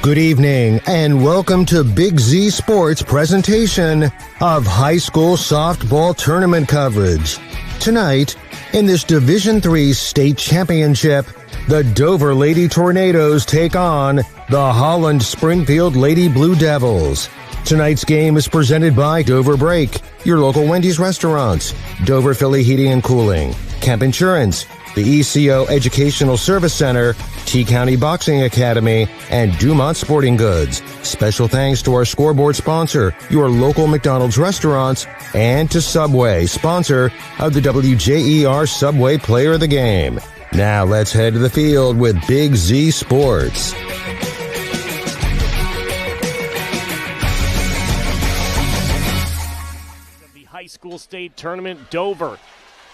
Good evening and welcome to Big Z Sports presentation of high school softball tournament coverage. Tonight, in this Division III state championship, the Dover Lady Tornadoes take on the Holland Springfield Lady Blue Devils. Tonight's game is presented by Dover Break, your local Wendy's restaurants, Dover Philly Heating and Cooling, Camp Insurance, the ECO Educational Service Center, T-County Boxing Academy, and Dumont Sporting Goods. Special thanks to our scoreboard sponsor, your local McDonald's restaurants, and to Subway, sponsor of the WJER Subway Player of the Game. Now let's head to the field with Big Z Sports. The high school state tournament, Dover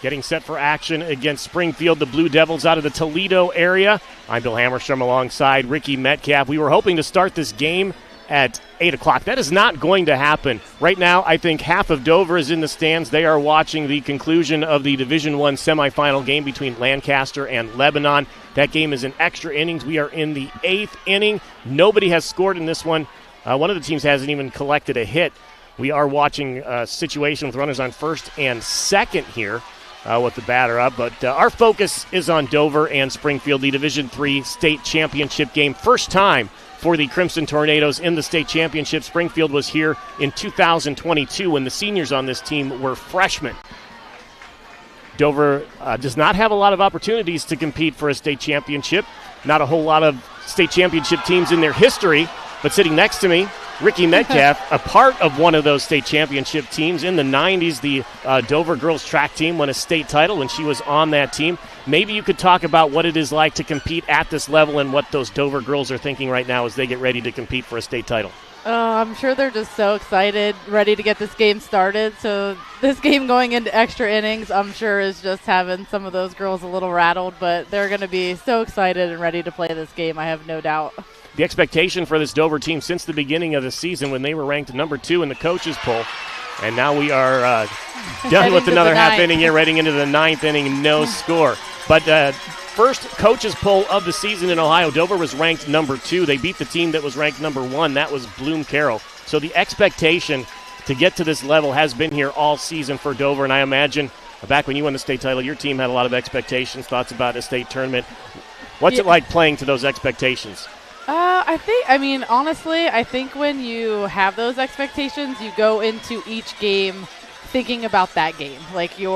getting set for action against Springfield, the Blue Devils out of the Toledo area. I'm Bill Hammerstrom alongside Rikki Metcalf. We were hoping to start this game at 8 o'clock. That is not going to happen. Right now, I think half of Dover is in the stands. They are watching the conclusion of the Division I semifinal game between Lancaster and Lebanon. That game is in extra innings. We are in the 8th inning. Nobody has scored in this one. One of the teams hasn't even collected a hit. We are watching a situation with runners on first and second here. With the batter up, but our focus is on Dover and Springfield, the Division III state championship game. First time for the Crimson Tornadoes in the state championship. Springfield was here in 2022 when the seniors on this team were freshmen. Dover does not have a lot of opportunities to compete for a state championship. Not a whole lot of state championship teams in their history, but sitting next to me, Rikki Metcalf, a part of one of those state championship teams. In the 90s, the Dover girls track team won a state title when she was on that team. Maybe you could talk about what it is like to compete at this level and what those Dover girls are thinking right now as they get ready to compete for a state title. I'm sure they're just so excited, ready to get this game started. So this game going into extra innings, I'm sure is just having some of those girls a little rattled, but they're going to be so excited and ready to play this game, I have no doubt. The expectation for this Dover team since the beginning of the season when they were ranked number 2 in the coaches poll. And now we are done with another half inning here, heading into the 9th inning, no score. But first coaches poll of the season in Ohio, Dover was ranked number 2. They beat the team that was ranked number 1. That was Bloom Carroll. So the expectation to get to this level has been here all season for Dover. And I imagine back when you won the state title, your team had a lot of expectations, thoughts about a state tournament. What's it like playing to those expectations? Honestly, I think when you have those expectations, you go into each game thinking about that game. Like you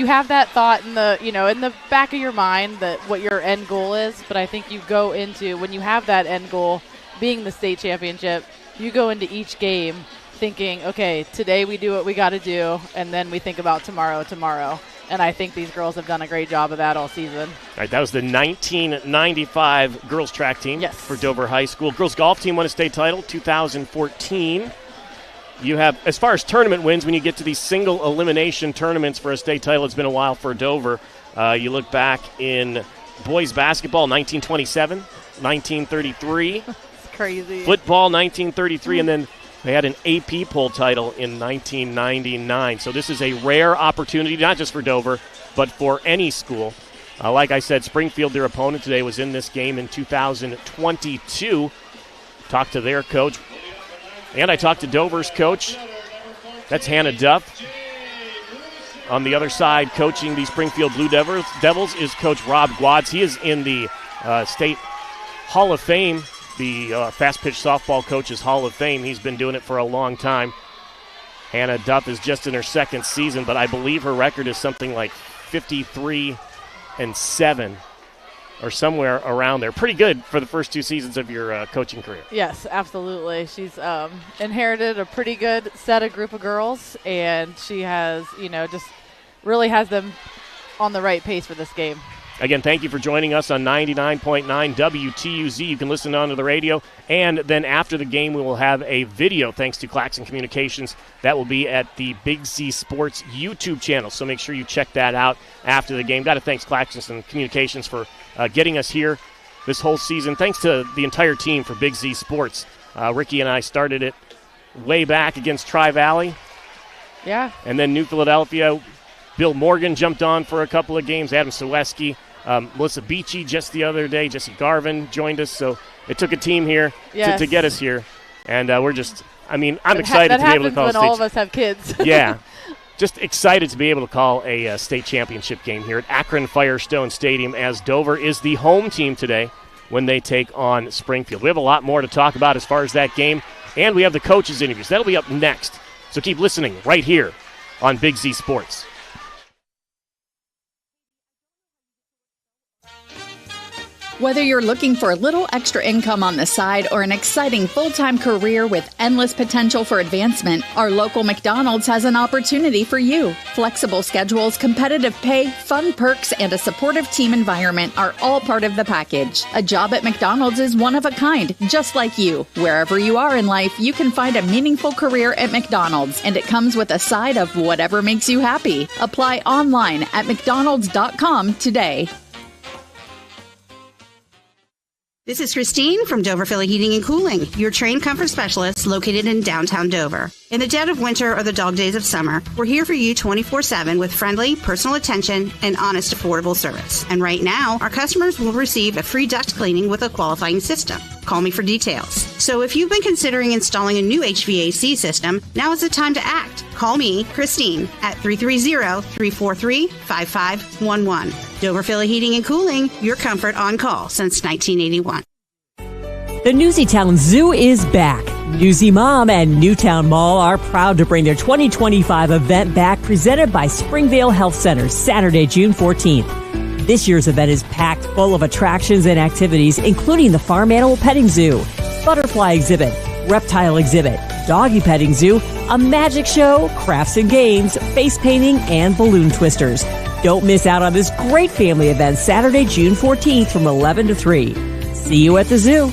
have that thought in the back of your mind that what your end goal is. But I think you go into, when you have that end goal being the state championship, you go into each game thinking, okay, today we do what we got to do, and then we think about tomorrow. And I think these girls have done a great job of that all season. All right, that was the 1995 girls track team for Dover High School. Girls golf team won a state title 2014. You have, as far as tournament wins, when you get to these single elimination tournaments for a state title, it's been a while for Dover. You look back in boys basketball, 1927, 1933. It's crazy. Football, 1933, and then they had an AP poll title in 1999. So this is a rare opportunity, not just for Dover, but for any school. Like I said, Springfield, their opponent today, was in this game in 2022. Talked to their coach. And I talked to Dover's coach. That's Hannah Duff. On the other side, coaching the Springfield Blue Devils is Coach Rob Guads. He is in the State Hall of Fame, the Fast Pitch Softball Coaches Hall of Fame. He's been doing it for a long time. Hannah Duff is just in her second season, but I believe her record is something like 53-7 or somewhere around there. Pretty good for the first 2 seasons of your coaching career. Yes, absolutely. She's inherited a pretty good group of girls, and she has, just really has them on the right pace for this game. Again, thank you for joining us on 99.9 WTUZ. You can listen on to the radio, and then after the game, we will have a video thanks to Claxon Communications. That will be at the Big Z Sports YouTube channel, so make sure you check that out after the game. Got to thank Claxon Communications for getting us here this whole season. Thanks to the entire team for Big Z Sports. Rikki and I started it way back against Tri-Valley. Yeah. And then New Philadelphia. Bill Morgan jumped on for a couple of games. Adam Saweski. Melissa Beachy just the other day. Jesse Garvin joined us. So It took a team here Yes. to get us here, and I'm excited to be able to call when all of us have kids. Yeah. Just excited to be able to call a state championship game here at Akron Firestone Stadium, as Dover is the home team today when they take on Springfield. We have a lot more to talk about as far as that game, and we have the coaches' interviews. That'll be up next, so keep listening right here on Big Z Sports. Whether you're looking for a little extra income on the side or an exciting full-time career with endless potential for advancement, our local McDonald's has an opportunity for you. Flexible schedules, competitive pay, fun perks, and a supportive team environment are all part of the package. A job at McDonald's is one of a kind, just like you. Wherever you are in life, you can find a meaningful career at McDonald's, and it comes with a side of whatever makes you happy. Apply online at mcdonalds.com today. This is Christine from Dover Philly Heating and Cooling, your trained comfort specialist located in downtown Dover. In the dead of winter or the dog days of summer, we're here for you 24/7 with friendly, personal attention and honest, affordable service. And right now, our customers will receive a free duct cleaning with a qualifying system. Call me for details. So if you've been considering installing a new HVAC system, now is the time to act. Call me, Christine, at 330-343-5511. Dover Philly Heating and Cooling, your comfort on call since 1981. The Newsytown Zoo is back. Newsy Mom and Newtown Mall are proud to bring their 2025 event back, presented by Springfield Health Center, Saturday, June 14th. This year's event is packed full of attractions and activities, including the Farm Animal Petting Zoo, Butterfly Exhibit, Reptile Exhibit, Doggy Petting Zoo, a magic show, crafts and games, face painting, and balloon twisters. Don't miss out on this great family event Saturday, June 14th from 11 to 3. See you at the zoo.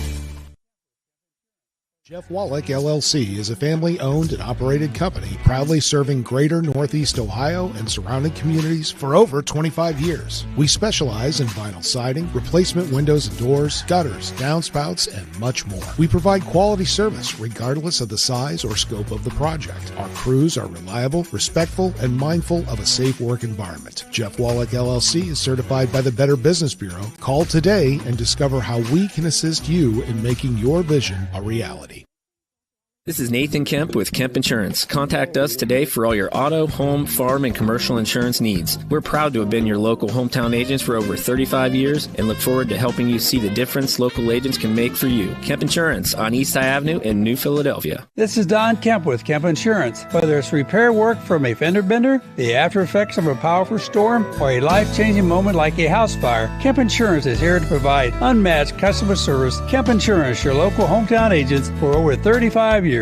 Jeff Wallach, LLC, is a family-owned and operated company proudly serving greater Northeast Ohio and surrounding communities for over 25 years. We specialize in vinyl siding, replacement windows and doors, gutters, downspouts, and much more. We provide quality service regardless of the size or scope of the project. Our crews are reliable, respectful, and mindful of a safe work environment. Jeff Wallach, LLC is certified by the Better Business Bureau. Call today and discover how we can assist you in making your vision a reality. This is Nathan Kemp with Kemp Insurance. Contact us today for all your auto, home, farm, and commercial insurance needs. We're proud to have been your local hometown agents for over 35 years and look forward to helping you see the difference local agents can make for you. Kemp Insurance on Eastside Avenue in New Philadelphia. This is Don Kemp with Kemp Insurance. Whether it's repair work from a fender bender, the after effects of a powerful storm, or a life-changing moment like a house fire, Kemp Insurance is here to provide unmatched customer service. Kemp Insurance, your local hometown agents for over 35 years.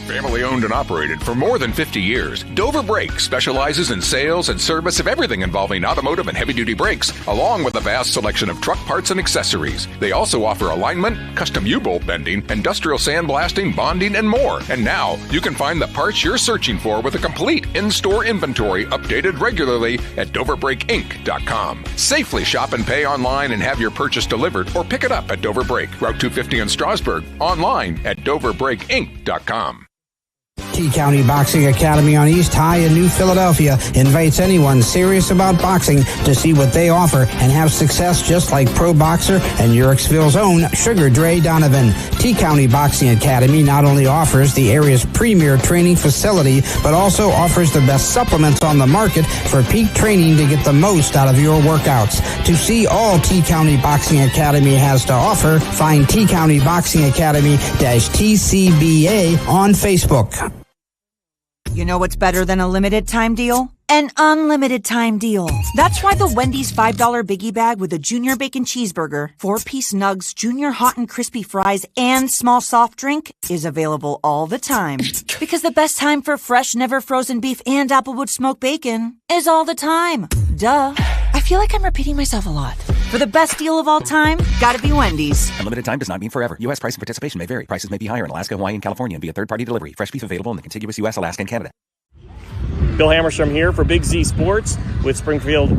Family owned and operated for more than 50 years, Dover Brake specializes in sales and service of everything involving automotive and heavy-duty brakes, along with a vast selection of truck parts and accessories. They also offer alignment, custom U-bolt bending, industrial sandblasting, bonding, and more. And now, you can find the parts you're searching for with a complete in-store inventory updated regularly at DoverBrakeInc.com. Safely shop and pay online and have your purchase delivered, or pick it up at Dover Brake, Route 250 in Strasburg, online at DoverBrakeInc.com. T-County Boxing Academy on East High in New Philadelphia invites anyone serious about boxing to see what they offer and have success just like pro boxer and Yurixville's own Sugar Dre Donovan. T-County Boxing Academy not only offers the area's premier training facility, but also offers the best supplements on the market for peak training to get the most out of your workouts. To see all T-County Boxing Academy has to offer, find T-County Boxing Academy-TCBA on Facebook. You know what's better than a limited time deal? An unlimited time deal. That's why the Wendy's $5 Biggie Bag with a Junior Bacon Cheeseburger, 4-piece nugs, Junior Hot and Crispy Fries, and small soft drink is available all the time. Because the best time for fresh, never frozen beef and Applewood smoked bacon is all the time. Duh. I feel like I'm repeating myself a lot. For the best deal of all time, gotta be Wendy's. Unlimited time does not mean forever. U.S. price and participation may vary. Prices may be higher in Alaska, Hawaii, and California and via third-party delivery. Fresh beef available in the contiguous U.S., Alaska, and Canada. Bill Hammerstrom here for Big Z Sports with Springfield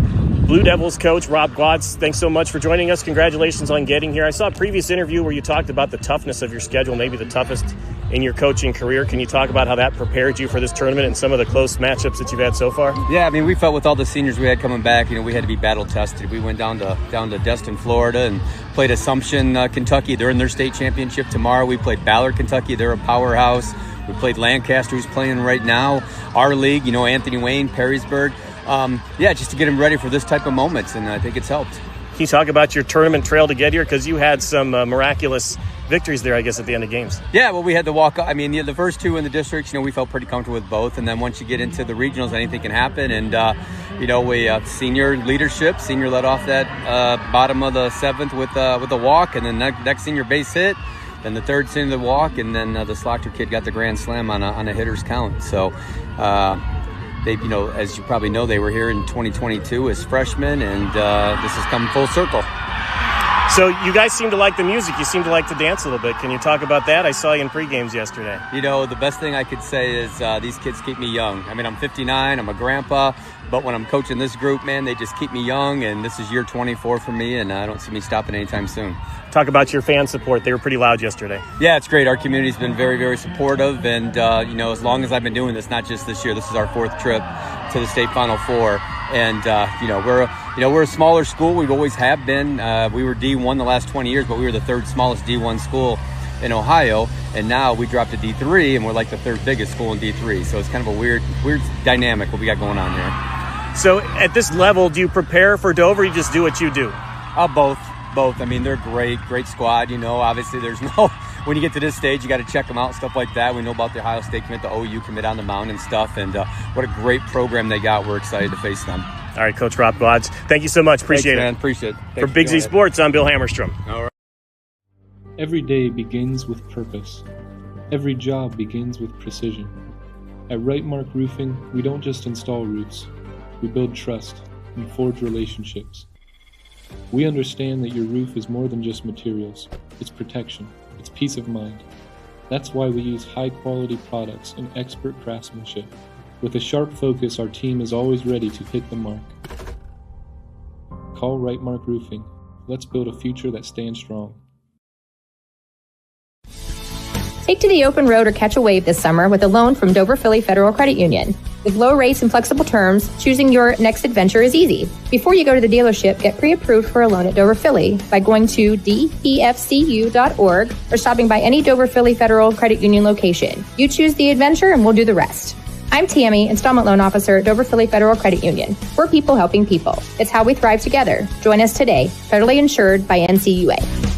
Blue Devils coach Rob Glotz, thanks so much for joining us. Congratulations on getting here. I saw a previous interview where you talked about the toughness of your schedule, maybe the toughest in your coaching career. Can you talk about how that prepared you for this tournament and some of the close matchups that you've had so far? Yeah, I mean, we felt with all the seniors we had coming back, we had to be battle tested. We went down to Destin, Florida, and played Assumption, Kentucky. They're in their state championship tomorrow. We played Ballard, Kentucky. They're a powerhouse. We played Lancaster, who's playing right now. Our league, Anthony Wayne, Perrysburg. Just to get them ready for this type of moments, and I think it's helped. Can you talk about your tournament trail to get here? Because you had some miraculous victories there, I guess, at the end of games. Yeah, well, we had the walk. I mean, the first two in the districts, we felt pretty comfortable with both. And then once you get into the regionals, anything can happen. And, we senior leadership, senior led off that bottom of the seventh with a walk. And then next senior base hit. Then the third senior the walk. And then the Slaughter kid got the grand slam on a hitter's count. So, they, as you probably know, they were here in 2022 as freshmen. And this has come full circle. So you guys seem to like the music. You seem to like to dance a little bit. Can you talk about that? I saw you in pre-games yesterday. The best thing I could say is these kids keep me young. I mean, I'm 59. I'm a grandpa. But when I'm coaching this group, man, they just keep me young. And this is year 24 for me, and I don't see me stopping anytime soon. Talk about your fan support. They were pretty loud yesterday. Yeah, it's great. Our community's been very, very supportive. And, as long as I've been doing this, not just this year, this is our fourth trip to the state Final Four. And, we're a smaller school. We've always have been. We were D1 the last 20 years, but we were the third smallest D1 school in Ohio. And now we dropped to D3, and we're like the third biggest school in D3. So it's kind of a weird dynamic what we got going on here. So at this level, do you prepare for Dover or you just do what you do? Both. I mean, they're great squad. Obviously there's no, when you get to this stage, you got to check them out, stuff like that. We know about the Ohio State commit, the OU commit on the mound and stuff. And what a great program they got. We're excited to face them. All right, Coach Rob Glotz, thank you so much. Appreciate Thanks, it. Man. Appreciate it. For Big Z Sports, I'm Bill Hammerstrom. All right. Every day begins with purpose. Every job begins with precision. At Rightmark Roofing, we don't just install roofs. We build trust and forge relationships. We understand that your roof is more than just materials. It's protection. It's peace of mind. That's why we use high-quality products and expert craftsmanship. With a sharp focus, our team is always ready to hit the mark. Call Rightmark Roofing. Let's build a future that stands strong. Take to the open road or catch a wave this summer with a loan from Dover Philly Federal Credit Union. With low rates and flexible terms, choosing your next adventure is easy. Before you go to the dealership, get pre-approved for a loan at Dover Philly by going to defcu.org or stopping by any Dover Philly Federal Credit Union location. You choose the adventure and we'll do the rest. I'm Tammy, Installment Loan Officer at Dover Philly Federal Credit Union. We're people helping people. It's how we thrive together. Join us today. Federally insured by NCUA.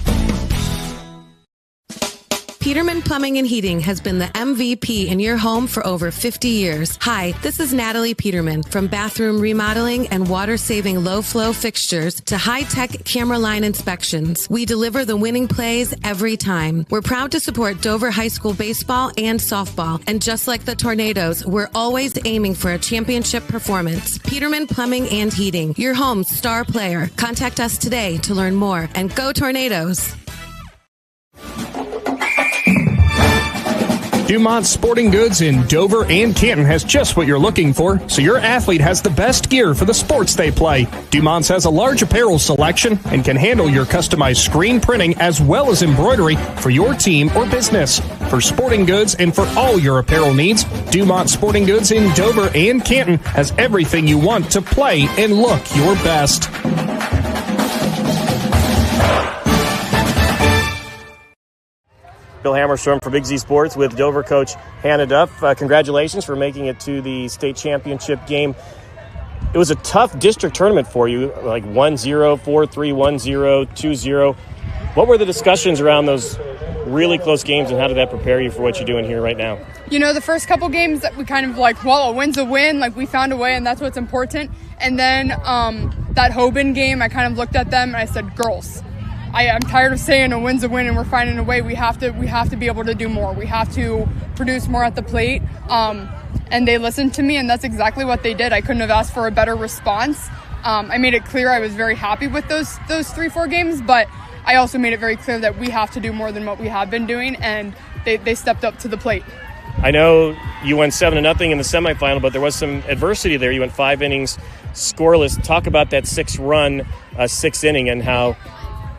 Peterman Plumbing and Heating has been the MVP in your home for over 50 years. Hi, this is Natalie Peterman from bathroom remodeling and water-saving low-flow fixtures to high-tech camera line inspections. We deliver the winning plays every time. We're proud to support Dover High School baseball and softball, and just like the Tornadoes, we're always aiming for a championship performance. Peterman Plumbing and Heating, your home's star player. Contact us today to learn more, and go Tornadoes! Dumont Sporting Goods in Dover and Canton has just what you're looking for, so your athlete has the best gear for the sports they play. Dumont's has a large apparel selection and can handle your customized screen printing as well as embroidery for your team or business. For sporting goods and for all your apparel needs, Dumont Sporting Goods in Dover and Canton has everything you want to play and look your best. Bill Hammerstrom for Big Z Sports with Dover coach Hannah Duff. Congratulations for making it to the state championship game. It was a tough district tournament for you, like 1-0, 4-3, 1-0, 2-0. What were the discussions around those really close games, and how did that prepare you for what you're doing here right now? The first couple games that we kind of a win's a win. We found a way, and that's what's important. And then that Hoban game, I kind of looked at them and I said, girls, I'm tired of saying a win's a win and we're finding a way. We have to be able to do more. We have to produce more at the plate. And they listened to me, and that's exactly what they did. I couldn't have asked for a better response. I made it clear I was very happy with those 3-4 games, but I also made it very clear that we have to do more than what we have been doing, and they stepped up to the plate. I know you went 7-0 in the semifinal, but there was some adversity there. You went 5 innings scoreless. Talk about that 6-run, 6th inning, and how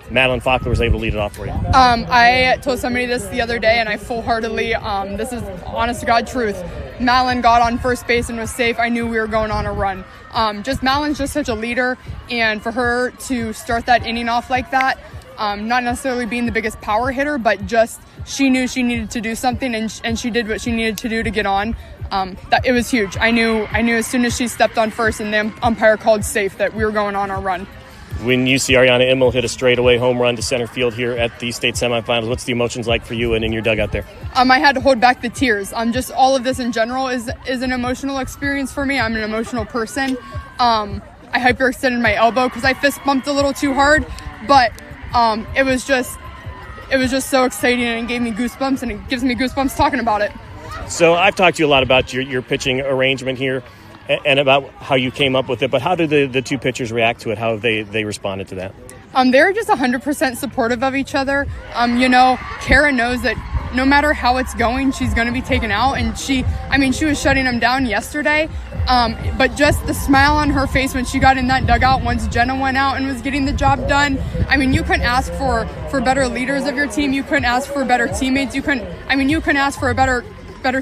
Madeline Faulkner was able to lead it off for you. I told somebody this the other day, and I full-heartedly, this is honest to God truth. Madeline got on first base and was safe. I knew we were going on a run. Madeline's just such a leader, and for her to start that inning off like that, not necessarily being the biggest power hitter, but just she knew she needed to do something, and she did what she needed to do to get on. That it was huge. I knew as soon as she stepped on first and the umpire called safe that we were going on our run. When you see Ariana Immel hit a straightaway home run to center field here at the state semifinals, what's the emotions like for you and in your dugout there? I had to hold back the tears. Just all of this in general is an emotional experience for me. I'm an emotional person. I hyperextended my elbow because I fist bumped a little too hard, but it was just so exciting, and it gave me goosebumps, and it gives me goosebumps talking about it. So I've talked to you a lot about your pitching arrangement here and about how you came up with it, but how did the two pitchers react to it? How have they responded to that? They're just 100% supportive of each other. Kara knows that no matter how it's going, she's going to be taken out, and she was shutting them down yesterday, but just the smile on her face when she got in that dugout once Jenna went out and was getting the job done. You couldn't ask for better leaders of your team. You couldn't ask for better teammates. You couldn't ask for a better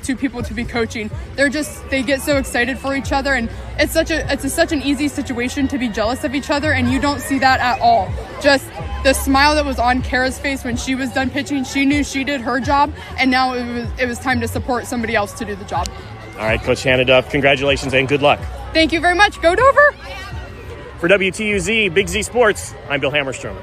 two people to be coaching. They get so excited for each other, and it's such an easy situation to be jealous of each other, and you don't see that at all. Just the smile that was on Kara's face when she was done pitching, she knew she did her job, and now it was time to support somebody else to do the job. All right, Coach Hannah Duff, congratulations and good luck. Thank you very much. Go Dover! For WTUZ Big Z Sports, I'm Bill Hammerstrom.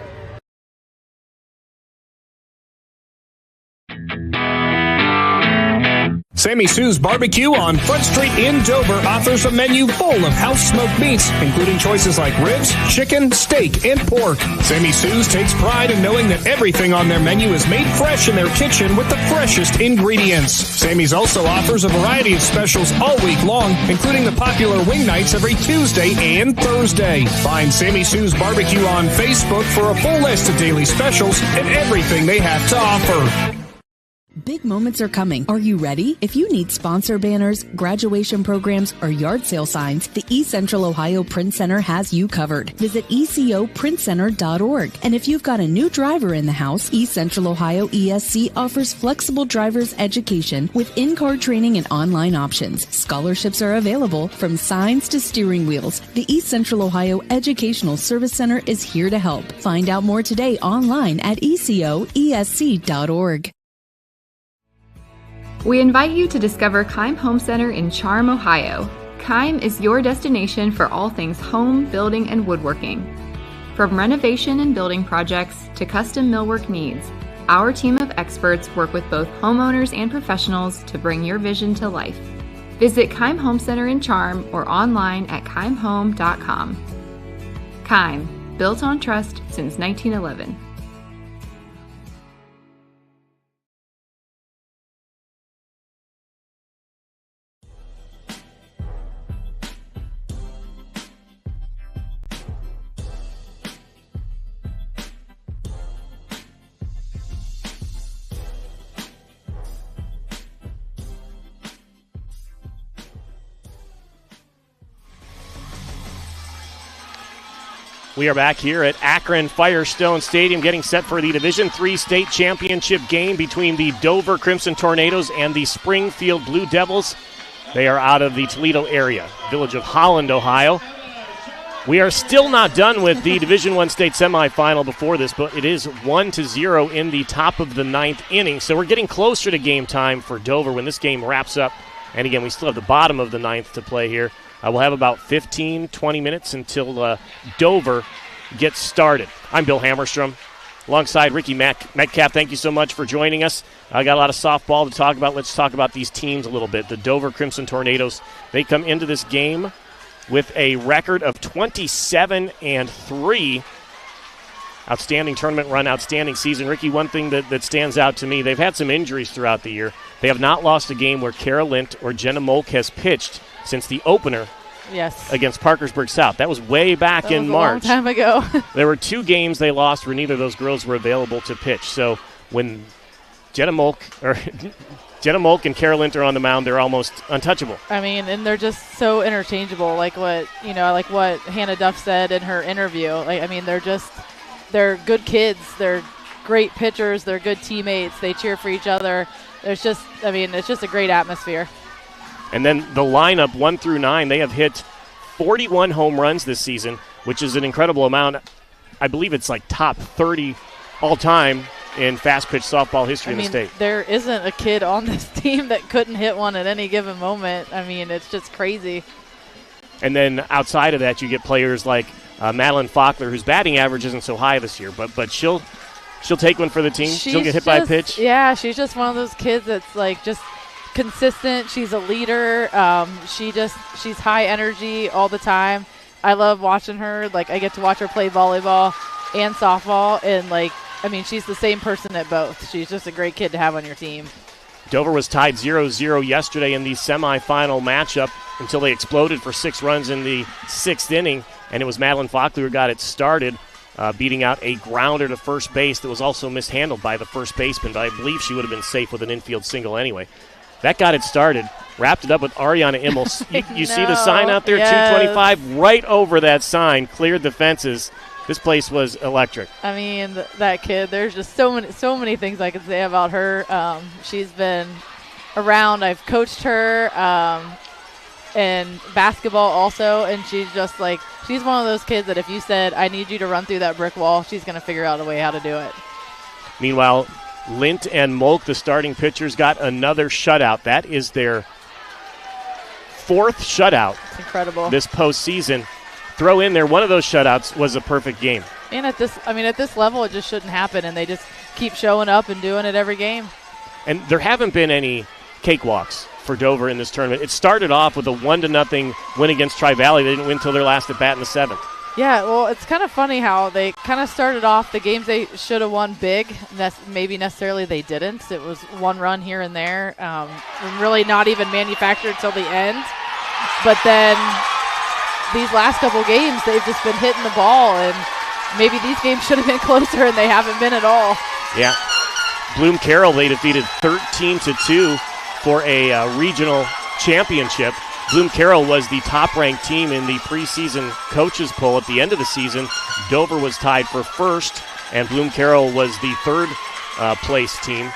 Sammy Sue's Barbecue on Front Street in Dover offers a menu full of house-smoked meats, including choices like ribs, chicken, steak, and pork. Sammy Sue's takes pride in knowing that everything on their menu is made fresh in their kitchen with the freshest ingredients. Sammy's also offers a variety of specials all week long, including the popular wing nights every Tuesday and Thursday. Find Sammy Sue's Barbecue on Facebook for a full list of daily specials and everything they have to offer. Big moments are coming. Are you ready? If you need sponsor banners, graduation programs, or yard sale signs, the East Central Ohio Print Center has you covered. Visit ecoprintcenter.org. And if you've got a new driver in the house, East Central Ohio ESC offers flexible driver's education with in-car training and online options. Scholarships are available from signs to steering wheels. The East Central Ohio Educational Service Center is here to help. Find out more today online at ecoesc.org. We invite you to discover Keim Home Center in Charm, Ohio. Keim is your destination for all things home, building, and woodworking. From renovation and building projects to custom millwork needs, our team of experts work with both homeowners and professionals to bring your vision to life. Visit Keim Home Center in Charm or online at keimhome.com. Keim, built on trust since 1911. We are back here at Akron Firestone Stadium getting set for the Division III state championship game between the Dover Crimson Tornadoes and the Springfield Blue Devils. They are out of the Toledo area, village of Holland, Ohio. We are still not done with the Division I state semifinal before this, but it is 1-0 in the top of the ninth inning. So we're getting closer to game time for Dover when this game wraps up. And again, we still have the bottom of the ninth to play here. We'll have about 15, 20 minutes until Dover gets started. I'm Bill Hammerstrom, alongside Rikki Metcalf. Thank you so much for joining us. I got a lot of softball to talk about. Let's talk about these teams a little bit. The Dover Crimson Tornadoes, they come into this game with a record of 27-3. Outstanding tournament run, outstanding season. Rikki, one thing that stands out to me, they've had some injuries throughout the year. They have not lost a game where Kara Lint or Jenna Molk has pitched since the opener against Parkersburg South. That was way back in March. That was a long time ago. There were 2 games they lost where neither of those girls were available to pitch. So when Jenna Molk, or Jenna Molk and Carol Inter on the mound, they're almost untouchable. I mean, and they're just so interchangeable, like what Hannah Duff said in her interview. Like, I mean, they're good kids. They're great pitchers. They're good teammates. They cheer for each other. It's just a great atmosphere. And then the lineup, 1 through 9, they have hit 41 home runs this season, which is an incredible amount. I believe it's like top 30 all time in fast-pitch softball history in the state. There isn't a kid on this team that couldn't hit one at any given moment. I mean, it's just crazy. And then outside of that, you get players like Madeline Faulkner, whose batting average isn't so high this year, but she'll take one for the team. She'll get hit by a pitch. Yeah, she's just one of those kids that's like just consistent. She's a leader. She's high energy all the time. I love watching her. Like, I get to watch her play volleyball and softball, and she's the same person at both. She's just a great kid to have on your team. Dover was tied 0-0 yesterday in the semifinal matchup until they exploded for 6 runs in the 6th inning, and it was Madeline Faulkner who got it started, beating out a grounder to first base that was also mishandled by the first baseman, but I believe she would have been safe with an infield single anyway. That got it started. Wrapped it up with Ariana Immels. You see the sign out there, yes. 225, right over that sign, cleared the fences. This place was electric. I mean, That kid, there's just so many things I could say about her. She's been around. I've coached her in basketball also, and she's one of those kids that if you said, I need you to run through that brick wall, she's going to figure out a way how to do it. Meanwhile, Lint and Molk, the starting pitchers, got another shutout. That is their 4th shutout. It's incredible. This postseason. Throw in there, one of those shutouts was a perfect game. And at this level, it just shouldn't happen, and they just keep showing up and doing it every game. And there haven't been any cakewalks for Dover in this tournament. It started off with a 1-0 win against Tri-Valley. They didn't win until their last at-bat in the 7th. Yeah, well, it's kind of funny how they kind of started off the games they should have won big. Maybe necessarily they didn't. It was one run here and there, really not even manufactured till the end. But then these last couple games, they've just been hitting the ball, and maybe these games should have been closer, and they haven't been at all. Yeah. Bloom Carroll, they defeated 13-2 for a regional championship. Bloom Carroll was the top-ranked team in the preseason coaches poll at the end of the season. Dover was tied for 1st, and Bloom Carroll was the 3rd place team.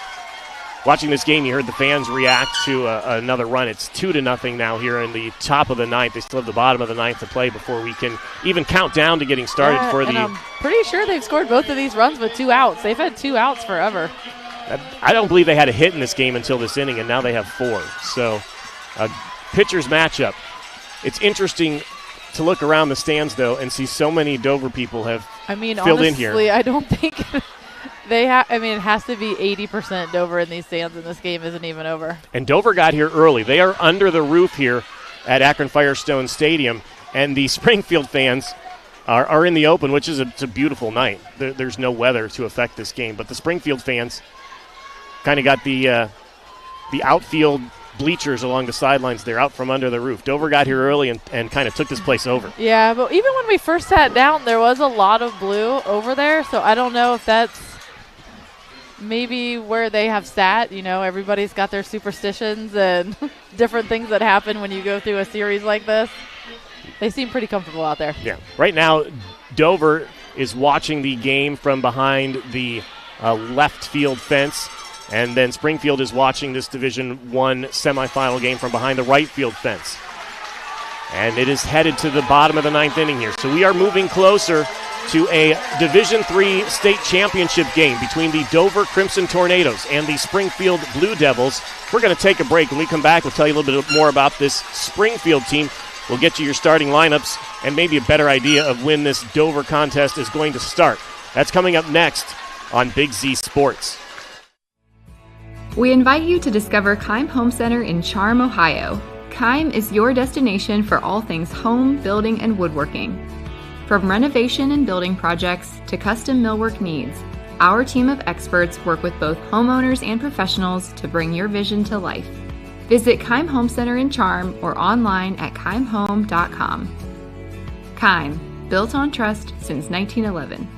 Watching this game, you heard the fans react to another run. It's 2-0 now here in the top of the 9th. They still have the bottom of the 9th to play before we can even count down to getting started I'm pretty sure they've scored both of these runs with 2 outs. They've had 2 outs forever. I don't believe they had a hit in this game until this inning, and now they have 4. So pitchers matchup. It's interesting to look around the stands, though, and see so many Dover people have filled in here. I don't think it has to be 80% Dover in these stands, and this game isn't even over. And Dover got here early. They are under the roof here at Akron Firestone Stadium, and the Springfield fans are in the open, which is it's a beautiful night. There's no weather to affect this game, but the Springfield fans kind of got the outfield bleachers along the sidelines there out from under the roof. Dover got here early and kind of took this place over. Yeah, but even when we first sat down, there was a lot of blue over there, so I don't know if that's maybe where they have sat. Everybody's got their superstitions and different things that happen when you go through a series like this. They seem pretty comfortable out there. Yeah. Right now, Dover is watching the game from behind the left field fence. And then Springfield is watching this Division I semifinal game from behind the right field fence. And it is headed to the bottom of the 9th inning here. So we are moving closer to a Division III state championship game between the Dover Crimson Tornadoes and the Springfield Blue Devils. We're going to take a break. When we come back, we'll tell you a little bit more about this Springfield team. We'll get you your starting lineups and maybe a better idea of when this Dover contest is going to start. That's coming up next on Big Z Sports. We invite you to discover Keim Home Center in Charm, Ohio. Keim is your destination for all things home, building, and woodworking. From renovation and building projects to custom millwork needs, our team of experts work with both homeowners and professionals to bring your vision to life. Visit Keim Home Center in Charm or online at keimhome.com. Keim, built on trust since 1911.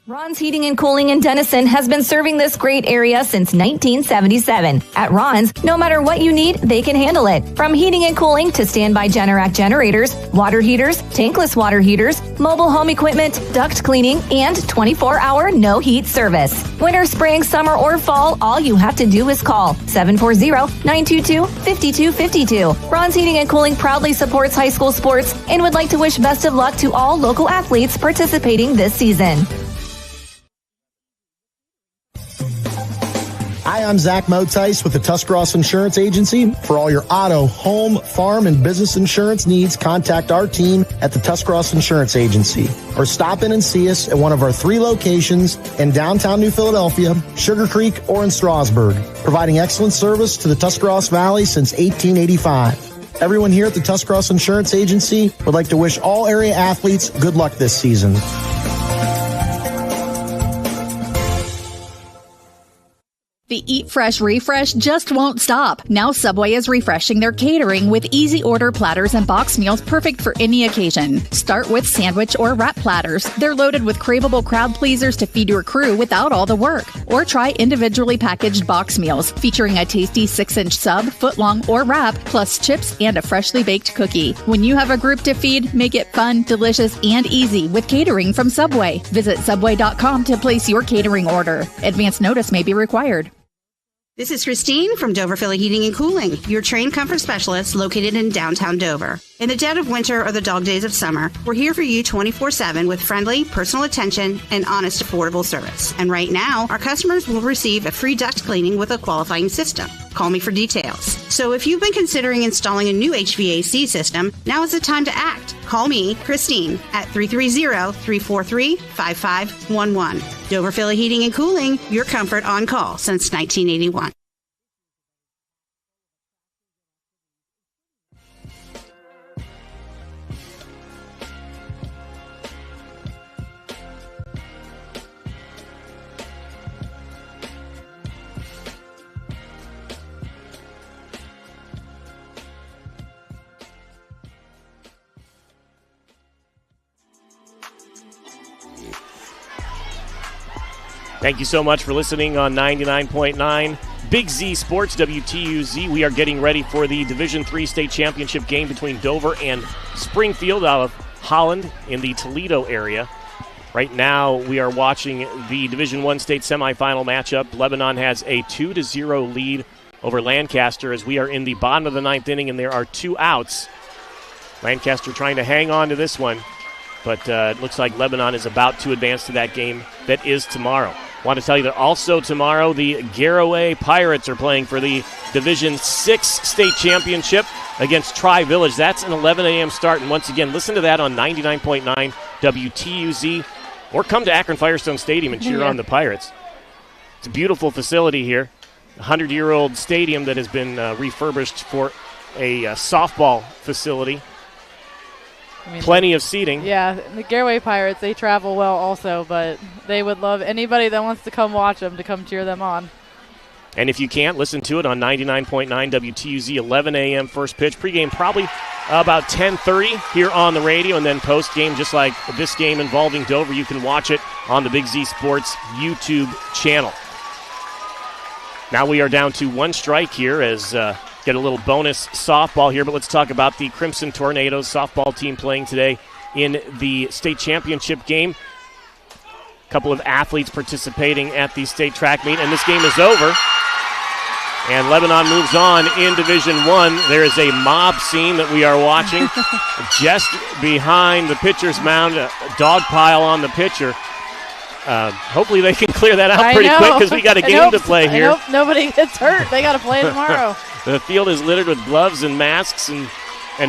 Ron's Heating and Cooling in Denison has been serving this great area since 1977. At Ron's, no matter what you need, they can handle it. From heating and cooling to standby Generac generators, water heaters, tankless water heaters, mobile home equipment, duct cleaning, and 24-hour no-heat service. Winter, spring, summer, or fall, all you have to do is call 740-922-5252. Ron's Heating and Cooling proudly supports high school sports and would like to wish best of luck to all local athletes participating this season. Hi, I'm Zach Motice with the Tuscarawas Insurance Agency. For all your auto, home, farm, and business insurance needs, contact our team at the Tuscarawas Insurance Agency. Or stop in and see us at one of our 3 locations in downtown New Philadelphia, Sugar Creek, or in Strasburg, providing excellent service to the Tuscarawas Valley since 1885. Everyone here at the Tuscarawas Insurance Agency would like to wish all area athletes good luck this season. The Eat Fresh refresh just won't stop. Now Subway is refreshing their catering with easy order platters and box meals perfect for any occasion. Start with sandwich or wrap platters. They're loaded with craveable crowd pleasers to feed your crew without all the work. Or try individually packaged box meals featuring a tasty 6-inch sub, footlong, or wrap, plus chips and a freshly baked cookie. When you have a group to feed, make it fun, delicious, and easy with catering from Subway. Visit Subway.com to place your catering order. Advance notice may be required. This is Christine from Dover Philly Heating and Cooling, your trained comfort specialist located in downtown Dover. In the dead of winter or the dog days of summer, we're here for you 24/7 with friendly, personal attention and honest, affordable service. And right now, our customers will receive a free duct cleaning with a qualifying system. Call me for details. So if you've been considering installing a new HVAC system, now is the time to act. Call me, Christine, at 330-343-5511. Dover Philly Heating and Cooling, your comfort on call since 1981. Thank you so much for listening on 99.9 Big Z Sports, WTUZ. We are getting ready for the Division III state championship game between Dover and Springfield out of Holland in the Toledo area. Right now, we are watching the Division I state semifinal matchup. Lebanon has a 2-0 lead over Lancaster as we are in the bottom of the 9th inning and there are 2 outs. Lancaster trying to hang on to this one, but it looks like Lebanon is about to advance to that game that is tomorrow. Want to tell you that also tomorrow the Garaway Pirates are playing for the Division VI state championship against Tri-Village. That's an 11 a.m. start, and once again, listen to that on 99.9 WTUZ, or come to Akron Firestone Stadium and cheer on the Pirates. It's a beautiful facility here, a 100-year-old stadium that has been refurbished for a softball facility. Plenty of seating. Yeah, the Garaway Pirates, they travel well also, but they would love anybody that wants to come watch them to come cheer them on. And if you can't, listen to it on 99.9 WTUZ, 11 a.m. first pitch. Pregame probably about 10:30 here on the radio, and then postgame, just like this game involving Dover, you can watch it on the Big Z Sports YouTube channel. Now we are down to 1 strike here as get a little bonus softball here, but let's talk about the Crimson Tornadoes softball team playing today in the state championship game. A couple of athletes participating at the state track meet, and this game is over. And Lebanon moves on in Division I. There is a mob scene that we are watching just behind the pitcher's mound, a dog pile on the pitcher. Hopefully they can clear that out pretty quick because we got a game to play here. I hope nobody gets hurt. They got to play tomorrow. The field is littered with gloves and masks and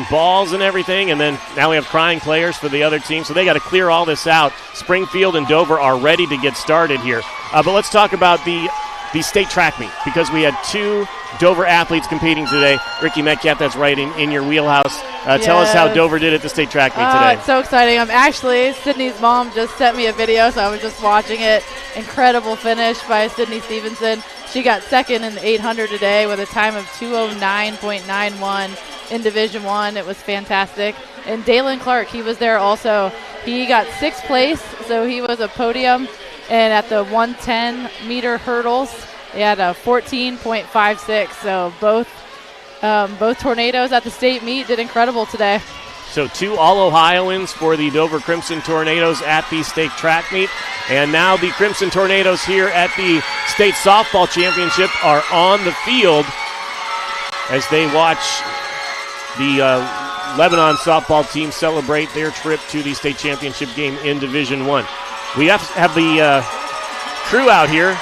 balls and everything, and then now we have crying players for the other team, so they got to clear all this out. Springfield and Dover are ready to get started here. But let's talk about the state track meet because we had 2 Dover athletes competing today. Rikki, Metcalf, that's right in your wheelhouse. Yes. Tell us how Dover did at the state track meet today. It's so exciting. Sydney's mom just sent me a video, so I was just watching it. Incredible finish by Sydney Stevenson. She got second in the 800 today with a time of 2:09.91 in Division I. It was fantastic. And Dalen Clark, he was there also. He got 6th place, so he was a podium. And at the 110-meter hurdles, they had a 14.56. So both Tornadoes at the state meet did incredible today. So 2 All-Ohioans for the Dover Crimson Tornadoes at the state track meet. And now the Crimson Tornadoes here at the state softball championship are on the field as they watch the Lebanon softball team celebrate their trip to the state championship game in Division I. We have the crew out here.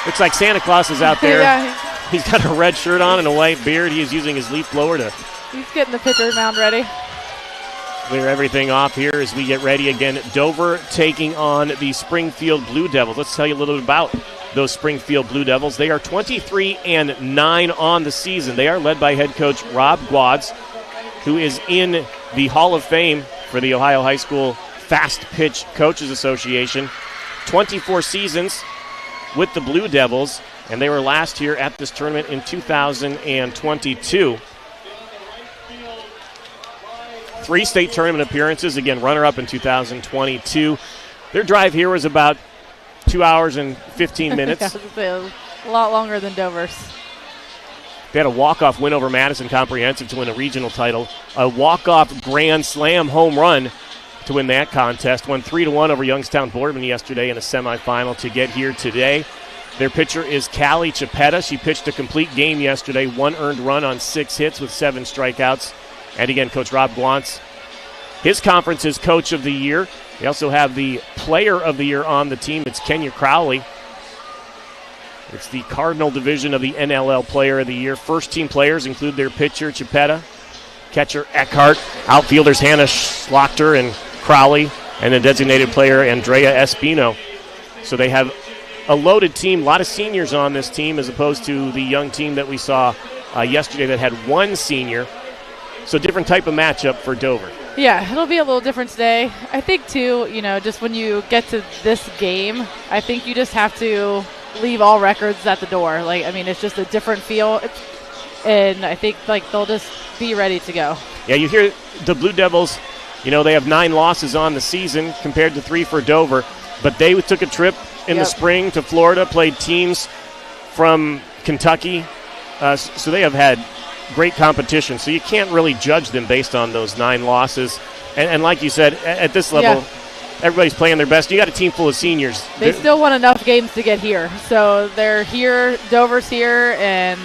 Looks like Santa Claus is out there. Yeah, he's got a red shirt on and a white beard. He is using his leaf blower to... He's getting the pitcher mound ready. Clear everything off here as we get ready again. Dover taking on the Springfield Blue Devils. Let's tell you a little bit about those Springfield Blue Devils. They are 23-9 on the season. They are led by head coach Rob Gwads, who is in the Hall of Fame for the Ohio High School Fast Pitch Coaches Association. 24 seasons with the Blue Devils, and they were last here at this tournament in 2022. 3 state tournament appearances, again, runner-up in 2022. Their drive here was about 2 hours and 15 minutes. A lot longer than Dover's. They had a walk-off win over Madison Comprehensive to win a regional title. A walk-off grand slam home run to win that contest. Won 3-1 over Youngstown Boardman yesterday in a semifinal to get here today. Their pitcher is Callie Chipetta. She pitched a complete game yesterday. 1 earned run on 6 hits with 7 strikeouts. And again, Coach Rob Glantz, his conference is Coach of the Year. They also have the Player of the Year on the team. It's Kenya Crowley. It's the Cardinal Division of the NLL Player of the Year. First-team players include their pitcher, Chipetta, catcher, Eckhart, outfielders, Hannah Schlachter and Crowley, and the designated player, Andrea Espino. So they have a loaded team, a lot of seniors on this team as opposed to the young team that we saw yesterday that had 1 senior. So different type of matchup for Dover. Yeah, it'll be a little different today. I think, too, just when you get to this game, I think you just have to leave all records at the door. It's just a different feel. And I think, they'll just be ready to go. Yeah, you hear the Blue Devils, they have 9 losses on the season compared to 3 for Dover. But they took a trip in the spring to Florida, played teams from Kentucky. So they have had great competition, so you can't really judge them based on those 9 losses. And like you said, at this level, everybody's playing their best. You got a team full of seniors. They still won enough games to get here. So they're here, Dover's here, and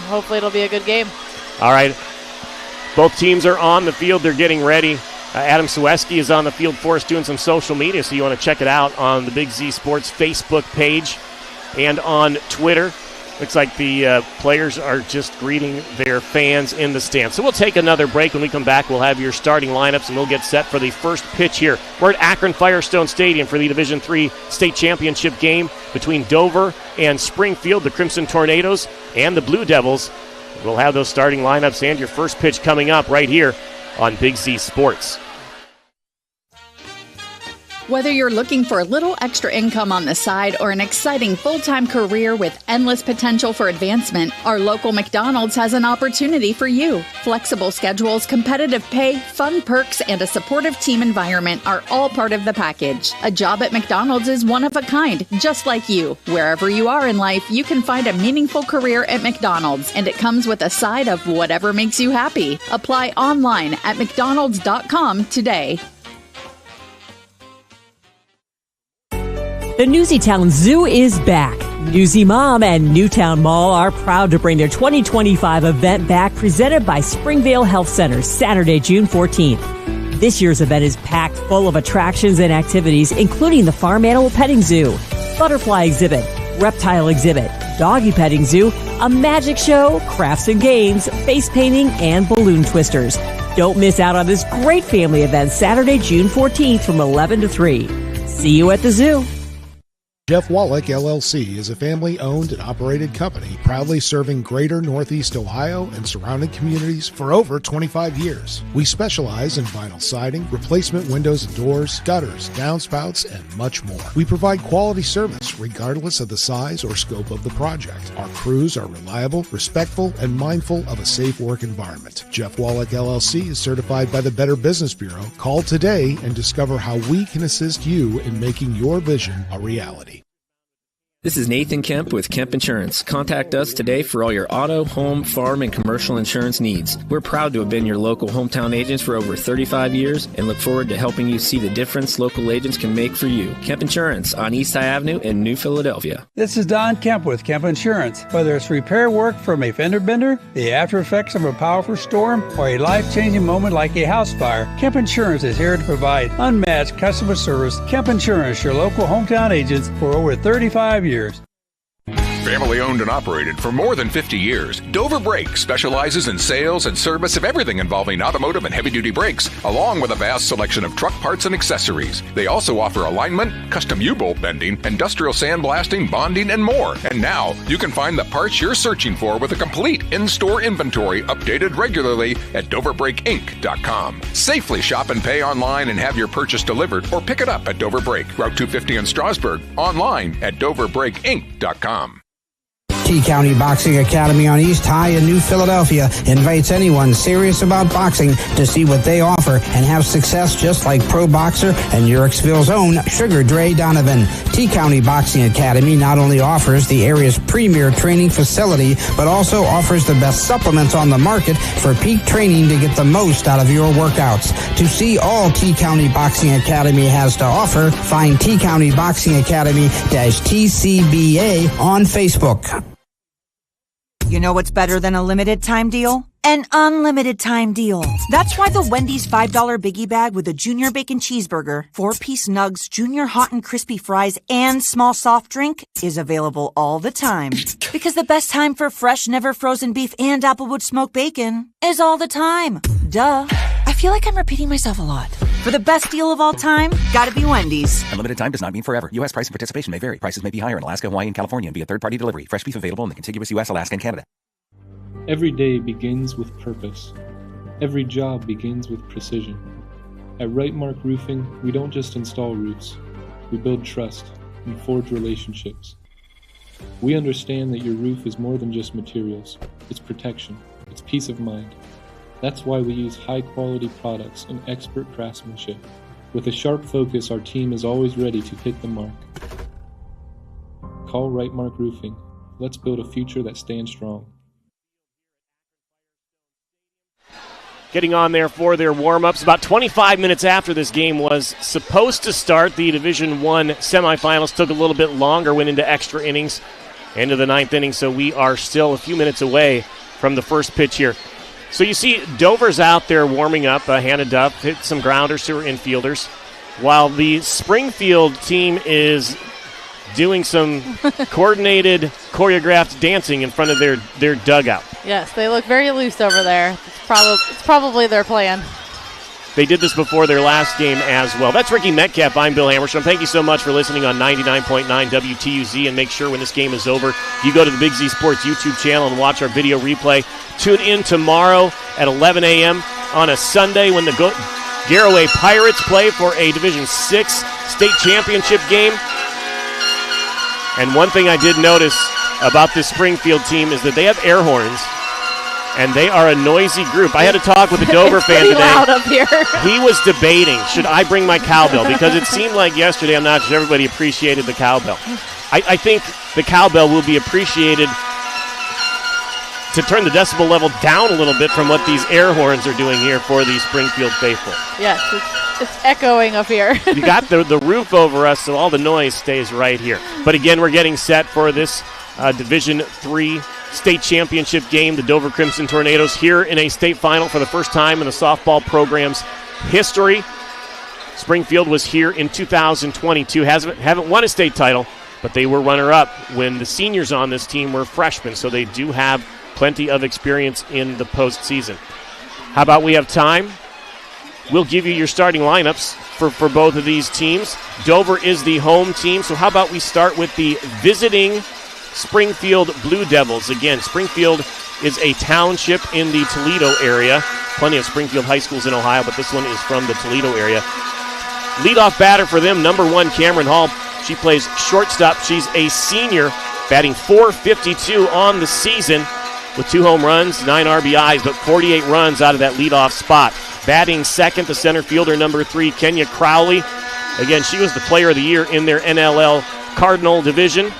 hopefully it'll be a good game. All right. Both teams are on the field. They're getting ready. Adam Sweski is on the field for us doing some social media, so you want to check it out on the Big Z Sports Facebook page and on Twitter. Looks like the players are just greeting their fans in the stands. So we'll take another break. When we come back, we'll have your starting lineups, and we'll get set for the first pitch here. We're at Akron Firestone Stadium for the Division III state championship game between Dover and Springfield, the Crimson Tornadoes, and the Blue Devils. We'll have those starting lineups and your first pitch coming up right here on Big Z Sports. Whether you're looking for a little extra income on the side or an exciting full-time career with endless potential for advancement, our local McDonald's has an opportunity for you. Flexible schedules, competitive pay, fun perks, and a supportive team environment are all part of the package. A job at McDonald's is one of a kind, just like you. Wherever you are in life, you can find a meaningful career at McDonald's, and it comes with a side of whatever makes you happy. Apply online at mcdonalds.com today. The Newsytown Zoo is back. Newsy Mom and Newtown Mall are proud to bring their 2025 event back, presented by Springvale Health Center, Saturday, June 14th. This year's event is packed full of attractions and activities, including the Farm Animal Petting Zoo, Butterfly Exhibit, Reptile Exhibit, Doggy Petting Zoo, a magic show, crafts and games, face painting, and balloon twisters. Don't miss out on this great family event Saturday, June 14th from 11 to 3. See you at the zoo. Jeff Wallach, LLC, is a family-owned and operated company proudly serving greater Northeast Ohio and surrounding communities for over 25 years. We specialize in vinyl siding, replacement windows and doors, gutters, downspouts, and much more. We provide quality service regardless of the size or scope of the project. Our crews are reliable, respectful, and mindful of a safe work environment. Jeff Wallach, LLC is certified by the Better Business Bureau. Call today and discover how we can assist you in making your vision a reality. This is Nathan Kemp with Kemp Insurance. Contact us today for all your auto, home, farm, and commercial insurance needs. We're proud to have been your local hometown agents for over 35 years and look forward to helping you see the difference local agents can make for you. Kemp Insurance on East High Avenue in New Philadelphia. This is Don Kemp with Kemp Insurance. Whether it's repair work from a fender bender, the after effects of a powerful storm, or a life-changing moment like a house fire, Kemp Insurance is here to provide unmatched customer service. Kemp Insurance, your local hometown agents for over 35 years. Family owned and operated for more than 50 years, Dover Brake specializes in sales and service of everything involving automotive and heavy-duty brakes, along with a vast selection of truck parts and accessories. They also offer alignment, custom U-bolt bending, industrial sandblasting, bonding, and more. And now, you can find the parts you're searching for with a complete in-store inventory updated regularly at DoverBrakeInc.com. Safely shop and pay online and have your purchase delivered, or pick it up at Dover Brake, Route 250 in Strasburg, online at DoverBrakeInc.com. T-County Boxing Academy on East High in New Philadelphia invites anyone serious about boxing to see what they offer and have success just like pro boxer and Yorksville's own Sugar Dre Donovan. T-County Boxing Academy not only offers the area's premier training facility, but also offers the best supplements on the market for peak training to get the most out of your workouts. To see all T-County Boxing Academy has to offer, find T-County Boxing Academy-TCBA on Facebook. You know what's better than a limited time deal? An unlimited time deal. That's why the Wendy's $5 Biggie Bag with a Junior Bacon Cheeseburger, 4-piece nugs, Junior Hot and Crispy Fries, and small soft drink is available all the time. Because the best time for fresh, never frozen beef and Applewood smoked bacon is all the time. Duh. I feel like I'm repeating myself a lot. For the best deal of all time, gotta be Wendy's. Unlimited time does not mean forever. U.S. price and participation may vary. Prices may be higher in Alaska, Hawaii, and California and via third-party delivery. Fresh beef available in the contiguous U.S., Alaska, and Canada. Every day begins with purpose. Every job begins with precision. At Rightmark Roofing, we don't just install roofs. We build trust and forge relationships. We understand that your roof is more than just materials. It's protection. It's peace of mind. That's why we use high-quality products and expert craftsmanship. With a sharp focus, our team is always ready to hit the mark. Call Rightmark Roofing. Let's build a future that stands strong. Getting on there for their warm-ups. About 25 minutes after this game was supposed to start, the Division I semifinals took a little bit longer, went into extra innings, into the ninth inning, so we are still a few minutes away from the first pitch here. So you see Dover's out there warming up. Hannah Duff hit some grounders to her infielders, while the Springfield team is doing some coordinated, choreographed dancing in front of their dugout. Yes, they look very loose over there. It's probably their plan. They did this before their last game as well. That's Rikki Metcalf. I'm Bill Hammerstrom. Thank you so much for listening on 99.9 WTUZ, and make sure when this game is over, you go to the Big Z Sports YouTube channel and watch our video replay. Tune in tomorrow at 11 a.m. on a Sunday when the Garaway Pirates play for a Division VI state championship game. And one thing I did notice about this Springfield team is that they have air horns, and they are a noisy group. I had a talk with a Dover fan today. Loud up here. He was debating, should I bring my cowbell? Because it seemed like yesterday, I'm not sure everybody appreciated the cowbell. I think the cowbell will be appreciated to turn the decibel level down a little bit from what these air horns are doing here for the Springfield faithful. Yes, it's echoing up here. You got the roof over us, so all the noise stays right here. But again, we're getting set for this Division III state championship game. The Dover Crimson Tornadoes here in a state final for the first time in the softball program's history. Springfield was here in 2022. Haven't won a state title, but they were runner-up when the seniors on this team were freshmen, so they do have plenty of experience in the postseason. How about we have time? We'll give you your starting lineups for both of these teams. Dover is the home team, so how about we start with the visiting Springfield Blue Devils. Again, Springfield is a township in the Toledo area. Plenty of Springfield high schools in Ohio, but this one is from the Toledo area. Leadoff batter for them, number 1, Cameron Hall. She plays shortstop. She's a senior, batting .452 on the season with 2 home runs, 9 RBIs, but 48 runs out of that leadoff spot. Batting second, the center fielder, number 3, Kenya Crowley. Again, she was the player of the year in their NLL Cardinal division.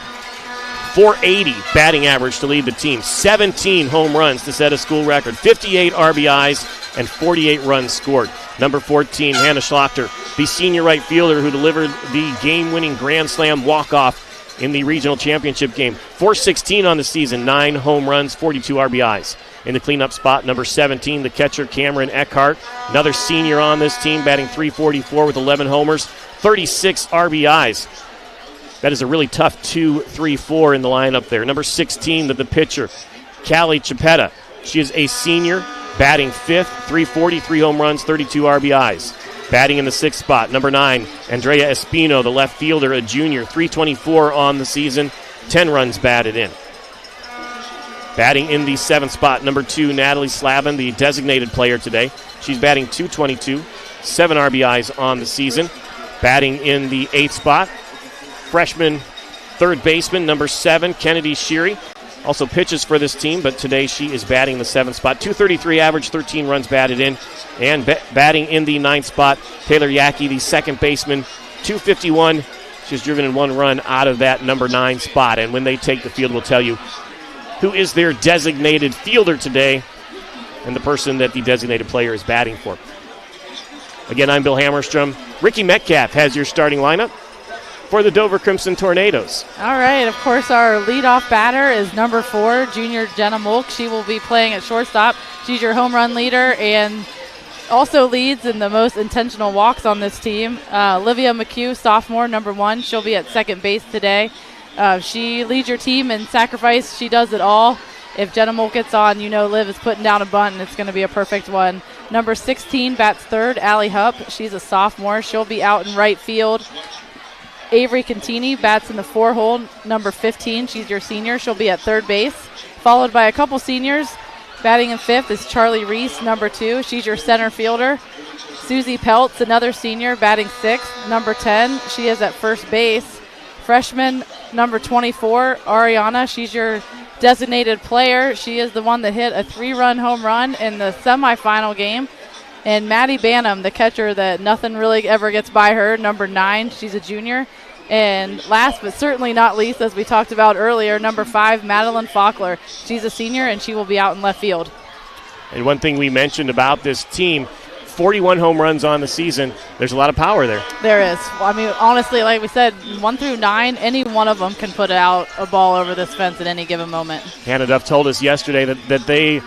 .480 batting average to lead the team. 17 home runs to set a school record. 58 RBIs and 48 runs scored. Number 14, Hannah Schlachter, the senior right fielder who delivered the game-winning Grand Slam walk-off in the regional championship game. .416 on the season, 9 home runs, 42 RBIs. In the cleanup spot, number 17, the catcher Cameron Eckhart, another senior on this team, batting .344 with 11 homers, 36 RBIs. That is a really tough 2-3-4 in the lineup there. Number 16, the pitcher, Callie Chipetta. She is a senior, batting 5th, .340, 3 home runs, 32 RBIs. Batting in the 6th spot, number 9, Andrea Espino, the left fielder, a junior, .324 on the season, 10 runs batted in. Batting in the 7th spot, number 2, Natalie Slavin, the designated player today. She's batting .222, 7 RBIs on the season. Batting in the 8th spot, freshman third baseman, number 7, Kennedy Sheary. Also pitches for this team, but today she is batting the 7th spot. .233 average, 13 runs batted in. And batting in the 9th spot, Taylor Yackey, the second baseman, .251. She's driven in 1 run out of that number 9 spot. And when they take the field, we'll tell you who is their designated fielder today and the person that the designated player is batting for. Again, I'm Bill Hammerstrom. Rikki Metcalf has your starting lineup for the Dover Crimson Tornadoes. All right, of course, our leadoff batter is number 4, junior Jenna Molk. She will be playing at shortstop. She's your home run leader and also leads in the most intentional walks on this team. Olivia McHugh, sophomore, number 1. She'll be at second base today. She leads your team in sacrifice. She does it all. If Jenna Molk gets on, you know Liv is putting down a bunt, and it's going to be a perfect one. Number 16 bats third, Allie Hupp. She's a sophomore. She'll be out in right field. Avery Contini bats in the 4-hole, number 15. She's your senior. She'll be at third base. Followed by a couple seniors. Batting in 5th is Charlie Reese, number 2. She's your center fielder. Susie Peltz, another senior, batting 6th, number 10. She is at first base. Freshman, number 24, Ariana. She's your designated player. She is the one that hit a 3-run home run in the semifinal game. And Maddie Bannum, the catcher that nothing really ever gets by her, number 9. She's a junior. And last but certainly not least, as we talked about earlier, number 5, Madeline Faulkner. She's a senior, and she will be out in left field. And one thing we mentioned about this team, 41 home runs on the season. There's a lot of power there. There is. I mean, honestly, like we said, 1 through 9, any one of them can put out a ball over this fence at any given moment. Hannah Duff told us yesterday that they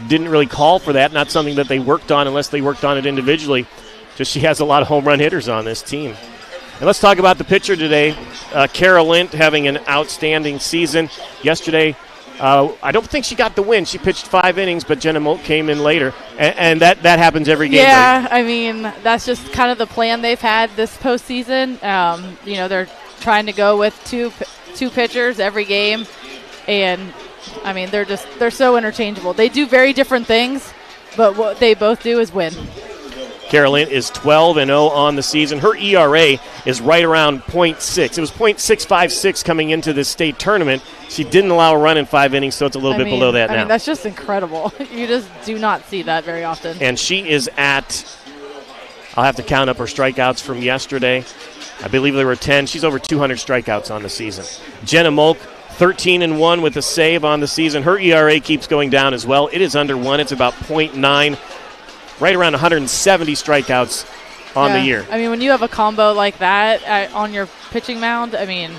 didn't really call for that, not something that they worked on unless they worked on it individually. Just she has a lot of home run hitters on this team. And let's talk about the pitcher today, Kara Lint, having an outstanding season. Yesterday, I don't think she got the win. She pitched 5 innings, but Jenna Molk came in later, and that happens every game. Yeah, I mean, that's just kind of the plan they've had this postseason. They're trying to go with two pitchers every game, and I mean, they're so interchangeable. They do very different things, but what they both do is win. Carolyn is 12-0 on the season. Her ERA is right around .6. It was .656 coming into this state tournament. She didn't allow a run in 5 innings, so it's a little bit below that now. I mean, that's just incredible. You just do not see that very often. And she is I'll have to count up her strikeouts from yesterday. I believe there were 10. She's over 200 strikeouts on the season. Jenna Molk, 13-1 with a save on the season. Her ERA keeps going down as well. It is under 1. It's about .9. Right around 170 strikeouts on the year. I mean, when you have a combo like that on your pitching mound, I mean,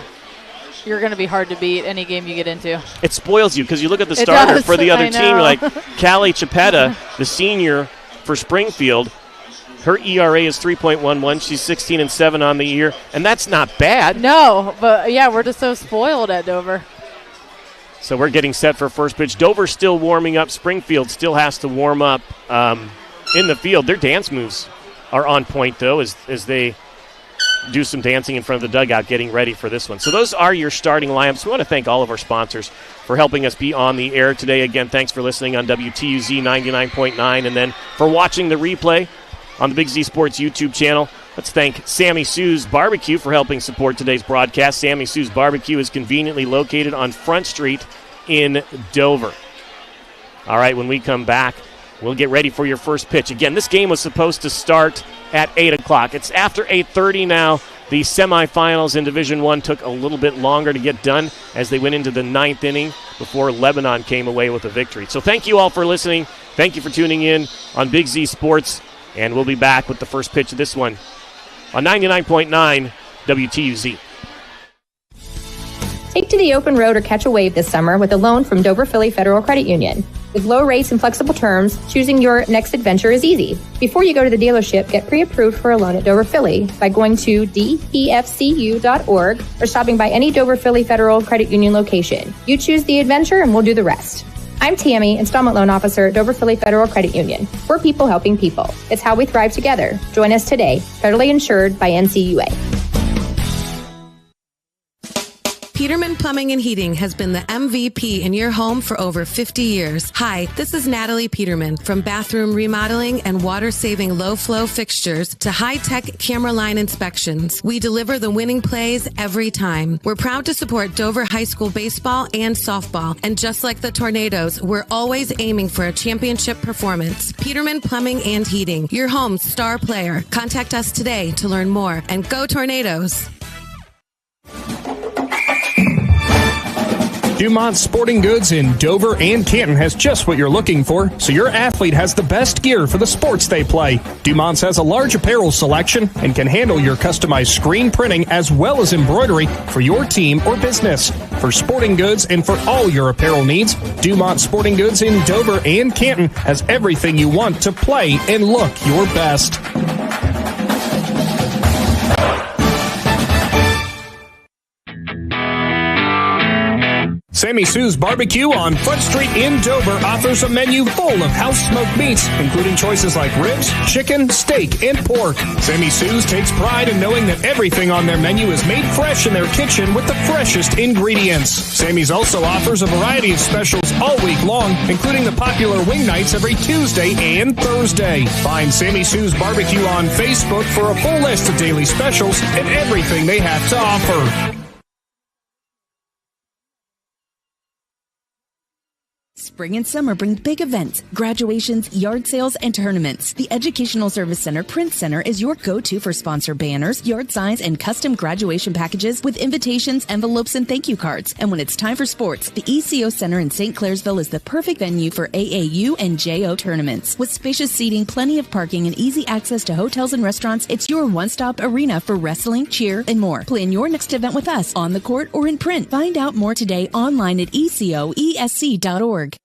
you're going to be hard to beat any game you get into. It spoils you because you look at the starter for the other team. You're like, Callie Chipetta, the senior for Springfield, her ERA is 3.11. She's 16-7 on the year, and that's not bad. No, but, yeah, we're just so spoiled at Dover. So we're getting set for first pitch. Dover's still warming up. Springfield still has to warm up in the field. Their dance moves are on point, though, as they do some dancing in front of the dugout getting ready for this one. So those are your starting lineups. We want to thank all of our sponsors for helping us be on the air today. Again, thanks for listening on WTUZ 99.9, and then for watching the replay on the Big Z Sports YouTube channel. Let's thank Sammy Sue's Barbecue for helping support today's broadcast. Sammy Sue's Barbecue is conveniently located on Front Street in Dover. All right, when we come back, we'll get ready for your first pitch. Again, this game was supposed to start at 8 o'clock. It's after 8:30 now. The semifinals in Division I took a little bit longer to get done as they went into the 9th inning before Lebanon came away with a victory. So thank you all for listening. Thank you for tuning in on Big Z Sports, and we'll be back with the first pitch of this one on 99.9 WTUZ. Take to the open road or catch a wave this summer with a loan from Dover Philly Federal Credit Union. With low rates and flexible terms, choosing your next adventure is easy. Before you go to the dealership, get pre-approved for a loan at Dover Philly by going to dpfcu.org or stopping by any Dover Philly Federal Credit Union location. You choose the adventure and we'll do the rest. I'm Tammy, Installment Loan Officer at Dover Philly Federal Credit Union. We're people helping people. It's how we thrive together. Join us today. Federally insured by NCUA. Peterman Plumbing and Heating has been the MVP in your home for over 50 years. Hi, this is Natalie Peterman. From bathroom remodeling and water-saving low-flow fixtures to high-tech camera line inspections, we deliver the winning plays every time. We're proud to support Dover High School baseball and softball, and just like the Tornadoes, we're always aiming for a championship performance. Peterman Plumbing and Heating, your home's star player. Contact us today to learn more, and go Tornadoes! Dumont Sporting Goods in Dover and Canton has just what you're looking for, so your athlete has the best gear for the sports they play. Dumont's has a large apparel selection and can handle your customized screen printing as well as embroidery for your team or business. For sporting goods and for all your apparel needs, Dumont Sporting Goods in Dover and Canton has everything you want to play and look your best. Sammy Sue's Barbecue on Front Street in Dover offers a menu full of house-smoked meats, including choices like ribs, chicken, steak, and pork. Sammy Sue's takes pride in knowing that everything on their menu is made fresh in their kitchen with the freshest ingredients. Sammy's also offers a variety of specials all week long, including the popular wing nights every Tuesday and Thursday. Find Sammy Sue's Barbecue on Facebook for a full list of daily specials and everything they have to offer. Spring and summer bring big events, graduations, yard sales, and tournaments. The Educational Service Center Print Center is your go-to for sponsor banners, yard signs, and custom graduation packages with invitations, envelopes, and thank you cards. And when it's time for sports, the ECO Center in St. Clairsville is the perfect venue for AAU and JO tournaments. With spacious seating, plenty of parking, and easy access to hotels and restaurants, it's your one-stop arena for wrestling, cheer, and more. Plan your next event with us on the court or in print. Find out more today online at ecoesc.org.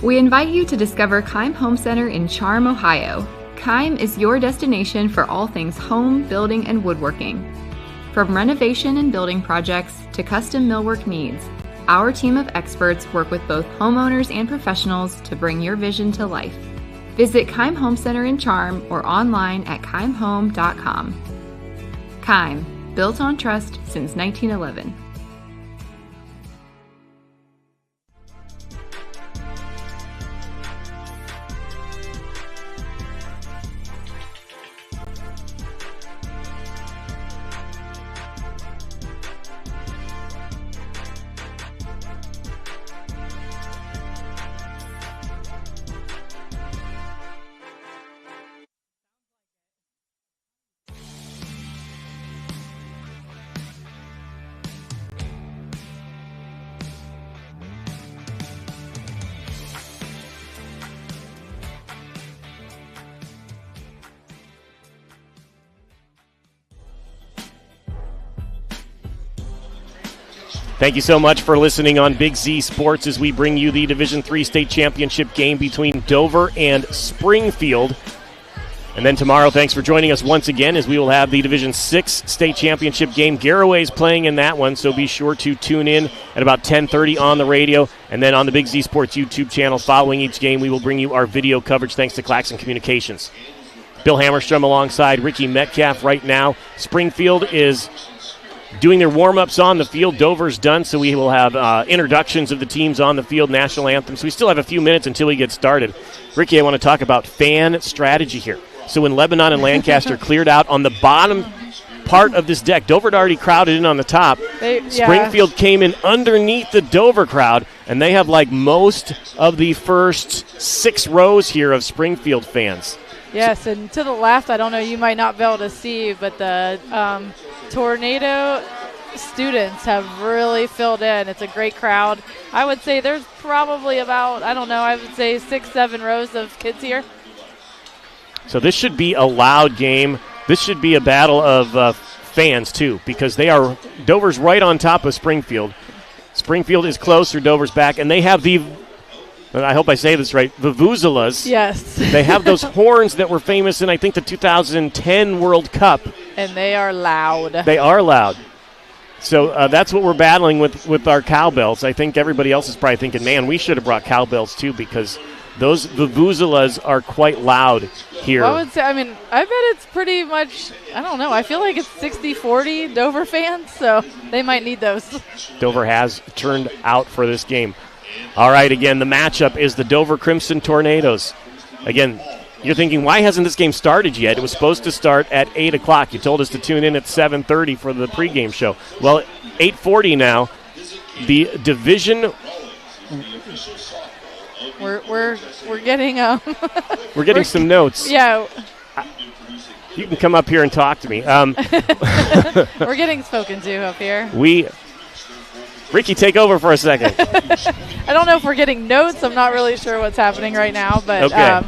We invite you to discover Keim Home Center in Charm, Ohio. Keim is your destination for all things home, building, and woodworking. From renovation and building projects to custom millwork needs, our team of experts work with both homeowners and professionals to bring your vision to life. Visit Keim Home Center in Charm or online at keimhome.com. Keim, built on trust since 1911. Thank you so much for listening on Big Z Sports as we bring you the Division III state championship game between Dover and Springfield. And then tomorrow, thanks for joining us once again as we will have the Division VI state championship game. Garraway's playing in that one, so be sure to tune in at about 10:30 on the radio. And then on the Big Z Sports YouTube channel following each game, we will bring you our video coverage thanks to Claxon Communications. Bill Hammerstrom alongside Rikki Metcalf right now. Springfield is doing their warm-ups on the field. Dover's done, so we will have introductions of the teams on the field, national anthems. We still have a few minutes until we get started. Rikki, I want to talk about fan strategy here. So when Lebanon and Lancaster cleared out on the bottom part of this deck, Dover had already crowded in on the top. Springfield came in underneath the Dover crowd, and they have like most of the first 6 rows here of Springfield fans. Yes, and to the left, I don't know, you might not be able to see, but the Tornado students have really filled in. It's a great crowd. I would say there's probably about, I don't know, I would say 6-7 rows of kids here. So this should be a loud game. This should be a battle of fans, too, because Dover's right on top of Springfield. Springfield is closer, Dover's back, and they have I hope I say this right, vuvuzelas. Yes. They have those horns that were famous in, I think, the 2010 World Cup. And they are loud. They are loud. So that's what we're battling with our cowbells. I think everybody else is probably thinking, man, we should have brought cowbells, too, because those vuvuzelas are quite loud here. Well, I would say, I bet it's pretty much, I don't know, I feel like it's 60-40 Dover fans, so they might need those. Dover has turned out for this game. All right, again, the matchup is the Dover Crimson Tornadoes. Again, you're thinking, why hasn't this game started yet? It was supposed to start at 8 o'clock. You told us to tune in at 7:30 for the pregame show. Well, 8:40 now. The division... We're getting... we're getting some notes. Yeah. You can come up here and talk to me. We're getting spoken to up here. Rikki, take over for a second. I don't know if we're getting notes. I'm not really sure what's happening right now, but okay.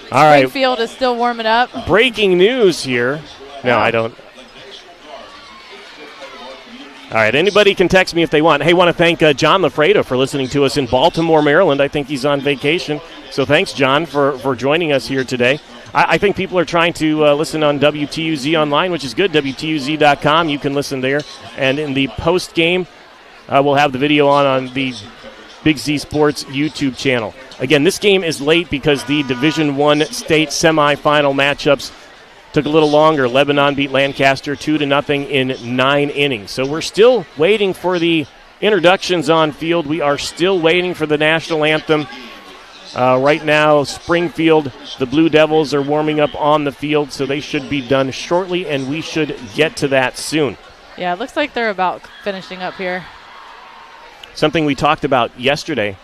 All right. Springfield is still warming up. Breaking news here. No, I don't. All right, anybody can text me if they want. Hey, want to thank John Lafredo for listening to us in Baltimore, Maryland. I think he's on vacation. So thanks, John, for joining us here today. I think people are trying to listen on WTUZ online, which is good, WTUZ.com. You can listen there. And in the post-game, we'll have the video on the Big Z Sports YouTube channel. Again, this game is late because the Division I state semifinal matchups took a little longer. Lebanon beat Lancaster 2-0 in 9 innings. So we're still waiting for the introductions on field. We are still waiting for the national anthem. Right now, Springfield, the Blue Devils are warming up on the field, so they should be done shortly, and we should get to that soon. Yeah, it looks like they're about finishing up here. Something we talked about yesterday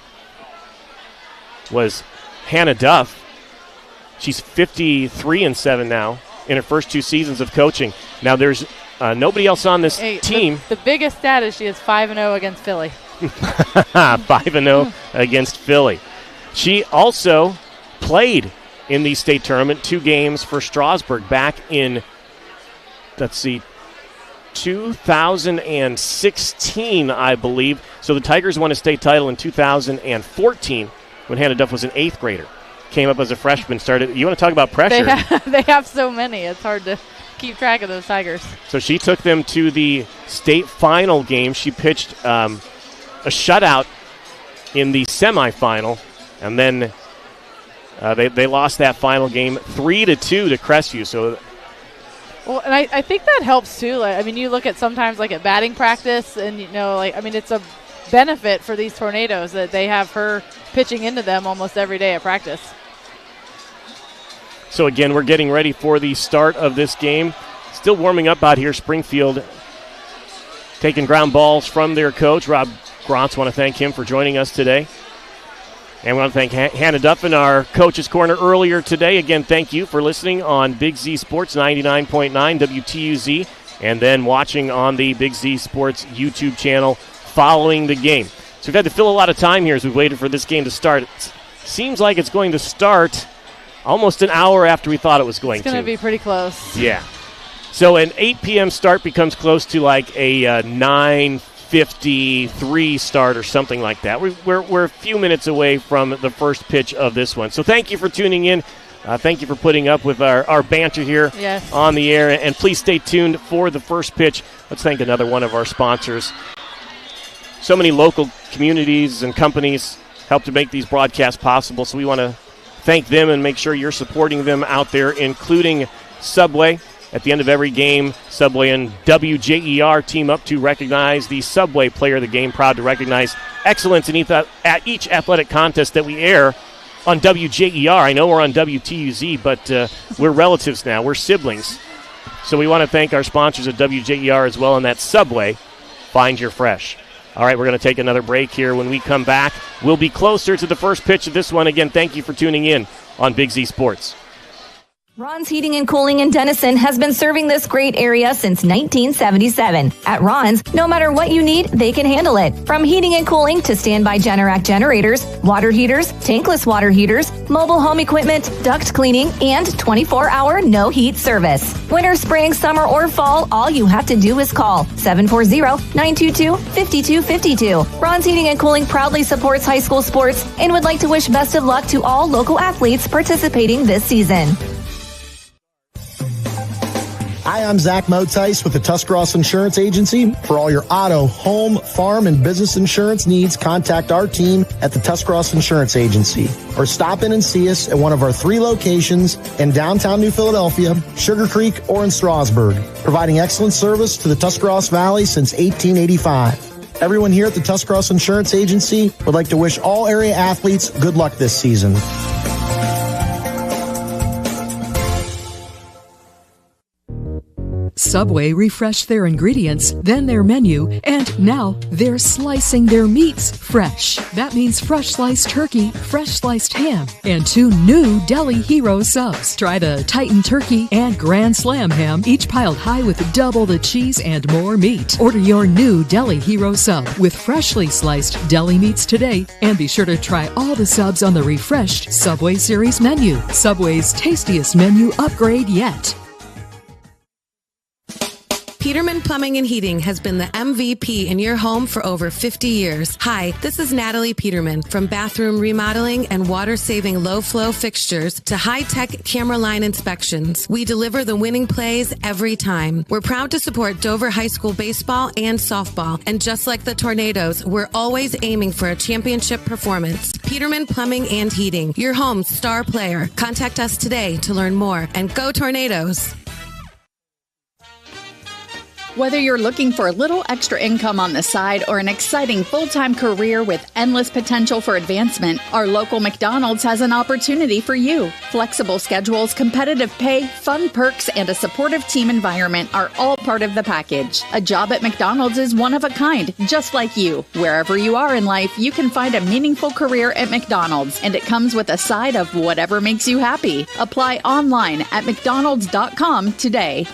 was Hannah Duff. She's 53-7 now in her first 2 seasons of coaching. Now, there's nobody else on this team. The biggest stat is she is 5-0 against Philly. 5-0 against Philly. She also played in the state tournament 2 games for Strasburg back in, 2016, I believe. So the Tigers won a state title in 2014 when Hannah Duff was an 8th grader. Came up as a freshman, started. You want to talk about pressure? They have so many. It's hard to keep track of those Tigers. So she took them to the state final game. She pitched a shutout in the semifinal. And then they lost that final game 3-2 to Crestview. So, well, and I think that helps too. Like, you look at sometimes like at batting practice, and it's a benefit for these Tornadoes that they have her pitching into them almost every day at practice. So again, we're getting ready for the start of this game. Still warming up out here. Springfield taking ground balls from their coach, Rob Grantz. Want to thank him for joining us today. And we want to thank Hannah Duff in our Coach's Corner earlier today. Again, thank you for listening on Big Z Sports 99.9 WTUZ, and then watching on the Big Z Sports YouTube channel following the game. So we've had to fill a lot of time here as we've waited for this game to start. It seems like it's going to start almost an hour after we thought it was going to. It's going to be pretty close. Yeah. So an 8 p.m. start becomes close to like a 9:53 start or something like that. We're a few minutes away from the first pitch of this one. So thank you for tuning in. Thank you for putting up with our banter here on the air. And please stay tuned for the first pitch. Let's thank another one of our sponsors. So many local communities and companies help to make these broadcasts possible. So we want to thank them and make sure you're supporting them out there, including Subway. At the end of every game, Subway and WJER team up to recognize the Subway player of the game. Proud to recognize excellence at each athletic contest that we air on WJER. I know we're on WTUZ, but we're relatives now. We're siblings. So we want to thank our sponsors at WJER as well, and that's Subway. Find your fresh. All right, we're going to take another break here. When we come back, we'll be closer to the first pitch of this one. Again, thank you for tuning in on Big Z Sports. Ron's Heating and Cooling in Denison has been serving this great area since 1977. At Ron's, no matter what you need, they can handle it. From heating and cooling to standby Generac generators, water heaters, tankless water heaters, mobile home equipment, duct cleaning, and 24-hour no-heat service. Winter, spring, summer, or fall, all you have to do is call 740-922-5252. Ron's Heating and Cooling proudly supports high school sports and would like to wish best of luck to all local athletes participating this season. Hi, I'm Zach Motice with the Tuscarawas Insurance Agency. For all your auto, home, farm, and business insurance needs, contact our team at the Tuscarawas Insurance Agency or stop in and see us at one of our 3 locations in downtown New Philadelphia, Sugar Creek, or in Strasburg, providing excellent service to the Tuscarawas Valley since 1885. Everyone here at the Tuscarawas Insurance Agency would like to wish all area athletes good luck this season. Subway refreshed their ingredients, then their menu, and now they're slicing their meats fresh. That means fresh sliced turkey, fresh sliced ham, and 2 new Deli Hero subs. Try the Titan Turkey and Grand Slam ham, each piled high with double the cheese and more meat. Order your new Deli Hero sub with freshly sliced deli meats today, and be sure to try all the subs on the refreshed Subway Series menu. Subway's tastiest menu upgrade yet. Peterman Plumbing and Heating has been the MVP in your home for over 50 years. Hi, this is Natalie Peterman. From bathroom remodeling and water-saving low-flow fixtures to high-tech camera line inspections, we deliver the winning plays every time. We're proud to support Dover High School baseball and softball, and just like the Tornadoes, we're always aiming for a championship performance. Peterman Plumbing and Heating, your home's star player. Contact us today to learn more, and go Tornadoes! Whether you're looking for a little extra income on the side or an exciting full-time career with endless potential for advancement, our local McDonald's has an opportunity for you. Flexible schedules, competitive pay, fun perks, and a supportive team environment are all part of the package. A job at McDonald's is one of a kind, just like you. Wherever you are in life, you can find a meaningful career at McDonald's, and it comes with a side of whatever makes you happy. Apply online at mcdonalds.com today.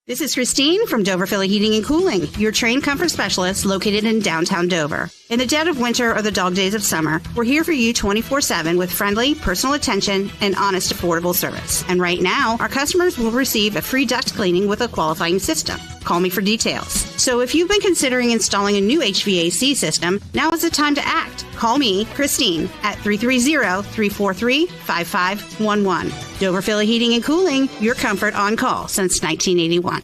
This is Christine from Dover Philly Heating and Cooling, your trained comfort specialist located in downtown Dover. In the dead of winter or the dog days of summer, we're here for you 24/7 with friendly, personal attention and honest, affordable service. And right now, our customers will receive a free duct cleaning with a qualifying system. Call me for details. So if you've been considering installing a new HVAC system, now is the time to act. Call me, Christine, at 330-343-5511. Dover Philly Heating and Cooling, your comfort on call since 1981.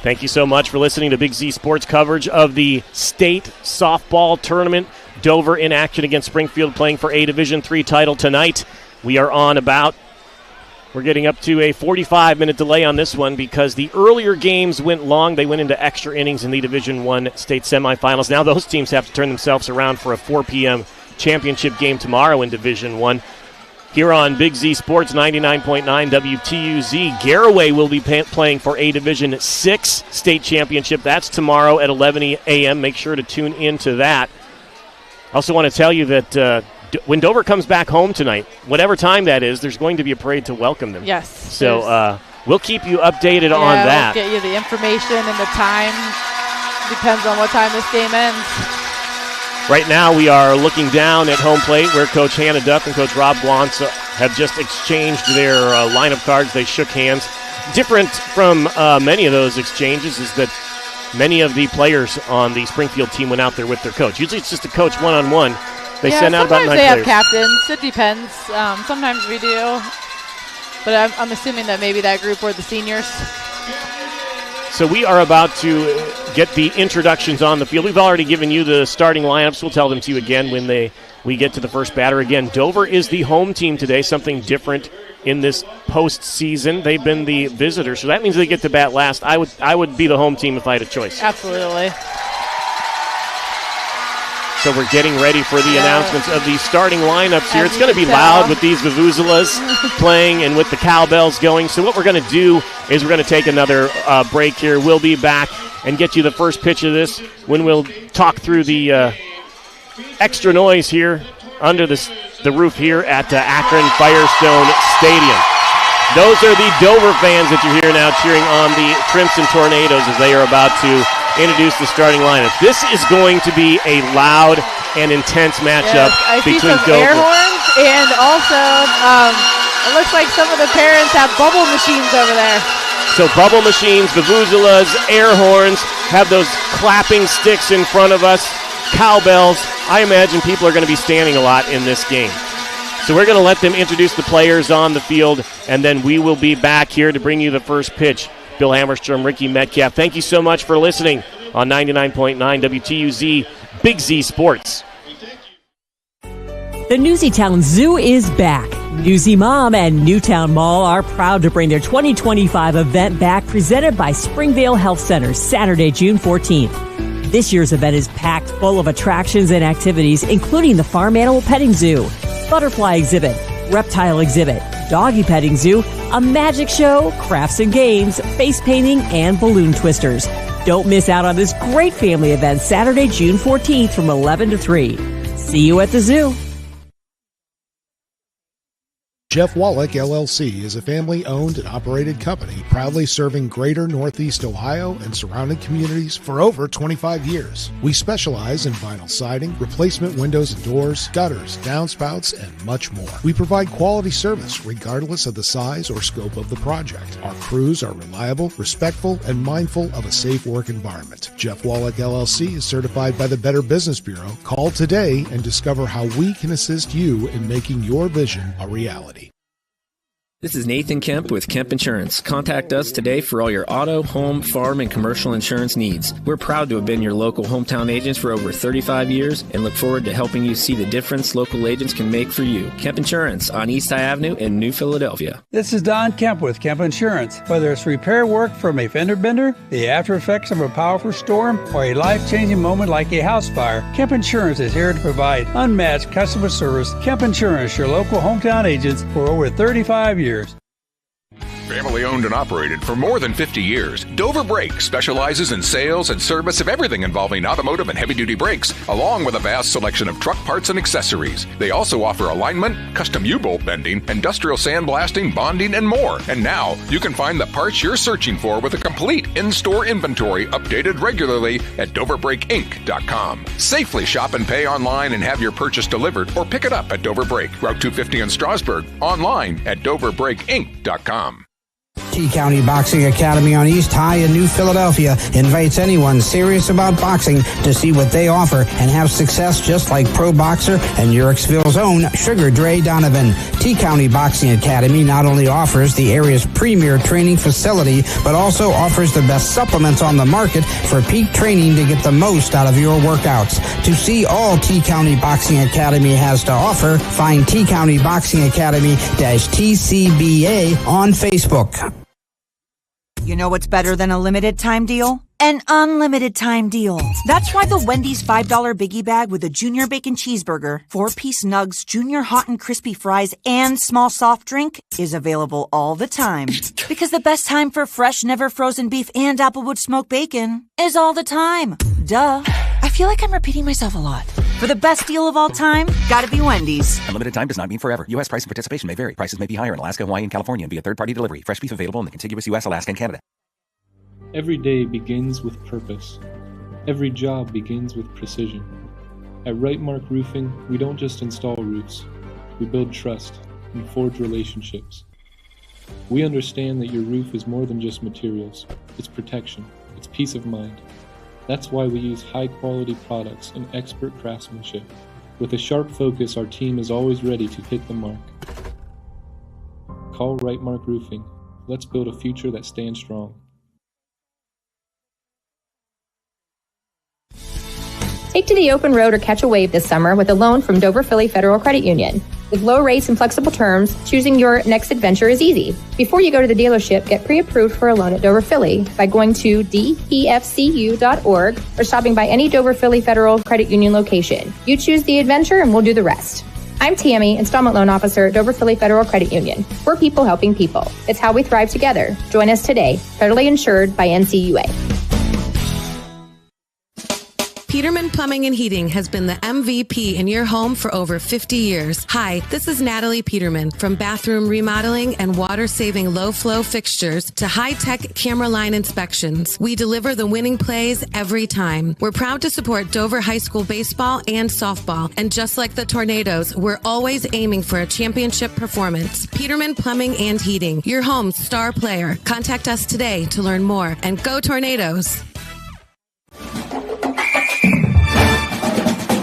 Thank you so much for listening to Big Z Sports coverage of the state softball tournament. Dover in action against Springfield, playing for a Division III title tonight. We are on about, we're getting up to a 45-minute delay on this one because the earlier games went long. They went into extra innings in the Division I state semifinals. Now those teams have to turn themselves around for a 4 p.m. championship game tomorrow in Division I. Here on Big Z Sports 99.9 WTUZ, Garaway will be playing for a Division VI state championship. That's tomorrow at 11 a.m. Make sure to tune into that. I also want to tell you that when Dover comes back home tonight, whatever time that is, there's going to be a parade to welcome them. Yes. So we'll keep you updated on that. We'll get you the information and the time. Depends on what time this game ends. Right now we are looking down at home plate where Coach Hannah Duff and Coach Rob Glantz have just exchanged their lineup cards. They shook hands. Different from many of those exchanges is that many of the players on the Springfield team went out there with their coach. Usually it's just a coach one-on-one. They send out about 9 sometimes they have players. captains. It depends. Sometimes we do. But I'm assuming that maybe that group were the seniors. So we are about to get the introductions on the field. We've already given you the starting lineups. We'll tell them to you again when we get to the first batter. Again, Dover is the home team today, something different in this postseason. They've been the visitors, so that means they get to bat last. I would be the home team if I had a choice. Absolutely. So we're getting ready for the announcements of the starting lineups here. It's going to be loud with these vuvuzelas playing and with the cowbells going. So what we're going to do is we're going to take another break here. We'll be back and get you the first pitch of this when we'll talk through the extra noise here under the roof here at Akron Firestone Stadium. Those are the Dover fans that you hear now cheering on the Crimson Tornadoes as they are about to introduce the starting lineup. This is going to be a loud and intense matchup between some Dover. Air horns, and also it looks like some of the parents have bubble machines over there. So bubble machines, vuvuzelas, air horns, have those clapping sticks in front of us, cowbells. I imagine people are going to be standing a lot in this game. So we're going to let them introduce the players on the field, and then we will be back here to bring you the first pitch. Bill Hammerstrom, Rikki Metcalf, thank you so much for listening on 99.9 WTUZ Big Z Sports. The Newsytown Zoo is back. Newsy Mom and Newtown Mall are proud to bring their 2025 event back, presented by Springfield Health Center, Saturday, June 14th. This year's event is packed full of attractions and activities, including the Farm Animal Petting Zoo, Butterfly Exhibit, Reptile Exhibit, Doggy Petting Zoo, a magic show, crafts and games, face painting, and balloon twisters. Don't miss out on this great family event Saturday, June 14th from 11 to 3. See you at the zoo. Jeff Wallach, LLC, is a family-owned and operated company proudly serving greater Northeast Ohio and surrounding communities for over 25 years. We specialize in vinyl siding, replacement windows and doors, gutters, downspouts, and much more. We provide quality service regardless of the size or scope of the project. Our crews are reliable, respectful, and mindful of a safe work environment. Jeff Wallach, LLC is certified by the Better Business Bureau. Call today and discover how we can assist you in making your vision a reality. This is Nathan Kemp with Kemp Insurance. Contact us today for all your auto, home, farm, and commercial insurance needs. We're proud to have been your local hometown agents for over 35 years and look forward to helping you see the difference local agents can make for you. Kemp Insurance on East High Avenue in New Philadelphia. This is Don Kemp with Kemp Insurance. Whether it's repair work from a fender bender, the after effects of a powerful storm, or a life-changing moment like a house fire, Kemp Insurance is here to provide unmatched customer service. Kemp Insurance, your local hometown agents for over 35 years. Family owned and operated for more than 50 years, Dover Brake specializes in sales and service of everything involving automotive and heavy-duty brakes, along with a vast selection of truck parts and accessories. They also offer alignment, custom U-bolt bending, industrial sandblasting, bonding, and more. And now, you can find the parts you're searching for with a complete in-store inventory updated regularly at DoverBrakeInc.com. Safely shop and pay online and have your purchase delivered, or pick it up at Dover Brake, Route 250 in Strasburg, online at DoverBrakeInc.com. T-County Boxing Academy on East High in New Philadelphia invites anyone serious about boxing to see what they offer and have success just like pro boxer and Urixville's own Sugar Dre Donovan. T-County Boxing Academy not only offers the area's premier training facility, but also offers the best supplements on the market for peak training to get the most out of your workouts. To see all T-County Boxing Academy has to offer, find T-County Boxing Academy-TCBA on Facebook. You know what's better than a limited time deal? An unlimited time deal. That's why the Wendy's $5 biggie bag with a junior bacon cheeseburger, 4-piece nugs, junior hot and crispy fries, and small soft drink is available all the time. Because the best time for fresh, never frozen beef and Applewood smoked bacon is all the time. Duh. I feel like I'm repeating myself a lot. For the best deal of all time, gotta be Wendy's. Unlimited time does not mean forever. U.S. price and participation may vary. Prices may be higher in Alaska, Hawaii, and California and via third-party delivery. Fresh beef available in the contiguous U.S., Alaska, and Canada. Every day begins with purpose. Every job begins with precision. At Rightmark Roofing, we don't just install roofs. We build trust and forge relationships. We understand that your roof is more than just materials. It's protection. It's peace of mind. That's why we use high-quality products and expert craftsmanship. With a sharp focus, our team is always ready to hit the mark. Call Right Mark Roofing. Let's build a future that stands strong. Take to the open road or catch a wave this summer with a loan from Dover Philly Federal Credit Union. With low rates and flexible terms, choosing your next adventure is easy. Before you go to the dealership, get pre-approved for a loan at Dover Philly by going to dpfcu.org or stopping by any Dover Philly Federal Credit Union location. You choose the adventure and we'll do the rest. I'm Tammy, Installment Loan Officer at Dover Philly Federal Credit Union. We're people helping people. It's how we thrive together. Join us today. Federally insured by NCUA. Peterman Plumbing and Heating has been the MVP in your home for over 50 years. Hi, this is Natalie Peterman from bathroom remodeling and water-saving low-flow fixtures to high-tech camera line inspections. We deliver the winning plays every time. We're proud to support Dover High School baseball and softball. And just like the Tornadoes, we're always aiming for a championship performance. Peterman Plumbing and Heating, your home's star player. Contact us today to learn more. And go Tornadoes!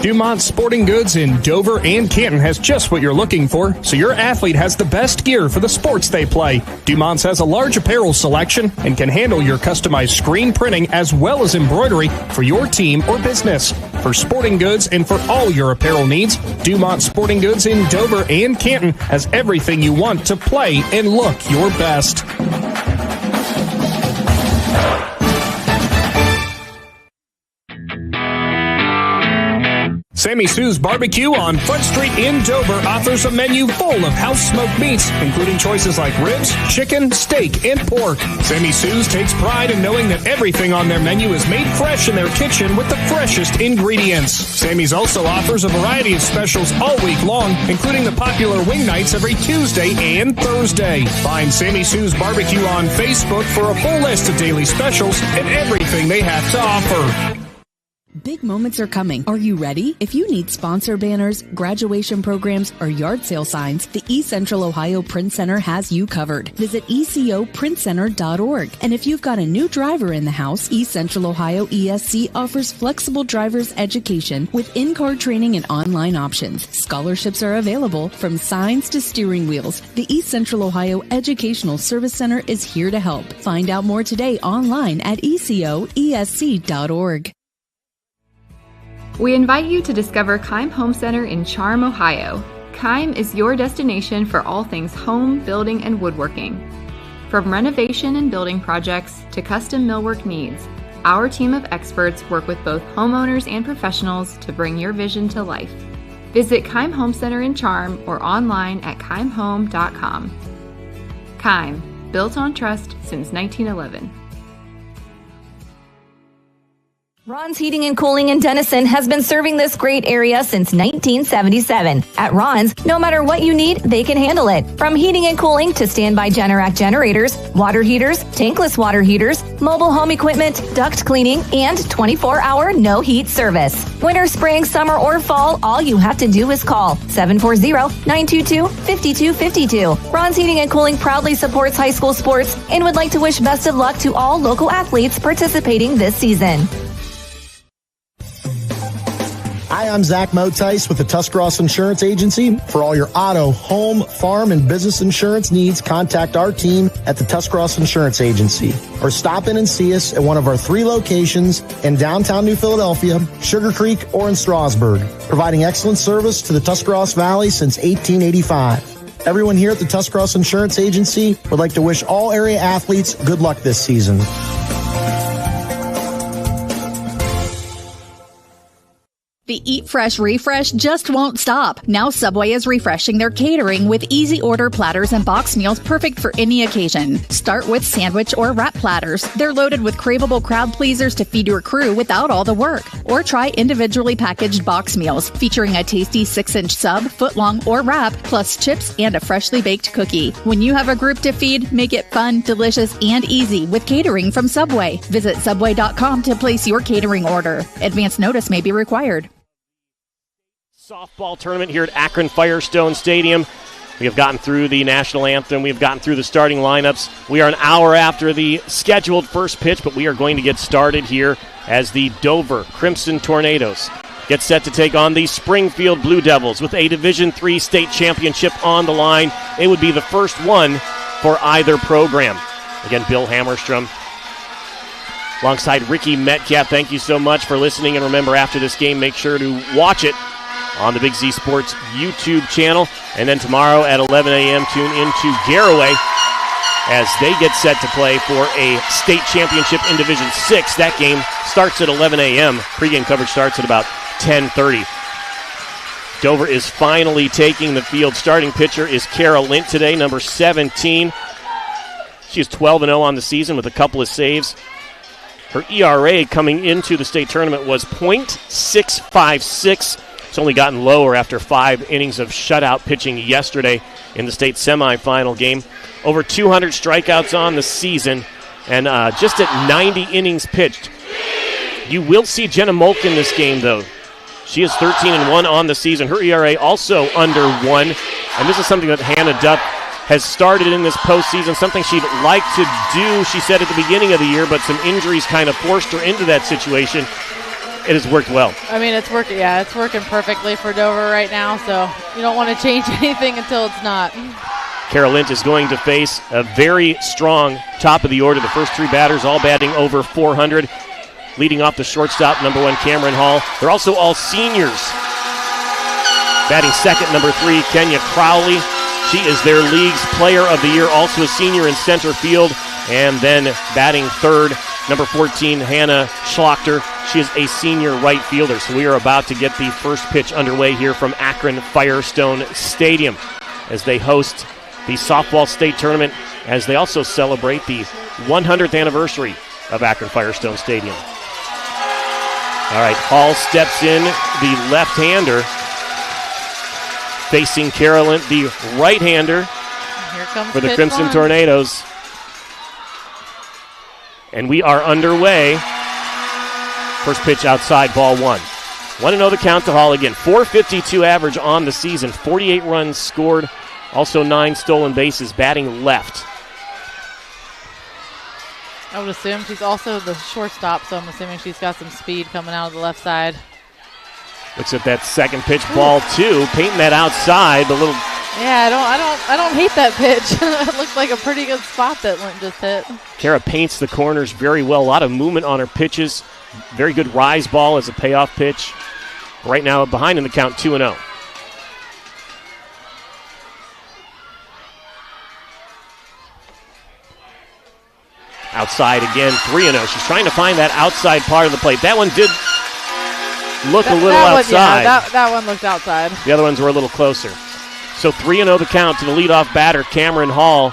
Dumont Sporting Goods in Dover and Canton has just what you're looking for, so your athlete has the best gear for the sports they play. Dumont's has a large apparel selection and can handle your customized screen printing as well as embroidery for your team or business. For sporting goods and for all your apparel needs, Dumont Sporting Goods in Dover and Canton has everything you want to play and look your best. Sammy Sue's Barbecue on Front Street in Dover offers a menu full of house-smoked meats, including choices like ribs, chicken, steak, and pork. Sammy Sue's takes pride in knowing that everything on their menu is made fresh in their kitchen with the freshest ingredients. Sammy's also offers a variety of specials all week long, including the popular wing nights every Tuesday and Thursday. Find Sammy Sue's Barbecue on Facebook for a full list of daily specials and everything they have to offer. Big moments are coming. Are you ready? If you need sponsor banners, graduation programs, or yard sale signs, the East Central Ohio Print Center has you covered. Visit ecoprintcenter.org. And if you've got a new driver in the house, East Central Ohio ESC offers flexible driver's education with in-car training and online options. Scholarships are available from signs to steering wheels. The East Central Ohio Educational Service Center is here to help. Find out more today online at ecoesc.org. We invite you to discover Keim Home Center in Charm, Ohio. Keim is your destination for all things home, building, and woodworking. From renovation and building projects to custom millwork needs, our team of experts work with both homeowners and professionals to bring your vision to life. Visit Keim Home Center in Charm or online at keimhome.com. Keim, built on trust since 1911. Ron's Heating and Cooling in Denison has been serving this great area since 1977. At Ron's, no matter what you need, they can handle it. From heating and cooling to standby Generac generators, water heaters, tankless water heaters, mobile home equipment, duct cleaning, and 24-hour no-heat service. Winter, spring, summer, or fall, all you have to do is call 740-922-5252. Ron's Heating and Cooling proudly supports high school sports and would like to wish best of luck to all local athletes participating this season. Hi, I'm Zach Motice with the Tuscarawas Insurance Agency. For all your auto, home, farm, and business insurance needs, contact our team at the Tuscarawas Insurance Agency. Or stop in and see us at one of our 3 locations in downtown New Philadelphia, Sugar Creek, or in Strasburg, providing excellent service to the Tuscarawas Valley since 1885. Everyone here at the Tuscarawas Insurance Agency would like to wish all area athletes good luck this season. The Eat Fresh refresh just won't stop. Now Subway is refreshing their catering with easy order platters and box meals perfect for any occasion. Start with sandwich or wrap platters. They're loaded with craveable crowd pleasers to feed your crew without all the work. Or try individually packaged box meals featuring a tasty 6-inch sub, footlong, or wrap, plus chips and a freshly baked cookie. When you have a group to feed, make it fun, delicious, and easy with catering from Subway. Visit Subway.com to place your catering order. Advance notice may be required. Softball tournament here at Akron Firestone Stadium. We have gotten through the national anthem. We have gotten through the starting lineups. We are an hour after the scheduled first pitch, but we are going to get started here as the Dover Crimson Tornadoes get set to take on the Springfield Blue Devils with a Division III state championship on the line. It would be the first one for either program. Again, Bill Hammerstrom alongside Rikki Metcalf. Thank you so much for listening. And remember, after this game, make sure to watch it on the Big Z Sports YouTube channel. And then tomorrow at 11 a.m., tune into Garaway as they get set to play for a state championship in Division 6. That game starts at 11 a.m. Pregame coverage starts at about 10:30. Dover is finally taking the field. Starting pitcher is Kara Lint today, number 17. She is 12-0 on the season with a couple of saves. Her ERA coming into the state tournament was .656. It's only gotten lower after 5 innings of shutout pitching yesterday in the state semifinal game. Over 200 strikeouts on the season, and just at 90 innings pitched. You will see Jenna Molk in this game, though. She is 13-1 on the season. Her ERA also under 1, and this is something that Hannah Duff has started in this postseason, something she'd like to do, she said at the beginning of the year, but some injuries kind of forced her into that situation. It has worked well. I mean, it's working. Yeah, it's working perfectly for Dover right now, so you don't want to change anything until it's not. Kara Lint is going to face a very strong top of the order. The first 3 batters all batting over 400. Leading off the shortstop, number 1, Cameron Hall. They're also all seniors. Batting second, number 3, Kenya Crowley. She is their league's player of the year, also a senior in center field. And then batting third, number 14, Hannah Schlachter. She is a senior right fielder. So we are about to get the first pitch underway here from Akron Firestone Stadium as they host the softball state tournament, as they also celebrate the 100th anniversary of Akron Firestone Stadium. All right, Hall steps in, the left-hander, facing Carolyn, the right-hander for the Crimson one. Tornadoes. And we are underway. First pitch outside, ball 1. 1-0 the count to Hall again. .452 average on the season, 48 runs scored, also 9 stolen bases, batting left. I would assume she's also the shortstop, so I'm assuming she's got some speed coming out of the left side. Looks at that second pitch, ball 2, painting that outside. The little. Yeah, I don't hate that pitch. It looks like a pretty good spot that Lint just hit. Kara paints the corners very well. A lot of movement on her pitches. Very good rise ball as a payoff pitch. Right now behind in the count, 2-0. Outside again, 3-0. She's trying to find that outside part of the plate. That one did look a little outside. That one looked outside. The other ones were a little closer. So 3-0 the count to the leadoff batter, Cameron Hall,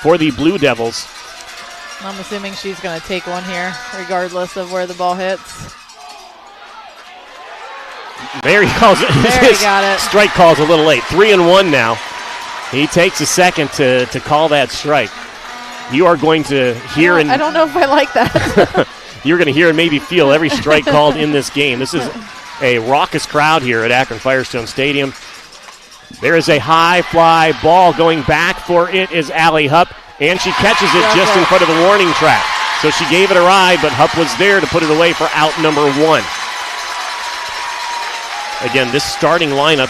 for the Blue Devils. I'm assuming she's going to take one here, regardless of where the ball hits. There he calls it. There he got it. Strike call's a little late. 3-1 now. He takes a second to call that strike. You are going to hear I don't know if I like that. You're going to hear and maybe feel every strike called in this game. This is a raucous crowd here at Akron Firestone Stadium. There is a high fly ball going back for it is Allie Hupp, and she catches it just in front of the warning track. So she gave it a ride, but Hupp was there to put it away for out number 1. Again, this starting lineup,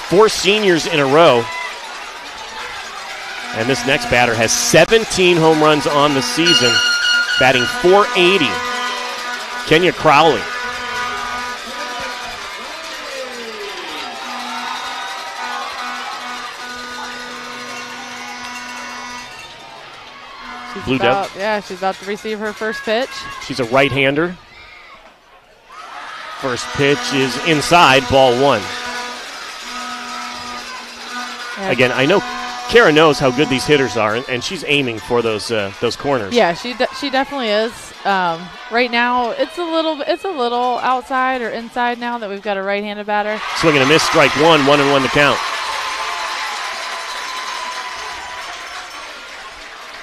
4 seniors in a row. And this next batter has 17 home runs on the season, batting .480. Kenya Crowley. She's about to receive her first pitch. She's a right-hander. First pitch is inside, ball 1. Yeah. Again, I know Kara knows how good these hitters are, and she's aiming for those corners. Yeah, she definitely is. Right now, it's a little outside or inside now that we've got a right-handed batter. Swing and a miss, strike 1, 1-1 to count.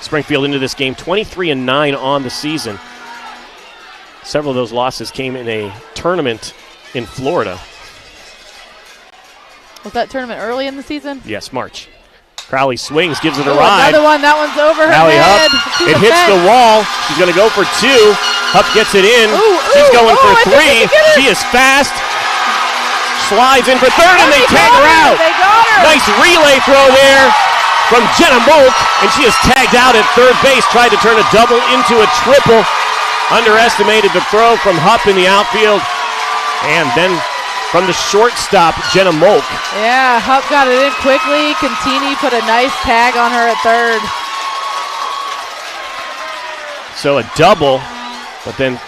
Springfield into this game 23-9 on the season. Several of those losses came in a tournament in Florida. Was that tournament early in the season? Yes, March. Crowley swings, gives it a ride. Another one. That one's over her Allie head. Hupp. It hits the wall. She's going to go for 2. Hupp gets it in. She's going for three. She is fast. Slides in for third, and they tag her out. They got her. Nice relay throw there from Jenna Molk, and she is tagged out at third base. Tried to turn a double into a triple. Underestimated the throw from Hupp in the outfield. And then from the shortstop, Jenna Molk. Yeah, Hupp got it in quickly. Contini put a nice tag on her at third. So a double, but then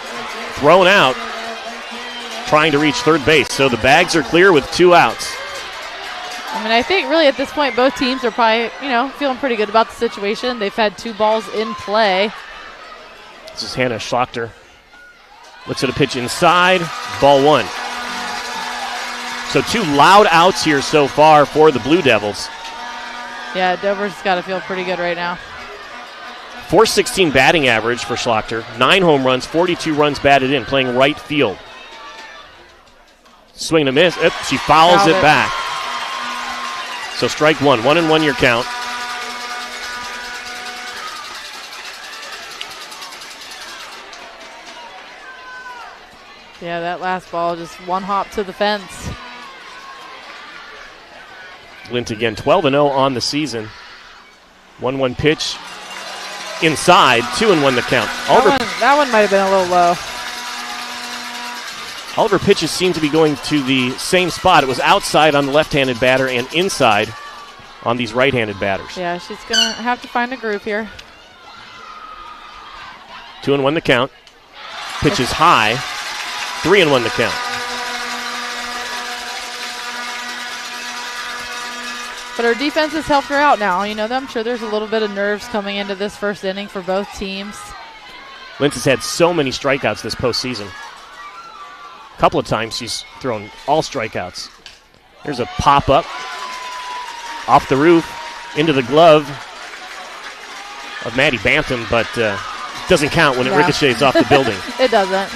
thrown out, trying to reach third base. So the bags are clear with 2 outs. I mean, I think really at this point, both teams are probably, feeling pretty good about the situation. They've had 2 balls in play. This is Hannah Schlachter. Looks at a pitch inside, ball 1. So 2 loud outs here so far for the Blue Devils. Yeah, Dover's got to feel pretty good right now. .416 batting average for Schlachter. 9 home runs, 42 runs batted in, playing right field. Swing and a miss. She fouls it back. So strike 1. 1-1 your count. Yeah, that last ball, just one hop to the fence. Lint again, 12-0 on the season. 1-1 pitch inside, 2-1 the count. That one might have been a little low. All of her pitches seem to be going to the same spot. It was outside on the left-handed batter and inside on these right-handed batters. Yeah, she's going to have to find a groove here. 2-1 the count. Pitch is high. 3-1 the count. But her defense has helped her out now. I'm sure there's a little bit of nerves coming into this first inning for both teams. Lintz has had so many strikeouts this postseason. A couple of times she's thrown all strikeouts. There's a pop-up off the roof into the glove of Maddie Bantam, but doesn't count when it ricochets off the building. It doesn't.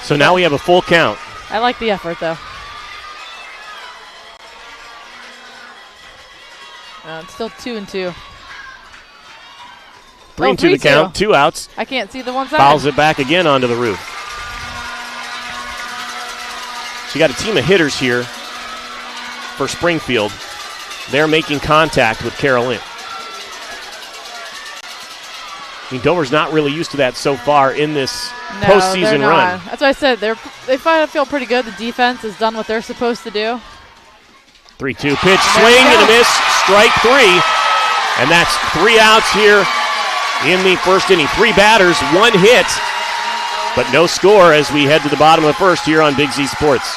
So now we have a full count. I like the effort, though. It's still 2-2. 3-2 the count, 2 outs. I can't see the one side. Fouls it back again onto the roof. She got a team of hitters here for Springfield. They're making contact with Carolyn. Dover's not really used to that so far in this postseason run. That's why I said they feel pretty good. The defense has done what they're supposed to do. 3-2 pitch, swing and a miss, strike 3. And that's 3 outs here in the first inning. 3 batters, 1 hit, but no score as we head to the bottom of the first here on Big Z Sports.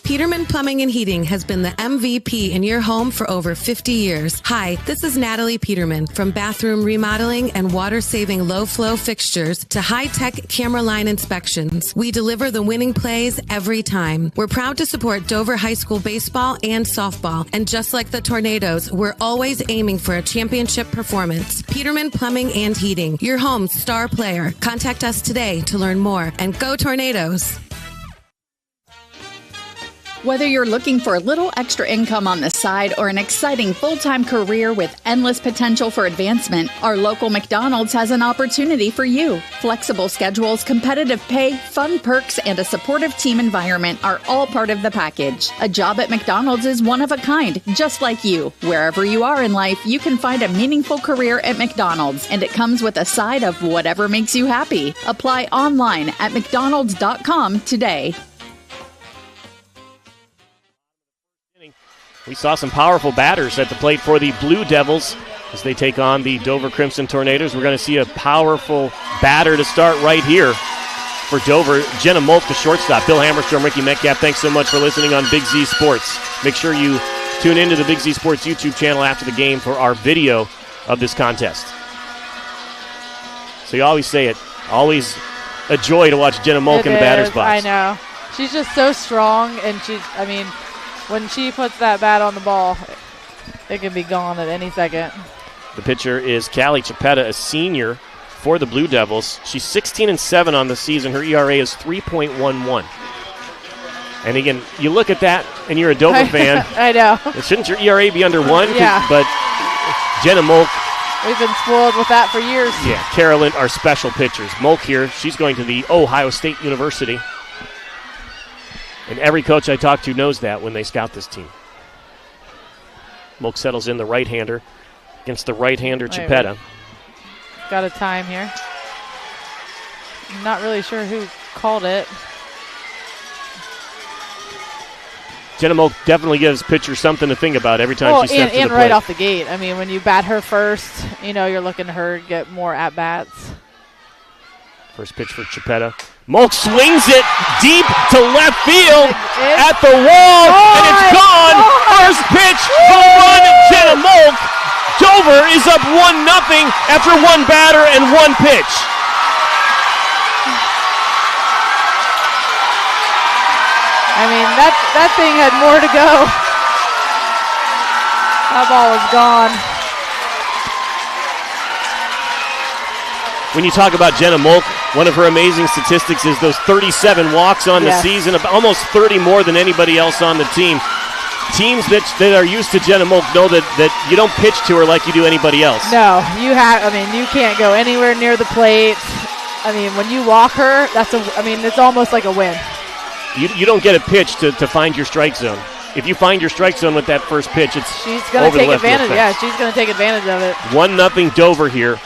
Peterman Plumbing and Heating has been the MVP in your home for over 50 years. Hi, this is Natalie Peterman from bathroom remodeling and water-saving low-flow fixtures to high-tech camera line inspections. We deliver the winning plays every time. We're proud to support Dover High School baseball and softball, and just like the Tornadoes, we're always aiming for a championship performance. Peterman Plumbing and Heating, your home's star player. Contact us today to learn more, and go Tornadoes! Whether you're looking for a little extra income on the side or an exciting full-time career with endless potential for advancement, our local McDonald's has an opportunity for you. Flexible schedules, competitive pay, fun perks, and a supportive team environment are all part of the package. A job at McDonald's is one of a kind, just like you. Wherever you are in life, you can find a meaningful career at McDonald's, and it comes with a side of whatever makes you happy. Apply online at mcdonalds.com today. We saw some powerful batters at the plate for the Blue Devils as they take on the Dover Crimson Tornadoes. We're going to see a powerful batter to start right here for Dover. Jenna Molk, the shortstop. Bill Hammerstrom, Rikki Metcalf, thanks so much for listening on Big Z Sports. Make sure you tune into the Big Z Sports YouTube channel after the game for our video of this contest. So you always say it, always a joy to watch Jenna Molk in the batter's box. I know. She's just so strong, and when she puts that bat on the ball, it can be gone at any second. The pitcher is Callie Chapetta, a senior for the Blue Devils. She's 16-7 on the season. Her ERA is 3.11. And again, you look at that, and you're a Dover fan. I know. Shouldn't your ERA be under 1? Yeah. But Jenna Molk. We've been spoiled with that for years. Yeah, Carolyn, our special pitchers. Molk here, she's going to the Ohio State University. And every coach I talk to knows that when they scout this team. Molk settles in the right-hander against the right-hander, Chipetta. Got a time here. I'm not really sure who called it. Jenna Molk definitely gives pitchers something to think about every time she steps to the and plate. right off the gate. I mean, when you bat her first, you're looking at her get more at-bats. First pitch for Chipetta. Molk swings it deep to left field at the wall, and it's gone. First pitch, home run, Jenna Molk. Dover is up 1-0 after one batter and one pitch. I mean, that thing had more to go. That ball is gone. When you talk about Jenna Molk, one of her amazing statistics is those 37 walks on the season, almost 30 more than anybody else on the team. Teams that are used to Jenna Molk know that you don't pitch to her like you do anybody else. No, you can't go anywhere near the plate. I mean, when you walk her, it's almost like a win. You don't get a pitch to find your strike zone. If you find your strike zone with that first pitch, she's going to take advantage. Yeah, she's going to take advantage of it. 1-0 Dover here.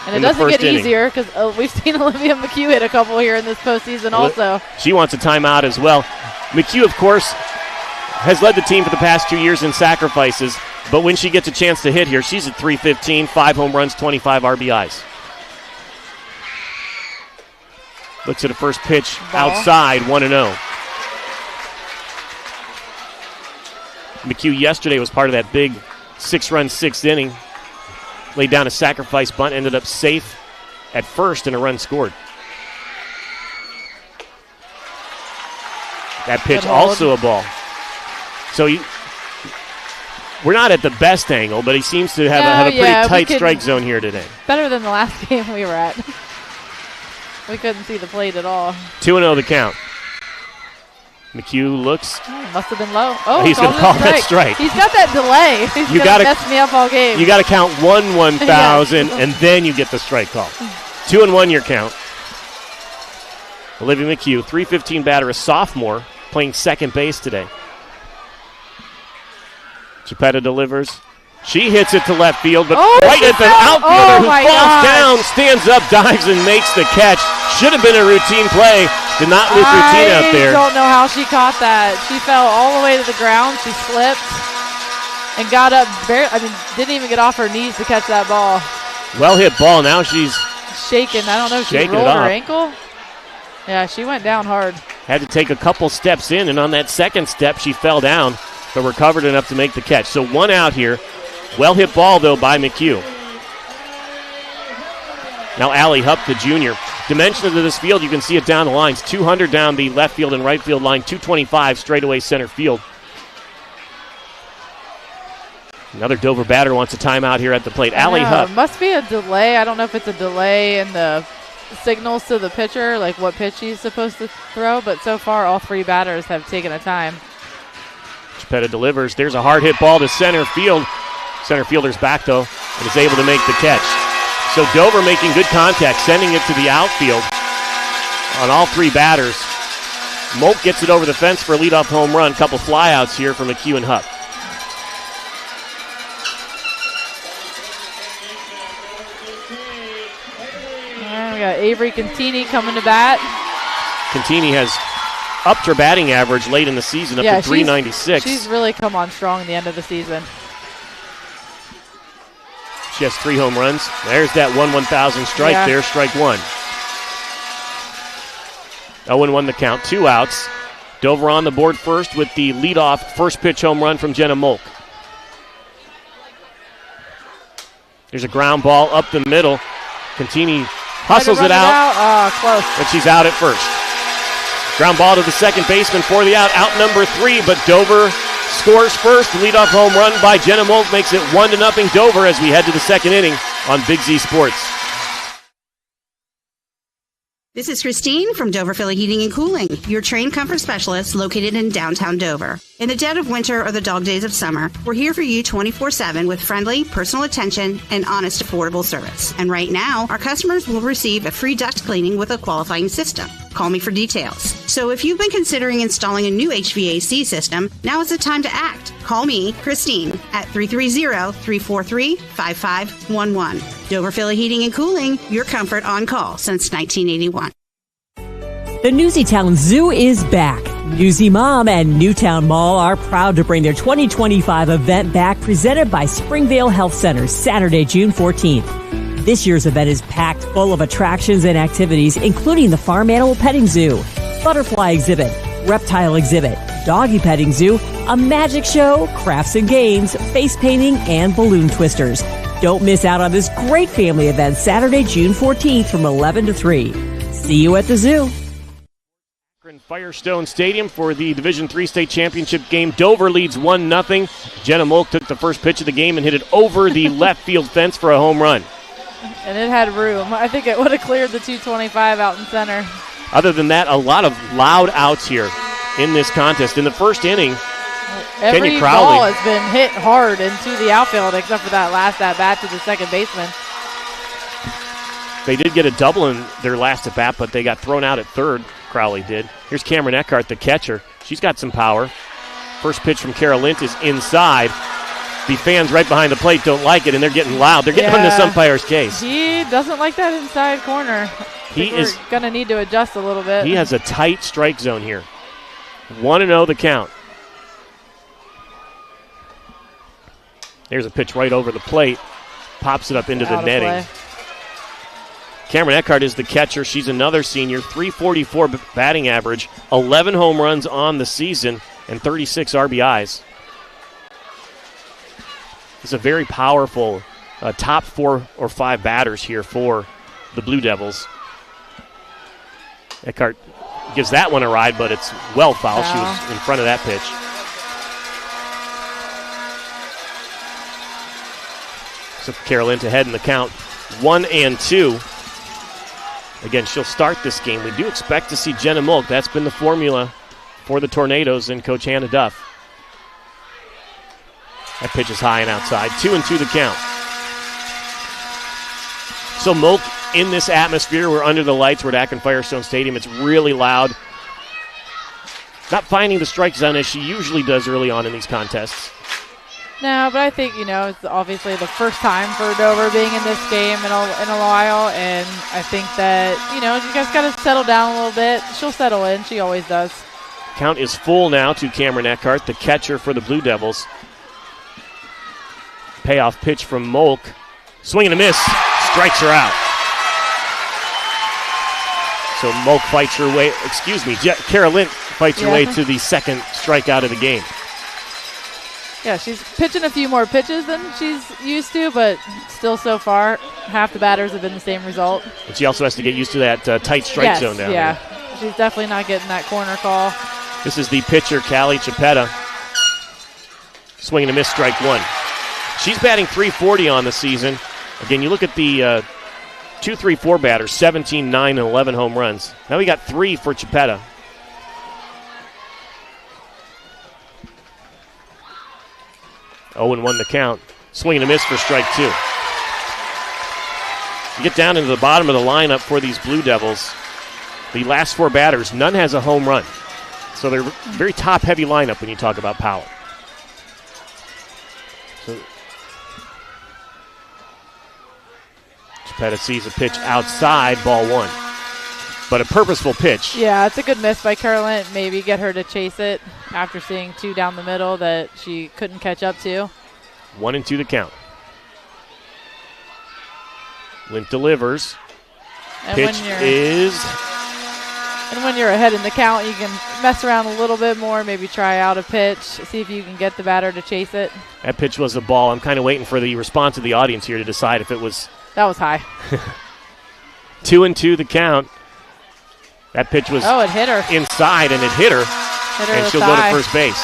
And it doesn't get easier because we've seen Olivia McHugh hit a couple here in this postseason also. She wants a timeout as well. McHugh, of course, has led the team for the past 2 years in sacrifices, but when she gets a chance to hit here, she's at .315, 5 home runs, 25 RBIs. Looks at a first pitch outside, 1-0. McHugh yesterday was part of that big 6-run 6th inning. Laid down a sacrifice bunt, ended up safe at first, and a run scored. That pitch also a ball. So we're not at the best angle, but he seems to have a pretty tight strike zone here today. Better than the last game we were at. We couldn't see the plate at all. 2-0 the count. McHugh looks. Must have been low. Oh, he's going to call that strike. He's got that delay. He's going to mess me up all game. You got to count 1/1000, and then you get the strike call. 2-1 your count. Olivia McHugh, .315 batter, a sophomore, playing second base today. Chipetta delivers. She hits it to left field, but right at the outfielder who falls down, stands up, dives, and makes the catch. Should have been a routine play. Did not look routine out there. I don't know how she caught that. She fell all the way to the ground. She slipped and got up. Didn't even get off her knees to catch that ball. Well hit ball. Now she's shaking. I don't know if she rolled her ankle. Yeah, she went down hard. Had to take a couple steps in, and on that second step, she fell down, but recovered enough to make the catch. So one out here. Well hit ball, though, by McHugh. Now Allie Hupp, the junior. Dimension of this field, you can see it down the lines. 200 down the left field and right field line, 225 straightaway center field. Another Dover batter wants a timeout here at the plate. Allie Hupp. Must be a delay. I don't know if it's a delay in the signals to the pitcher, like what pitch he's supposed to throw, but so far all three batters have taken a time. Chipetta delivers. There's a hard hit ball to center field. Center fielder's back, though, and is able to make the catch. So Dover making good contact, sending it to the outfield on all three batters. Molk gets it over the fence for a leadoff home run. Couple flyouts here for McHugh and Hupp. We got Avery Contini coming to bat. Contini has upped her batting average late in the season up to 396. She's really come on strong in the end of the season. She has 3 home runs. There's that 1/1000 strike there, strike one. 0-1 the count, 2 outs. Dover on the board first with the leadoff first pitch home run from Jenna Molk. There's a ground ball up the middle. Contini hustles it out. Close. And she's out at first. Ground ball to the second baseman for the out number 3, but Dover scores first. Leadoff home run by Jenna Molk makes it 1-0 Dover as we head to the second inning on Big Z Sports. This is Christine from Dover Philly Heating and Cooling, your trained comfort specialist located in downtown Dover. In the dead of winter or the dog days of summer, we're here for you 24/7 with friendly, personal attention and honest, affordable service. And right now, our customers will receive a free duct cleaning with a qualifying system. Call me for details. So if you've been considering installing a new HVAC system, now is the time to act. Call me, Christine, at 330-343-5511. Dover Philly Heating and Cooling, your comfort on call since 1981. The Newsytown Zoo is back. Newsy Mom and Newtown Mall are proud to bring their 2025 event back, presented by Springfield Health Center, Saturday, June 14th. This year's event is packed full of attractions and activities, including the Farm Animal Petting Zoo, Butterfly Exhibit, Reptile Exhibit, Doggy Petting Zoo, a magic show, crafts and games, face painting, and balloon twisters. Don't miss out on this great family event Saturday, June 14th from 11 to 3. See you at the zoo. Akron Firestone Stadium for the Division III state championship game. Dover leads 1-0. Jenna Molk took the first pitch of the game and hit it over the left field fence for a home run. And it had room. I think it would have cleared the 225 out in center. Other than that, a lot of loud outs here in this contest. In the first inning, every Kenya Crowley ball has been hit hard into the outfield except for that last at-bat to the second baseman. They did get a double in their last at-bat, but they got thrown out at third. Crowley did. Here's Cameron Eckhart, the catcher. She's got some power. First pitch from Kara Lint is inside. The fans right behind the plate don't like it, and they're getting loud. They're getting on this umpire's case. He doesn't like that inside corner. We're going to need to adjust a little bit. He has a tight strike zone here. 1-0 the count. There's a pitch right over the plate. Pops it up into the netting. Play. Cameron Eckhart is the catcher. She's another senior. .344 batting average, 11 home runs on the season, and 36 RBIs. It's a very powerful top 4 or 5 batters here for the Blue Devils. Eckhart gives that one a ride, but it's well foul. She was in front of that pitch. So Carolyn ahead in the count, 1-2. Again, she'll start this game. We do expect to see Jenna Molk. That's been the formula for the Tornadoes and Coach Hannah Duff. That pitch is high and outside. 2-2 the count. So Molk in this atmosphere. We're under the lights. We're at Akron Firestone Stadium. It's really loud. Not finding the strike zone as she usually does early on in these contests. No, but I think, it's obviously the first time for Dover being in this game in a while, and I think that, you guys got to settle down a little bit. She'll settle in. She always does. Count is full now to Cameron Eckhart, the catcher for the Blue Devils. Payoff pitch from Molk. Swing and a miss. Strikes her out. So Molk fights her way, Kara Lint fights her way to the second strikeout of the game. Yeah, she's pitching a few more pitches than she's used to, but still so far, half the batters have been the same result. And she also has to get used to that tight strike zone down there. She's definitely not getting that corner call. This is the pitcher, Callie Chapetta. Swing and a miss, strike one. She's batting .340 on the season. Again, you look at the 2-3-4 batters, 17, 9, and 11 home runs. Now we got 3 for Chapetta. Oh, and 1 the count. Swing and a miss for strike 2. You get down into the bottom of the lineup for these Blue Devils. The last 4 batters, none has a home run. So they're very top-heavy lineup when you talk about power. So Chapetta sees a pitch outside, ball 1. But a purposeful pitch. Yeah, it's a good miss by Carolyn. Maybe get her to chase it after seeing 2 down the middle that she couldn't catch up to. 1-2 the count. Lint delivers. And pitch is... And when you're ahead in the count, you can mess around a little bit more, maybe try out a pitch, see if you can get the batter to chase it. That pitch was a ball. I'm kind of waiting for the response of the audience here to decide if it was... That was high. 2-2 the count. That pitch was it hit her. Inside, and it hit her. And she'll go to first base.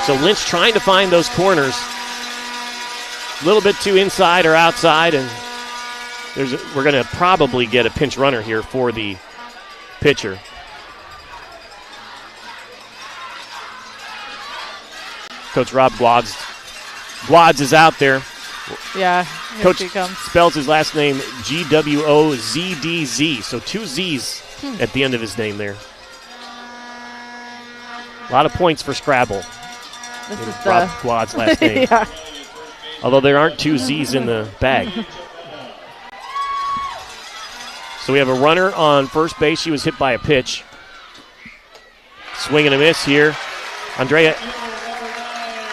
So Lynch trying to find those corners. A little bit too inside or outside, and We're going to probably get a pinch runner here for the pitcher. Coach Rob Gwodz is out there. Yeah, Coach he comes. Spells his last name Gwozdzz, so 2 Z's at the end of his name there. A lot of points for Scrabble. This is Rob Gwod's last name. Yeah. Although there aren't 2 Z's in the bag. So we have a runner on first base. She was hit by a pitch. Swing and a miss here. Andrea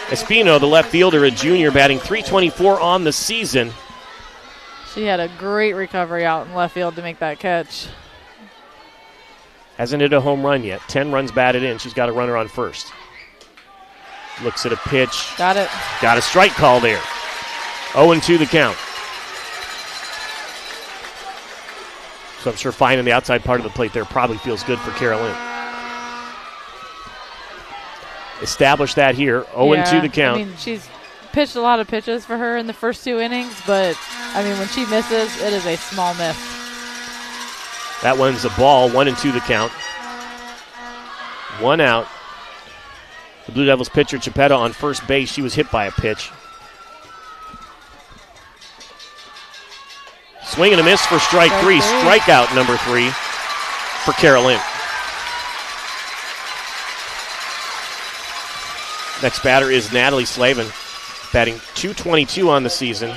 Espino, the left fielder, a junior, batting .324 on the season. She had a great recovery out in left field to make that catch. Hasn't hit a home run yet. 10 runs batted in. She's got a runner on first. Looks at a pitch. Got it. Got a strike call there. 0-2 the count. So I'm sure finding the outside part of the plate there probably feels good for Carolyn. Establish that here. 0-2 the count. I mean, she's pitched a lot of pitches for her in the first 2 innings, but, I mean, when she misses, it is a small miss. That one's a ball. 1-2 the count. 1 out. The Blue Devils pitcher, Chipetta, on first base. She was hit by a pitch. Swing and a miss for strike 3. Strikeout number 3 for Carolyn. Next batter is Natalie Slavin, batting .222 on the season.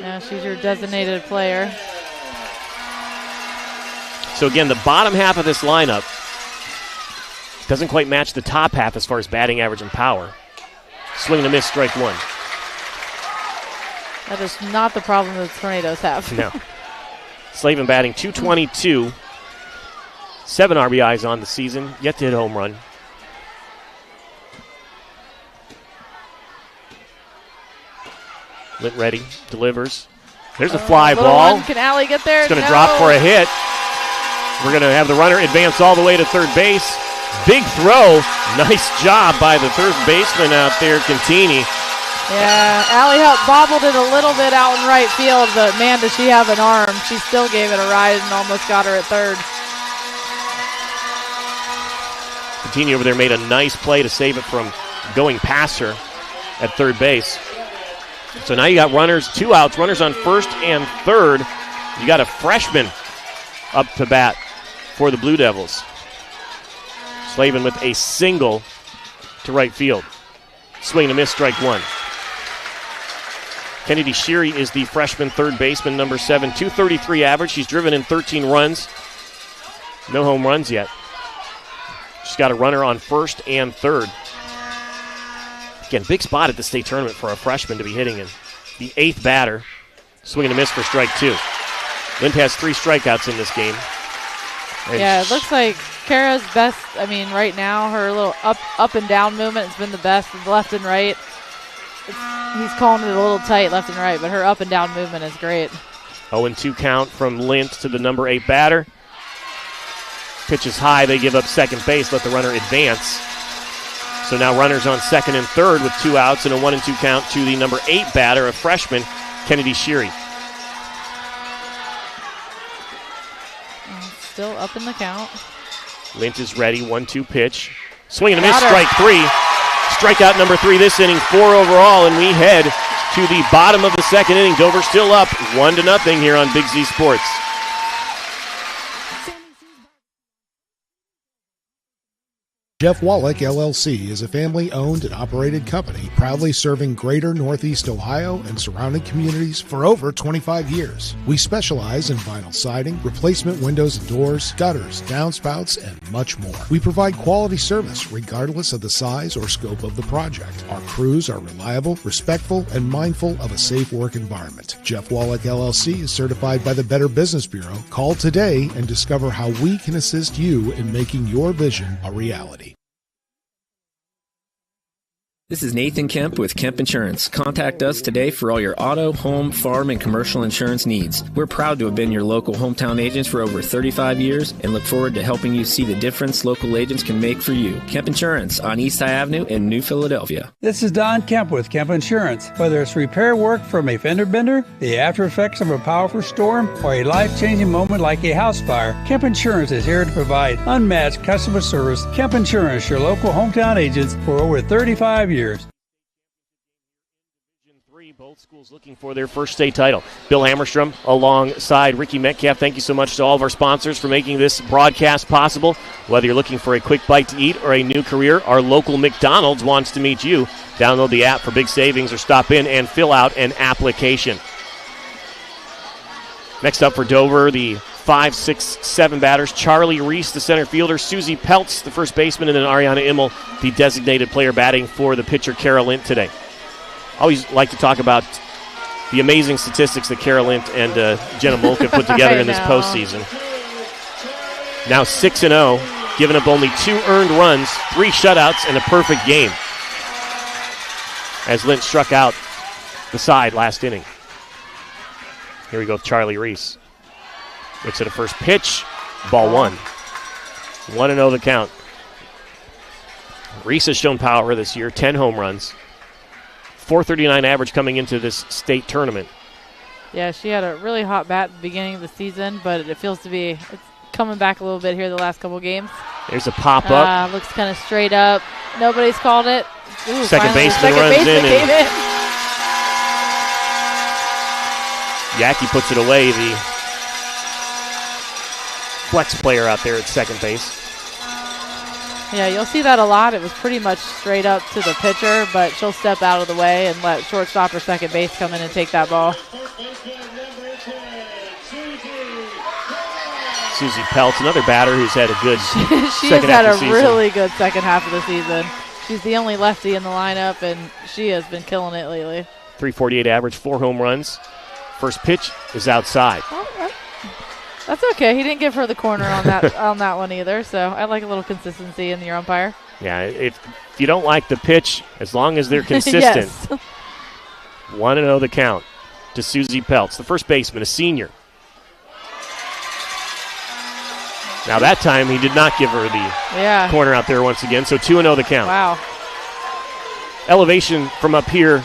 Yeah, she's your designated player. So again, the bottom half of this lineup doesn't quite match the top half as far as batting average and power. Swing and a miss, strike 1. That is not the problem that the Tornadoes have. No. Slavin batting .222, 7 RBIs on the season, yet to hit a home run. Lint ready, delivers. There's a fly ball. Can Allie get there? It's going to drop for a hit. We're going to have the runner advance all the way to third base. Big throw. Nice job by the third baseman out there, Cantini. Yeah, Allie bobbled it a little bit out in right field, but man, does she have an arm. She still gave it a ride and almost got her at third. Cantini over there made a nice play to save it from going past her at third base. So now you got runners, 2 outs, runners on first and third. You got a freshman up to bat for the Blue Devils. Slavin with a single to right field. Swing and a miss, strike 1. Kennedy Sheary is the freshman third baseman, number 7, .233 average. She's driven in 13 runs. No home runs yet. She's got a runner on first and third. Again, big spot at the state tournament for a freshman to be hitting in. The 8th batter. Swing and a miss for strike 2. Lind has 3 strikeouts in this game. And yeah, it looks like Kara's best. I mean, right now, her little up and down movement has been the best, left and right. He's calling it a little tight left and right, but her up and down movement is great. 0-2 count from Lint to the number 8 batter. Pitch is high. They give up second base, let the runner advance. So now runners on second and third with 2 outs and a 1-2 count to the number 8 batter, a freshman, Kennedy Sheary. Still up in the count. Lint is ready, 1-2 pitch. Swing and a miss, strike 3. Strikeout number 3 this inning, 4 overall, and we head to the bottom of the second inning. Dover still up 1-0 here on Big Z Sports. Jeff Wallach, LLC, is a family-owned and operated company proudly serving greater Northeast Ohio and surrounding communities for over 25 years. We specialize in vinyl siding, replacement windows and doors, gutters, downspouts, and much more. We provide quality service regardless of the size or scope of the project. Our crews are reliable, respectful, and mindful of a safe work environment. Jeff Wallach, LLC is certified by the Better Business Bureau. Call today and discover how we can assist you in making your vision a reality. This is Nathan Kemp with Kemp Insurance. Contact us today for all your auto, home, farm, and commercial insurance needs. We're proud to have been your local hometown agents for over 35 years and look forward to helping you see the difference local agents can make for you. Kemp Insurance on East High Avenue in New Philadelphia. This is Don Kemp with Kemp Insurance. Whether it's repair work from a fender bender, the after effects of a powerful storm, or a life-changing moment like a house fire, Kemp Insurance is here to provide unmatched customer service. Kemp Insurance, your local hometown agents for over 35 years. Both schools looking for their first state title. Bill Hammerstrom alongside Rikki Metcalf. Thank you so much to all of our sponsors for making this broadcast possible. Whether you're looking for a quick bite to eat or a new career, our local McDonald's wants to meet you. Download the app for big savings or stop in and fill out an application. Next up for Dover, the 5, 6, 7 batters. Charlie Reese, the center fielder. Susie Peltz, the first baseman. And then Ariana Immel, the designated player batting for the pitcher, Carol Lint, today. Always like to talk about the amazing statistics that Carol Lint and Jenna Molka put together in this postseason. Now 6-0, giving up only 2 earned runs, 3 shutouts, and a perfect game as Lint struck out the side last inning. Here we go with Charlie Reese. Looks at a first pitch, ball 1. 1-0 the count. Reese has shown power this year, 10 home runs. .439 average coming into this state tournament. Yeah, she had a really hot bat at the beginning of the season, but it feels to be it's coming back a little bit here the last couple games. There's a pop-up. Looks kind of straight up. Nobody's called it. Ooh, second baseman runs in. And Yaki puts it away, the flex player out there at second base. Yeah, you'll see that a lot. It was pretty much straight up to the pitcher, but she'll step out of the way and let shortstop or second base come in and take that ball. Susie Peltz, another batter who's had a good she second has had half of the a season. really good second half of the season. She's the only lefty in the lineup, and she has been killing it lately. .348 average, 4 home runs. First pitch is outside. That's okay. He didn't give her the corner on that on that one either, so I like a little consistency in your umpire. Yeah, if you don't like the pitch, as long as they're consistent. Yes. 1-0 the count to Susie Peltz, the first baseman, a senior. Now that time he did not give her the corner out there once again, so 2-0 the count. Wow. Elevation from up here,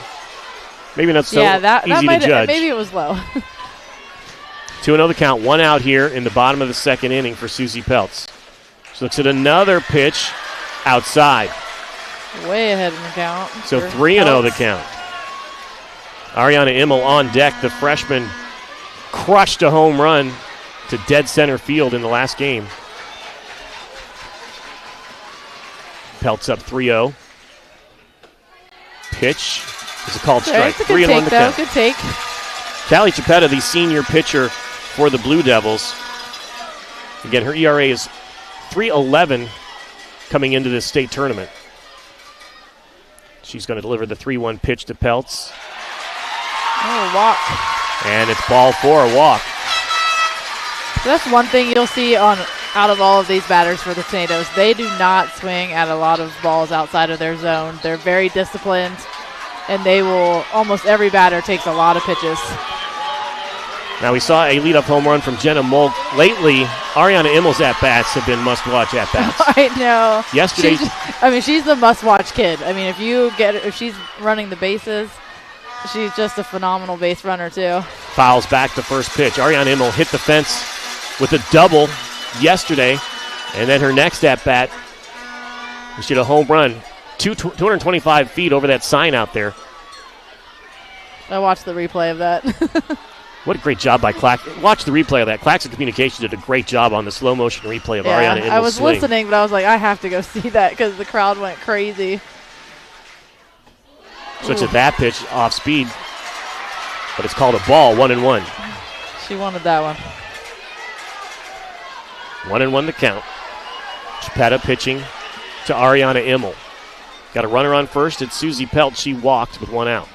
maybe not so easy to judge. Maybe it was low. 2-0 the count, 1 out here in the bottom of the second inning for Susie Peltz. She looks at another pitch outside. Way ahead in the count. So 3-0 the count. Ariana Immel on deck. The freshman crushed a home run to dead center field in the last game. Peltz up 3-0. Pitch is a called strike. 3-1 the count. Good take. Callie Chapetta, the senior pitcher for the Blue Devils. Again, her ERA is .311 coming into this state tournament. She's going to deliver the 3-1 pitch to Peltz. Oh, walk. And it's ball 4, a walk. So that's one thing you'll see out of all of these batters for the Tornadoes. They do not swing at a lot of balls outside of their zone. They're very disciplined, and they will, almost every batter takes a lot of pitches. Now we saw a leadoff home run from Jenna Molk. Lately, Ariana Immel's at-bats have been must-watch at-bats. I know. Yesterday, she's the must-watch kid. I mean, if she's running the bases, she's just a phenomenal base runner too. Fouls back the first pitch. Ariana Immel hit the fence with a double yesterday, and then her next at-bat, she had a home run 225 feet over that sign out there. I watched the replay of that. What a great job by Claxon. Watch the replay of that. Claxon Communications did a great job on the slow motion replay of Ariana Immel's I was swing. listening, but I was like, I have to go see that because the crowd went crazy. So it's at that pitch off speed, but it's called a ball, 1-1. She wanted that one. 1-1 the count. Chapetta pitching to Ariana Immel. Got a runner on first. It's Susie Peltz. She walked with 1 out.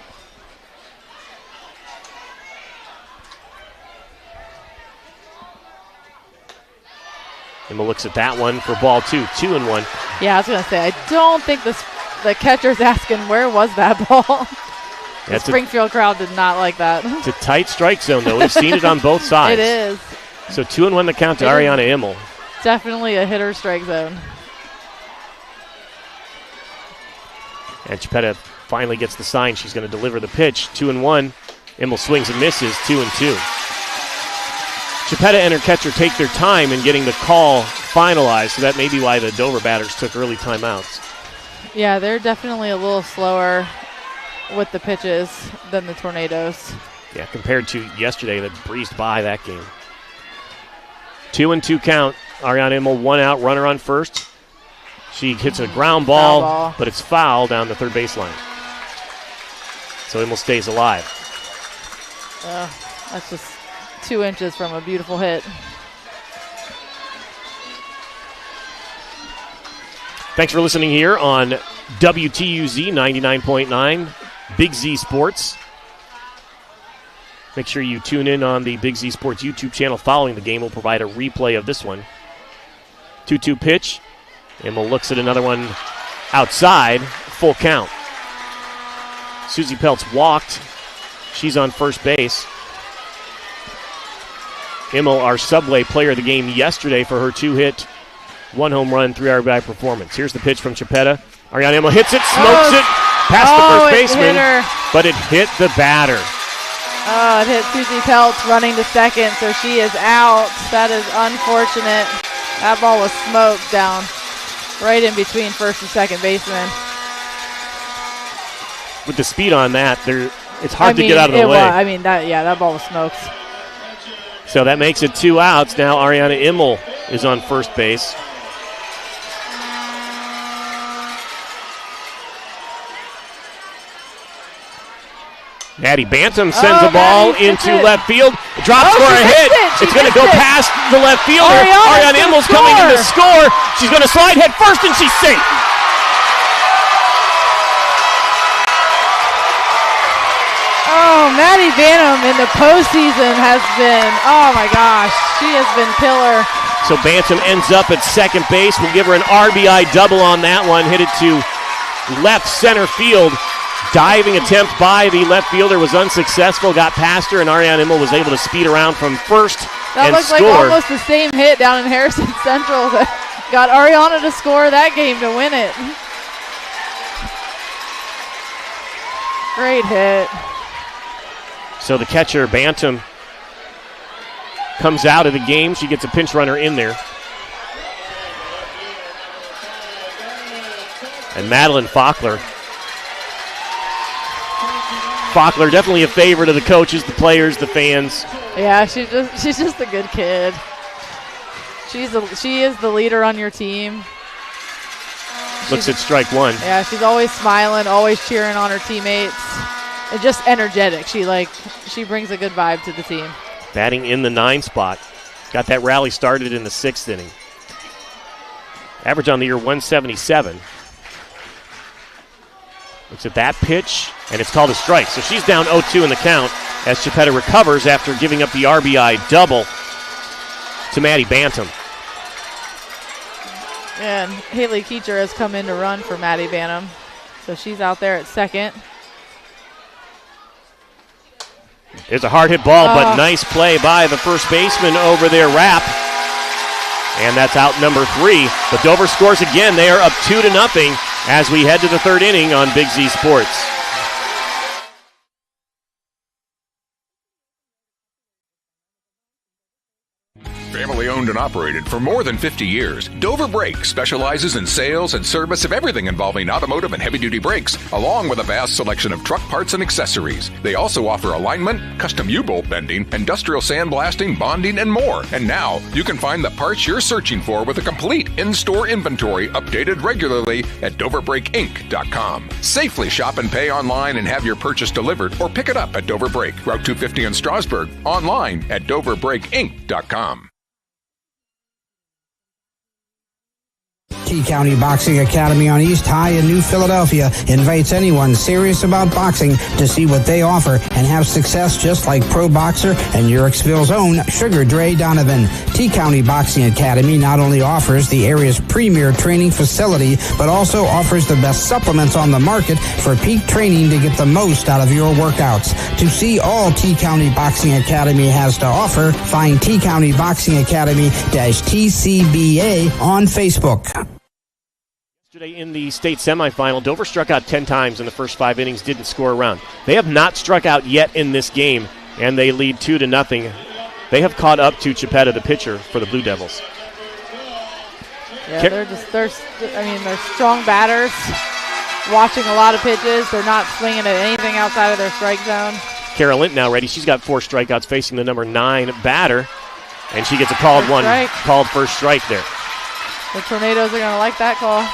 Immel looks at that one for ball 2. 2-1. Yeah, I was going to say, I don't think the the catcher's asking, where was that ball? The That's Springfield crowd did not like that. It's a tight strike zone, though. We've seen it on both sides. It is. So 2-1 the count to Ariana Immel. Definitely a hitter strike zone. And Chipeta finally gets the sign she's going to deliver the pitch. 2-1. Immel swings and misses. 2-2. Chipeta and her catcher take their time in getting the call finalized, so that may be why the Dover batters took early timeouts. Yeah, they're definitely a little slower with the pitches than the Tornadoes. Yeah, compared to yesterday that breezed by that game. 2-2 count. Ariana Immel, 1 out, runner on first. She hits a ground ball, but it's foul down the third baseline. So Immel stays alive. That's just 2 inches from a beautiful hit. Thanks for listening here on WTUZ 99.9 Big Z Sports. Make sure you tune in on the Big Z Sports YouTube channel following the game. We'll provide a replay of this one. 2-2 pitch. Immel looks at another one outside. Full count. Susie Peltz walked. She's on first base. Immel, our Subway player of the game yesterday for her 2-hit, 1 home run, 3 RBI performance. Here's the pitch from Chipeta. Ariana Immel hits it, smokes it, past the first baseman, but it hit the batter. Oh, it hit Susie Peltz running to second, so she is out. That is unfortunate. That ball was smoked down right in between first and second baseman. With the speed on that, it's hard to get out of the way. That ball was smoked. So that makes it 2 outs. Now Ariana Immel is on first base. Maddie Bantam sends a ball into left field. Drops for a hit. It's going to go past the left fielder. Ariana Immel's coming in to score. She's going to slide head first, and she's safe. Oh, Maddie Bantam in the postseason has been, oh my gosh, she has been killer. So Bantam ends up at second base. We'll give her an RBI double on that one. Hit it to left center field. Diving attempt by the left fielder was unsuccessful. Got past her, and Ariana Immel was able to speed around from first that and looked score. Like almost the same hit down in Harrison Central that got Ariana to score that game to win it. Great hit. So the catcher, Bantam, comes out of the game. She gets a pinch runner in there. And Madeline Faulkner. Faulkner definitely a favorite of the coaches, the players, the fans. Yeah, she's just a good kid. She is the leader on your team. Looks at strike one. Yeah, she's always smiling, always cheering on her teammates. And just energetic. She brings a good vibe to the team. Batting in the 9 spot. Got that rally started in the 6th inning. Average on the year 177. Looks at that pitch, and it's called a strike. So she's down 0-2 in the count as Chipeta recovers after giving up the RBI double to Maddie Bantam. And Haley Keecher has come in to run for Maddie Bantam. So she's out there at second. It's a hard hit ball, but nice play by the first baseman over there, Rapp. And that's out number 3. But Dover scores again. They are up 2-0 as we head to the 3rd inning on Big Z Sports. Family owned and operated for more than 50 years, Dover Brake specializes in sales and service of everything involving automotive and heavy-duty brakes, along with a vast selection of truck parts and accessories. They also offer alignment, custom U-bolt bending, industrial sandblasting, bonding, and more. And now, you can find the parts you're searching for with a complete in-store inventory updated regularly at DoverBrakeInc.com. Safely shop and pay online and have your purchase delivered, or pick it up at Dover Brake, Route 250 in Strasburg, online at DoverBrakeInc.com. T-County Boxing Academy on East High in New Philadelphia invites anyone serious about boxing to see what they offer and have success just like pro boxer and Uricksville's own Sugar Dre Donovan. T-County Boxing Academy not only offers the area's premier training facility, but also offers the best supplements on the market for peak training to get the most out of your workouts. To see all T-County Boxing Academy has to offer, find T-County Boxing Academy-TCBA on Facebook. Yesterday in the state semifinal, Dover struck out 10 times in the first 5 innings, didn't score a run. They have not struck out yet in this game, and they lead 2-0. They have caught up to Chiapetta, the pitcher for the Blue Devils. Yeah, they're strong batters, watching a lot of pitches. They're not swinging at anything outside of their strike zone. Kara Lint now ready. She's got 4 strikeouts facing the number 9 batter, and she gets a called first strike there. The Tornadoes are going to like that call.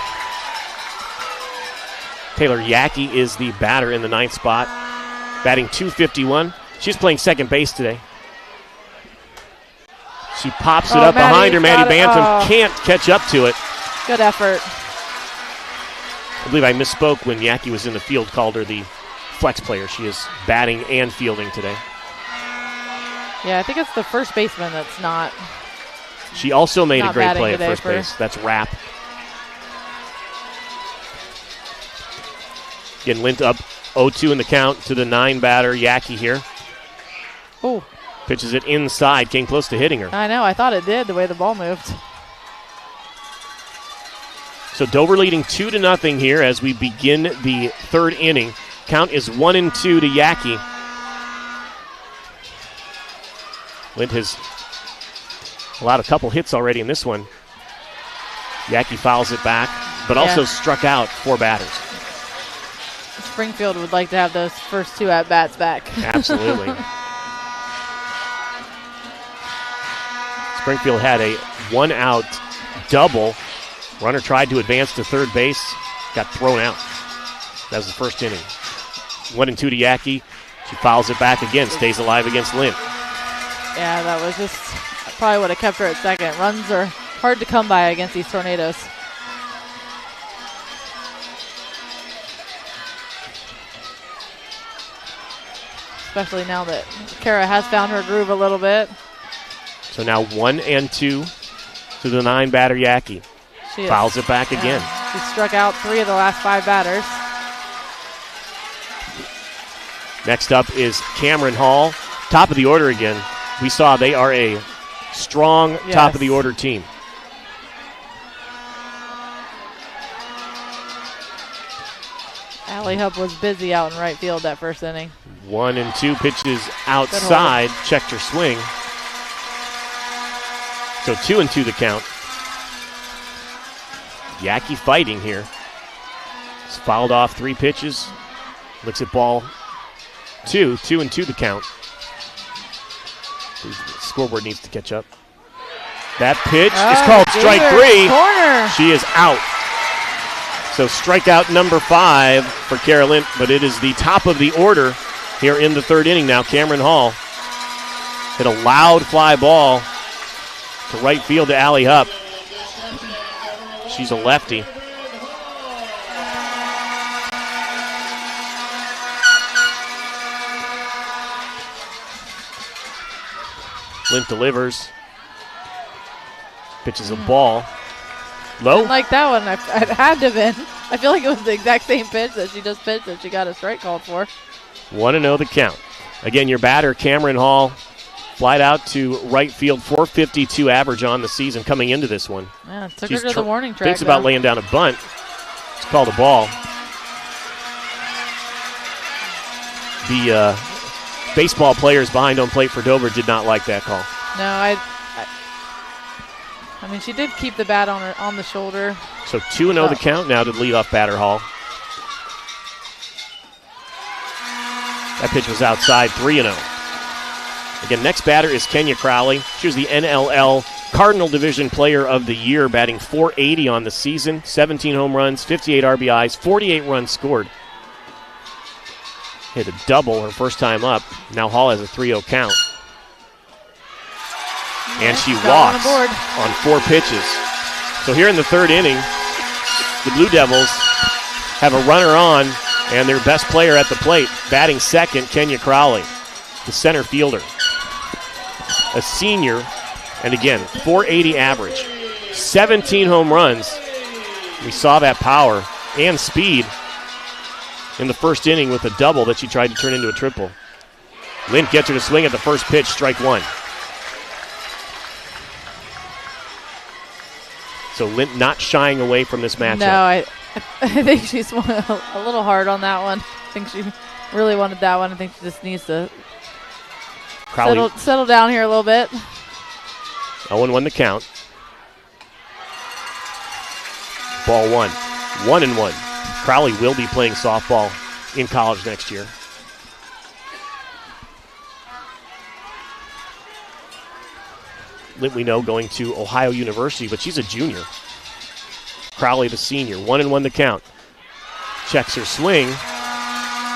Taylor Yacki is the batter in the 9th spot, batting .251. She's playing second base today. She pops it up behind her. Maddie Bantam can't catch up to it. Good effort. I believe I misspoke when Yacki was in the field, called her the flex player. She is batting and fielding today. Yeah, I think it's the first baseman that's not. She also made a great play at first base. That's Rapp. Again, Lint up 0-2 in the count to the 9 batter, Yacki here. Oh. Pitches it inside, came close to hitting her. I know, I thought it did the way the ball moved. So Dover leading 2-0 here as we begin the 3rd inning. Count is 1-2 to Yacki. Lint has allowed a couple hits already in this one. Yacki fouls it back, but also struck out 4 batters. Springfield would like to have those first 2 at-bats back. Absolutely. Springfield had a 1-out double. Runner tried to advance to third base, got thrown out. That was the first inning. 1-2 to Yacki. She fouls it back again, stays alive against Lint. Yeah, that was just probably would have kept her at second. Runs are hard to come by against these Tornadoes. Especially now that Kara has found her groove a little bit. So now 1-2 to the 9 batter Yacki. Fouls it back again. She struck out 3 of the last 5 batters. Next up is Cameron Hall. Top of the order again. We saw they are a strong top of the order team. Allie Hubb was busy out in right field that first inning. 1-2 pitches outside, checked her swing. So 2-2 the count. Yacki fighting here. It's fouled off 3 pitches. Looks at ball 2. 2-2 the count. The scoreboard needs to catch up. That pitch is called strike 3. Corner. She is out. So strikeout number 5 for Kara Lint, but it is the top of the order here in the 3rd inning now. Cameron Hall hit a loud fly ball to right field to Allie Hupp. She's a lefty. Lint delivers. Pitches a ball. Low? Didn't like that one. It had to have been. I feel like it was the exact same pitch that she just pitched that she got a strike called for. 1-0 the count. Again, your batter, Cameron Hall, flied out to right field, 452 average on the season coming into this one. Yeah, took her to the warning track. Thinks about laying down a bunt. It's called a ball. The baseball players behind home plate for Dover did not like that call. No, I mean, she did keep the bat on the shoulder. So 2-0 the count now to the leadoff batter, Hall. That pitch was outside, 3-0. Again, next batter is Kenya Crowley. She was the NLL Cardinal Division Player of the Year, batting .480 on the season, 17 home runs, 58 RBIs, 48 runs scored. Hit a double her first time up. Now Hall has a 3-0 count. And she walks on 4 pitches. So here in the 3rd inning, the Blue Devils have a runner on, and their best player at the plate, batting second, Kenya Crowley, the center fielder. A senior, and again, .480 average. 17 home runs. We saw that power and speed in the first inning with a double that she tried to turn into a triple. Lint gets her to swing at the first pitch, strike one. So Lint not shying away from this matchup. No, I think she swung a little hard on that one. I think she really wanted that one. I think she just needs to settle down here a little bit. 0-1 the count. Ball one. 1-1. Crowley will be playing softball in college next year. Lint, we know, going to Ohio University, but she's a junior. Crowley, the senior. 1-1 the count. Checks her swing.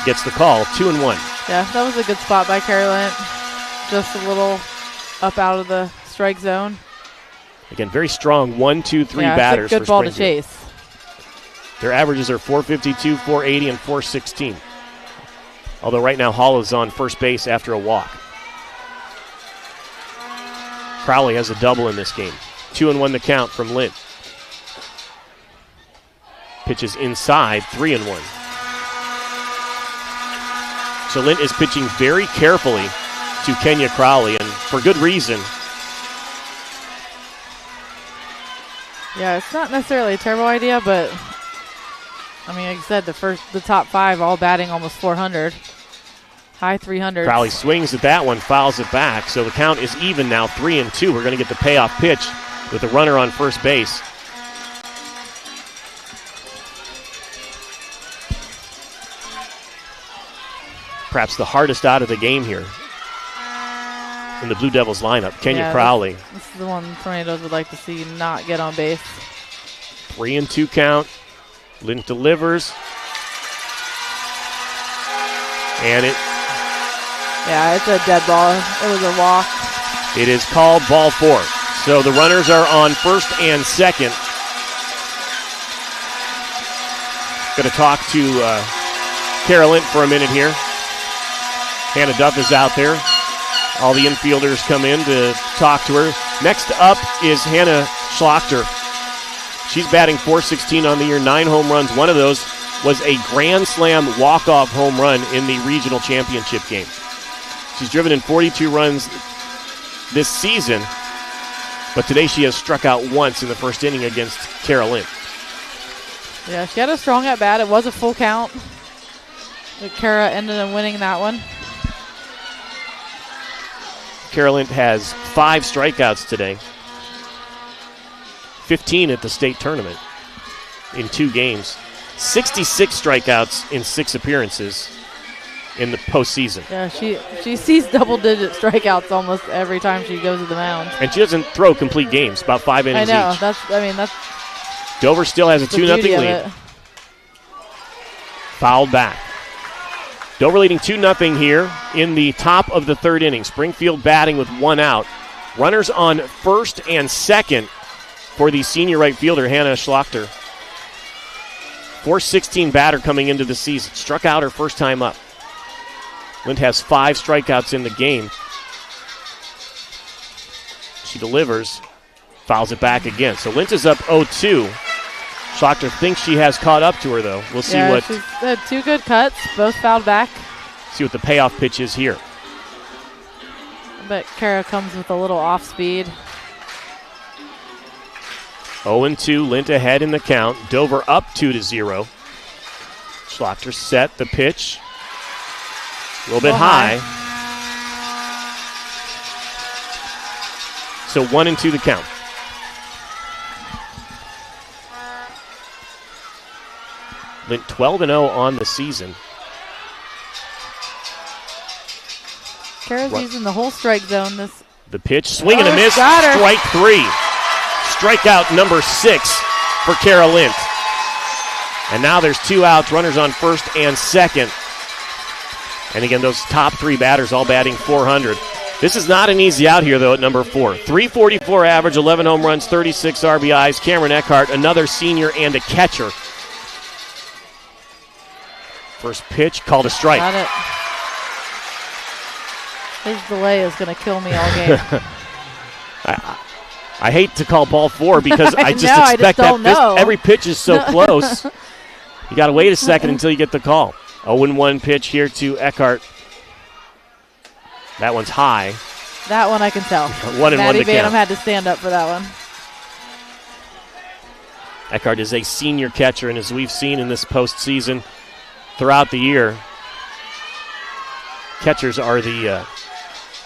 Gets the call. 2-1. Yeah, that was a good spot by Carolyn. Just a little up out of the strike zone. Again, very strong 1, 2, 3 batters for Springfield. Good ball to chase. Their averages are .452, .480, and .416. Although right now Hall is on first base after a walk. Crowley has a double in this game. 2-1 the count from Lint. Pitches inside, 3-1. So Lint is pitching very carefully to Kenya Crowley, and for good reason. Yeah, it's not necessarily a terrible idea, but I mean, like I said, the top five all batting almost 400. High 300s. Crowley swings at that one, fouls it back. So the count is even now, 3-2. We're going to get the payoff pitch with a runner on first base. Perhaps the hardest out of the game here in the Blue Devils lineup, Kenya Crowley. This is the one Tornadoes would like to see not get on base. 3-2 count. Lint delivers. And it's a dead ball. It was a walk. It is called ball 4. So the runners are on first and second. Going to talk to Kara Lint for a minute here. Hannah Duff is out there. All the infielders come in to talk to her. Next up is Hannah Schlachter. She's batting .416 on the year, 9 home runs. One of those was a grand slam walk-off home run in the regional championship game. She's driven in 42 runs this season, but today she has struck out once in the first inning against Kara Lint. Yeah, she had a strong at-bat. It was a full count, but Kara ended up winning that one. Kara Lint has 5 strikeouts today. 15 at the state tournament in 2 games. 66 strikeouts in 6 appearances in the postseason. Yeah, she sees double-digit strikeouts almost every time she goes to the mound. And she doesn't throw complete games, about 5 innings I know. each. That's Dover still has a 2-0 lead. Fouled back. Dover leading 2-0 here in the top of the 3rd inning. Springfield batting with 1 out. Runners on first and second for the senior right fielder, Hannah Schlachter. .416 batter coming into the season. Struck out her first time up. Lint has 5 strikeouts in the game. She delivers, fouls it back again. So Lint is up 0-2. Schlachter thinks she has caught up to her, though. We'll see what. She's had 2 good cuts, both fouled back. See what the payoff pitch is here. But Kara comes with a little off speed. 0-2, Lint ahead in the count. Dover up 2-0. Schlachter set the pitch. A little bit high. So 1-2 the count. Lint 12-0 on the season. Kara's using the whole strike zone. The pitch, swing and a miss, strike 3. Strikeout number 6 for Kara Lint. And now there's 2 outs, runners on first and second. And again, those top 3 batters all batting .400. This is not an easy out here, though, at number 4. 344 average, 11 home runs, 36 RBIs. Cameron Eckhart, another senior and a catcher. First pitch, called a strike. Got it. His delay is going to kill me all game. I hate to call ball 4 because I just expect that every pitch is so close. You got to wait a second until you get the call. 0-1 pitch here to Eckhart. That one's high. That one I can tell. 1-1 Maddie to Vanham count. had to stand up for that one. Eckhart is a senior catcher, and as we've seen in this postseason throughout the year, catchers are the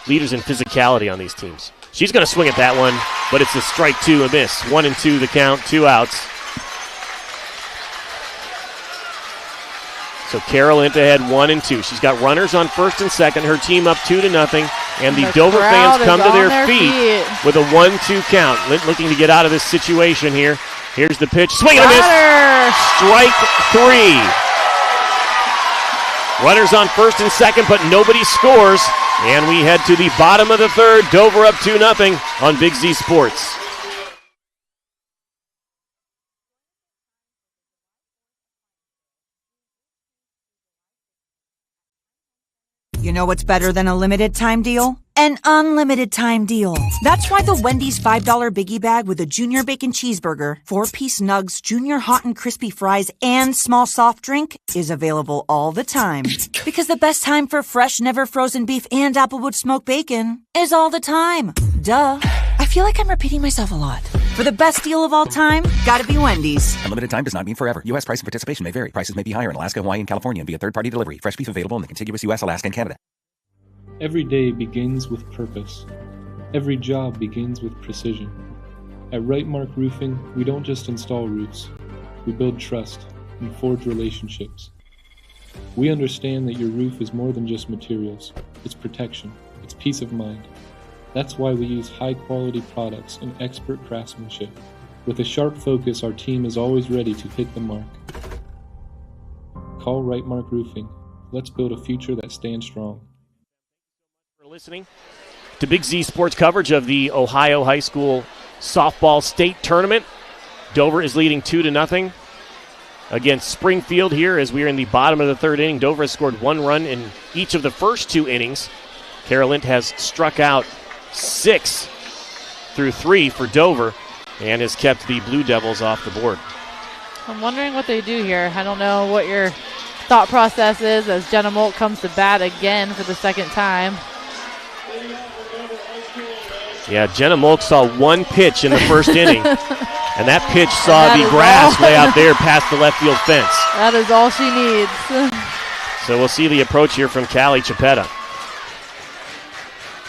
leaders in physicality on these teams. She's going to swing at that one, but it's a strike 2, a miss. 1-2 the count, 2 outs. So Carol into head 1-2. She's got runners on first and second. Her team up 2-0. And the Dover fans come to their feet with a 1-2 count. Lint looking to get out of this situation here. Here's the pitch. Swing and a miss. Strike 3. Runners on first and second, but nobody scores. And we head to the bottom of the third. Dover up 2-0 on Big Z Sports. You know what's better than a limited time deal? An unlimited time deal. That's why the Wendy's $5 Biggie Bag with a Junior Bacon Cheeseburger, 4-piece nugs, Junior Hot and Crispy Fries, and small soft drink is available all the time. Because the best time for fresh, never frozen beef and Applewood smoked bacon is all the time. Duh. I feel like I'm repeating myself a lot. For the best deal of all time, gotta be Wendy's. Unlimited time does not mean forever. U.S. price and participation may vary. Prices may be higher in Alaska, Hawaii, and California and via third-party delivery. Fresh beef available in the contiguous U.S., Alaska, and Canada. Every day begins with purpose. Every job begins with precision. At Right Mark Roofing, we don't just install roofs. We build trust and forge relationships. We understand that your roof is more than just materials. It's protection. It's peace of mind. That's why we use high-quality products and expert craftsmanship. With a sharp focus, our team is always ready to hit the mark. Call Right Mark Roofing. Let's build a future that stands strong. Listening to Big Z Sports coverage of the Ohio High School Softball State Tournament. Dover is leading 2-0 against Springfield here as we are in the bottom of the third inning. Dover has scored 1 run in each of the first 2 innings. Carol Lint has struck out 6 through 3 for Dover and has kept the Blue Devils off the board. I'm wondering what they do here. I don't know what your thought process is as Jenna Molt comes to bat again for the second time. Yeah, Jenna Molk saw 1 pitch in the first inning, and that pitch saw the grass lay out there past the left field fence. That is all she needs. So we'll see the approach here from Callie Chapetta.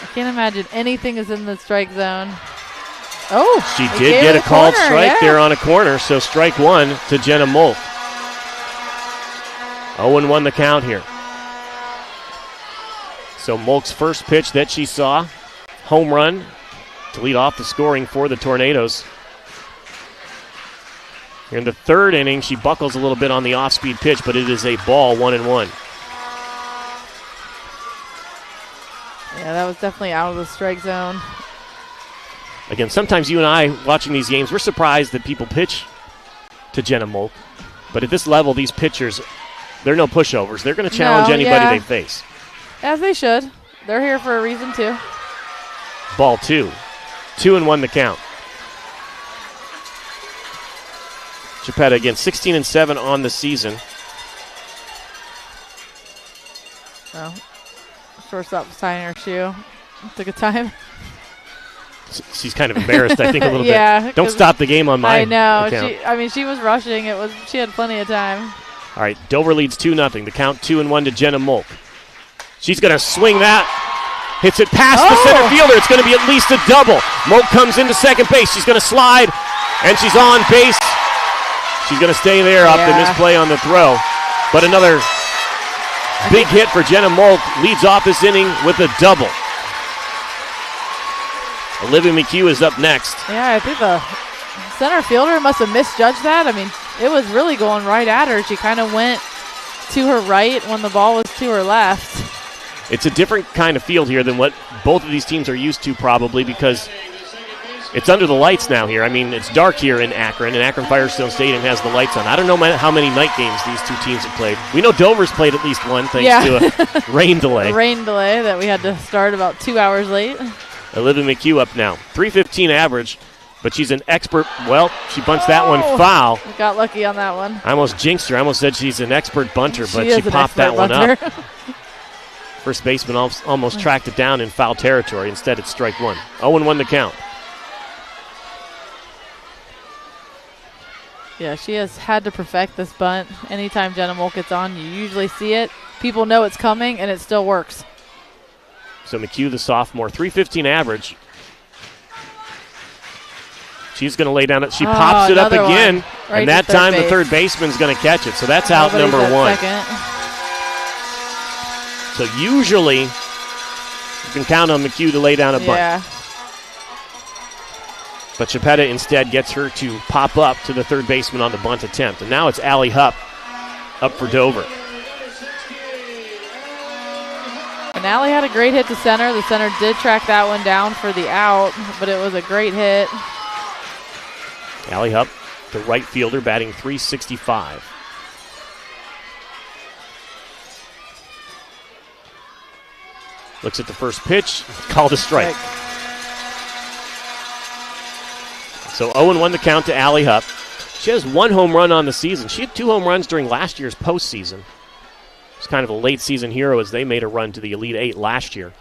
I can't imagine anything is in the strike zone. Oh, she did get a called strike there on a corner, so strike 1 to Jenna Molk. 0-1 the count here. So Molk's first pitch that she saw, home run to lead off the scoring for the Tornadoes. Here in the third inning, she buckles a little bit on the off-speed pitch, but it is a ball, 1-1. Yeah, that was definitely out of the strike zone. Again, sometimes you and I, watching these games, we're surprised that people pitch to Jenna Molk. But at this level, these pitchers, they're no pushovers. They're going to challenge anybody they face. As they should. They're here for a reason, too. Ball 2. 2-1 the count. Chapetta, again, 16-7 on the season. Oh, shortstop was tying her shoe. Took a time. She's kind of embarrassed, I think, a little bit. Don't stop the game on my I know. account. She was rushing. She had plenty of time. All right, Dover leads 2-0. The count 2-1 to Jenna Molk. She's going to swing that. Hits it past the center fielder. It's going to be at least a double. Molk comes into second base. She's going to slide, and she's on base. She's going to stay there off the misplay on the throw. But another big hit for Jenna Molk leads off this inning with a double. Olivia McHugh is up next. Yeah, I think the center fielder must have misjudged that. I mean, it was really going right at her. She kind of went to her right when the ball was to her left. It's a different kind of field here than what both of these teams are used to probably because it's under the lights now here. I mean, it's dark here in Akron, and Akron Firestone Stadium has the lights on. I don't know how many night games these two teams have played. We know Dover's played at least one thanks to a rain delay. A rain delay that we had to start about 2 hours late. Olivia McHugh up now. 3:15 average, but she's an expert. Well, she bunts that one foul. We got lucky on that one. I almost jinxed her. I almost said she's an expert bunter, but she popped that one up. First baseman almost tracked it down in foul territory. Instead, it's strike one. 0-1 the count. Yeah, she has had to perfect this bunt. Anytime Jenna Molk gets on, you usually see it. People know it's coming, and it still works. So McHugh, the sophomore, 3:15 average. She's going to lay down it. She pops it up again, and that time the third baseman's going to catch it. So that's out number one. So usually you can count on McHugh to lay down a bunt. Yeah. But Chapetta instead gets her to pop up to the third baseman on the bunt attempt. And now it's Allie Hupp up for Dover. And Allie had a great hit to center. The center did track that one down for the out, but it was a great hit. Allie Hupp, the right fielder, batting .365. Looks at the first pitch, called a strike. So 0-1 the count to Allie Hupp. She has one home run on the season. She had 2 home runs during last year's postseason. It's kind of a late season hero as they made a run to the Elite Eight last year.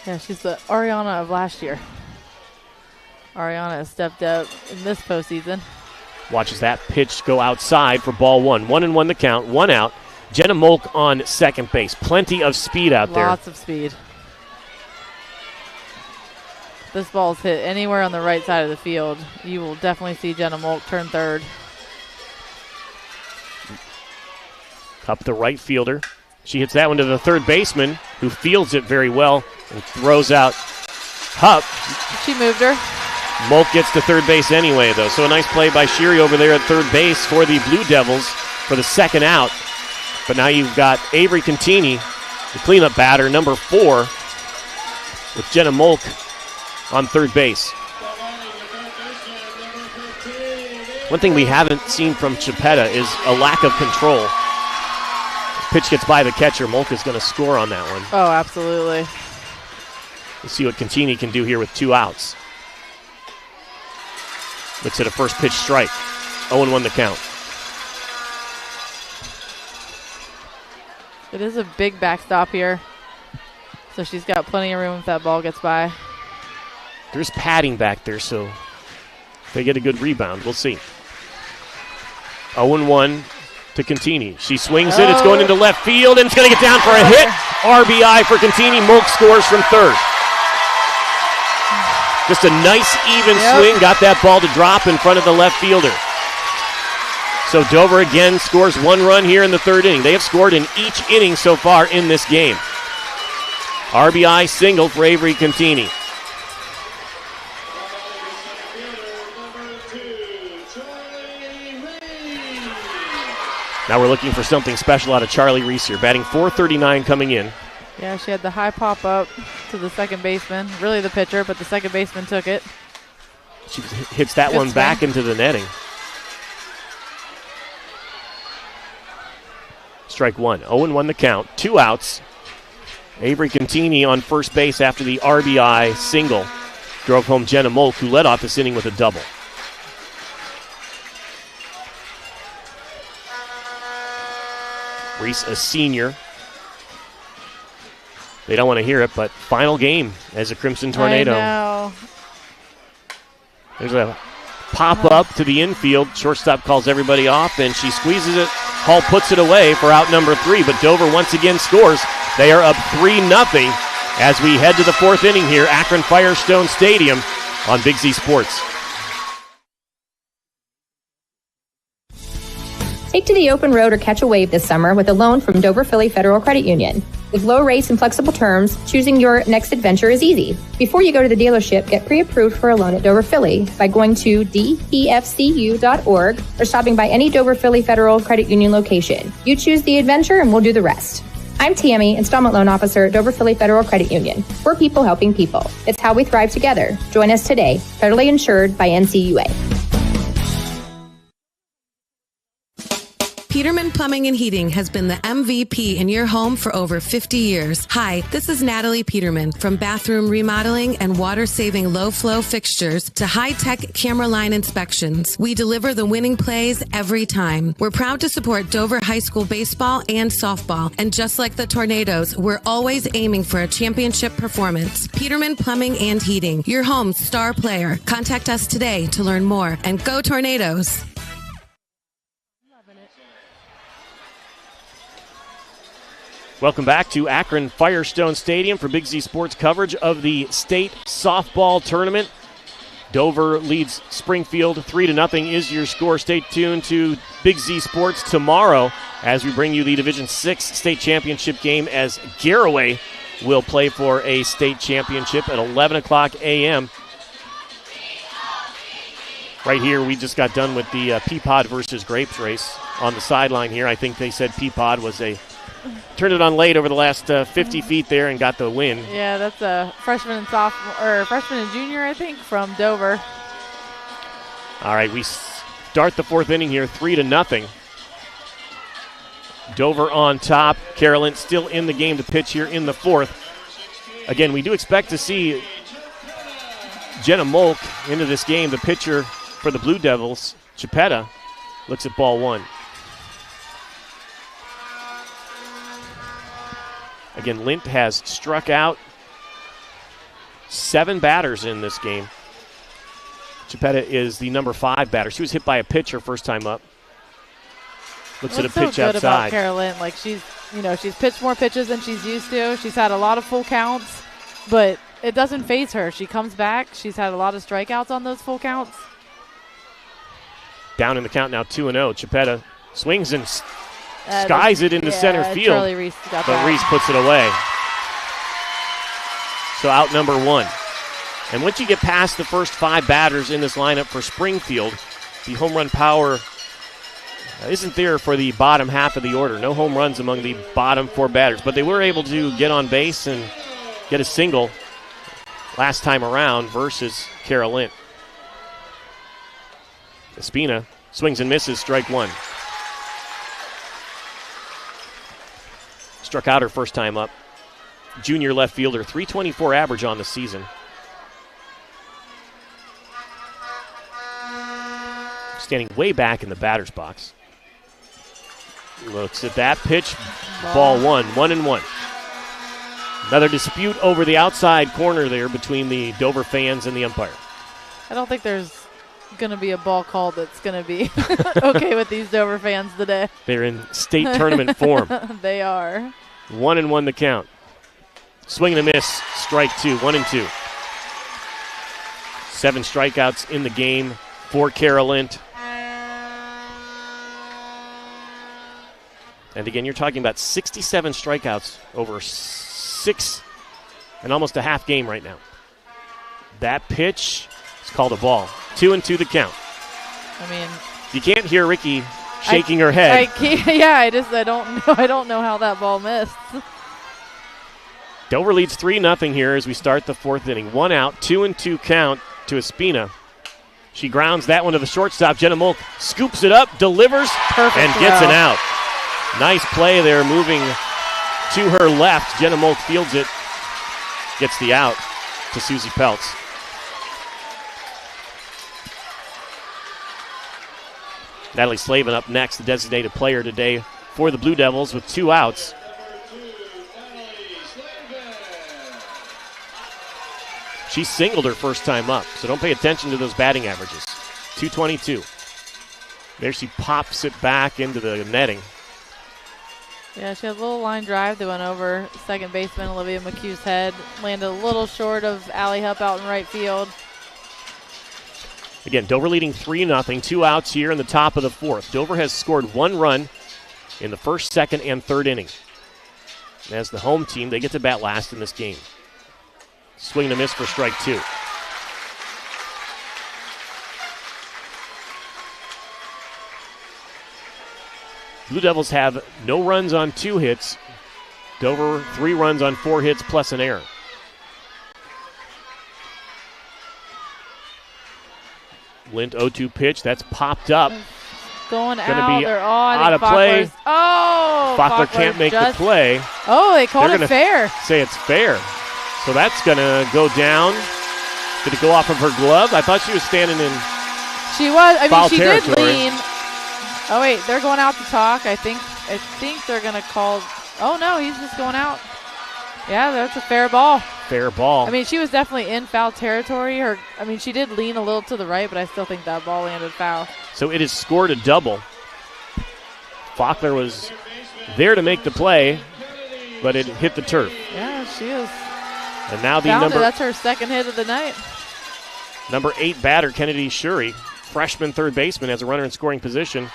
Yeah, she's the Ariana of last year. Ariana has stepped up in this postseason. Watches that pitch go outside for ball one. 1-1 the count, 1 out. Jenna Molk on second base. Plenty of speed out there. Lots of speed. This ball's hit anywhere on the right side of the field, you will definitely see Jenna Molk turn third. Up the right fielder. She hits that one to the third baseman, who fields it very well and throws out Hupp. She moved her. Molk gets to third base anyway, though. So a nice play by Sherry over there at third base for the Blue Devils for the second out. But now you've got Avery Contini, the cleanup batter, number 4, with Jenna Molk on third base. One thing we haven't seen from Chapetta is a lack of control. Pitch gets by the catcher. Molk is going to score on that one. Oh, absolutely. Let's see what Contini can do here with 2 outs. Looks at a first pitch strike. 0-1 the count. It is a big backstop here, so she's got plenty of room if that ball gets by. There's padding back there, so if they get a good rebound, we'll see. 0-1 to Contini. She swings it. It's going into left field, and it's going to get down for a hit. RBI for Contini. Molk scores from third. Just a nice, even swing. Got that ball to drop in front of the left fielder. So Dover again scores 1 run here in the third inning. They have scored in each inning so far in this game. RBI single for Avery Contini. Now we're looking for something special out of Charlie Reese here, batting .439 coming in. Yeah, she had the high pop up to the second baseman, really the pitcher, but the second baseman took it. She hits that one back into the netting. Strike one. 0-1 the count. 2 outs. Avery Contini on first base after the RBI single. Drove home Jenna Molk, who led off this inning with a double. Reese, a senior. They don't want to hear it, but final game as a Crimson Tornado. I know. There's a pop-up to the infield. Shortstop calls everybody off, and she squeezes it. Hall puts it away for out number 3, but Dover once again scores. They are up 3-0 as we head to the 4th inning here, Akron Firestone Stadium on Big Z Sports. Take to the open road or catch a wave this summer with a loan from Dover Philly Federal Credit Union. With low rates and flexible terms, choosing your next adventure is easy. Before you go to the dealership, get pre-approved for a loan at Dover Philly by going to dpfcu.org or stopping by any Dover Philly Federal Credit Union location. You choose the adventure and we'll do the rest. I'm Tammy, Installment Loan Officer at Dover Philly Federal Credit Union. We're people helping people. It's how we thrive together. Join us today. Federally insured by NCUA. Peterman Plumbing and Heating has been the MVP in your home for over 50 years. Hi, this is Natalie Peterman. From bathroom remodeling and water-saving low-flow fixtures to high-tech camera line inspections, we deliver the winning plays every time. We're proud to support Dover High School baseball and softball. And just like the Tornadoes, we're always aiming for a championship performance. Peterman Plumbing and Heating, your home's star player. Contact us today to learn more. And go Tornadoes! Welcome back to Akron Firestone Stadium for Big Z Sports coverage of the state softball tournament. Dover leads Springfield 3-0 is your score. Stay tuned to Big Z Sports tomorrow as we bring you the Division VI state championship game as Garaway will play for a state championship at 11 o'clock a.m. Right here, we just got done with the Peapod versus Grapes race on the sideline here. I think they said Peapod was turned it on late over the last 50 feet there and got the win. Yeah, that's a freshman and junior, I think, from Dover. All right, we start the fourth inning here, 3-0. Dover on top. Carolyn still in the game to pitch here in the fourth. Again, we do expect to see Jenna Molk into this game. The pitcher for the Blue Devils, Chipetta, looks at ball one. Again, Lint has struck out 7 batters in this game. Chipetta is the number 5 batter. She was hit by a pitcher first time up. Looks at a pitch so good outside. About Carolyn, like she's pitched more pitches than she's used to. She's had a lot of full counts, but it doesn't faze her. She comes back. She's had a lot of strikeouts on those full counts. Down in the count now, 2-0. Chipetta swings and skies it into center field, but Reese puts it away. So out number 1. And once you get past the first 5 batters in this lineup for Springfield, the home run power isn't there for the bottom half of the order. No home runs among the bottom 4 batters, but they were able to get on base and get a single last time around versus Carolyn. Espina swings and misses, strike 1. Struck out her first time up. Junior left fielder, .324 average on the season. Standing way back in the batter's box. Looks at that pitch. Ball 1, 1-1. Another dispute over the outside corner there between the Dover fans and the umpire. I don't think there's going to be a ball call that's going to be okay with these Dover fans today. They're in state tournament form. They are. 1-1 the count. Swing and a miss, strike 2, 1-2. 7 strikeouts in the game for Carolyn. And again, you're talking about 67 strikeouts over 6 and almost a half game right now. That pitch is called a ball. 2-2 the count. I mean, you can't hear Rikki shaking her head. I can't, yeah, I don't know how that ball missed. Dover leads 3-0 here as we start the fourth inning. 1 out, 2-2 count to Espina. She grounds that one to the shortstop. Jenna Molk scoops it up, delivers, and gets an out. Nice play there, moving to her left. Jenna Molk fields it, gets the out to Susie Peltz. Natalie Slavin up next, the designated player today for the Blue Devils with 2 outs. She singled her first time up, so don't pay attention to those batting averages. .222. There she pops it back into the netting. Yeah, she had a little line drive that went over second baseman Olivia McHugh's head. Landed a little short of Allie Hupp out in right field. Again, Dover leading 3-0, 2 outs here in the top of the fourth. Dover has scored 1 run in the first, second, and third inning. And as the home team, they get to bat last in this game. Swing and a miss for strike 2. Blue Devils have no runs on 2 hits. Dover 3 runs on 4 hits plus an error. Lint 0-2 pitch. That's popped up. Going Gonna out. be They're on. out of play. Oh! Fockler can't make the play. Oh, they called They're it fair. Say it's fair. So that's going to go down. Did it go off of her glove? I thought she was standing in She was. I mean, she territory. did lean. Oh, wait. They're going out to talk. I think they're going to call. Oh, no. He's just going out. Yeah, that's a fair ball. Fair ball. I mean, she was definitely in foul territory. She did lean a little to the right, but I still think that ball landed foul. So it has scored a double. Faulkner was there to make the play, but it hit the turf. Yeah, she is. And now that's her second hit of the night. Number 8 batter, Kennedy Shuri, freshman third baseman, has a runner in scoring position.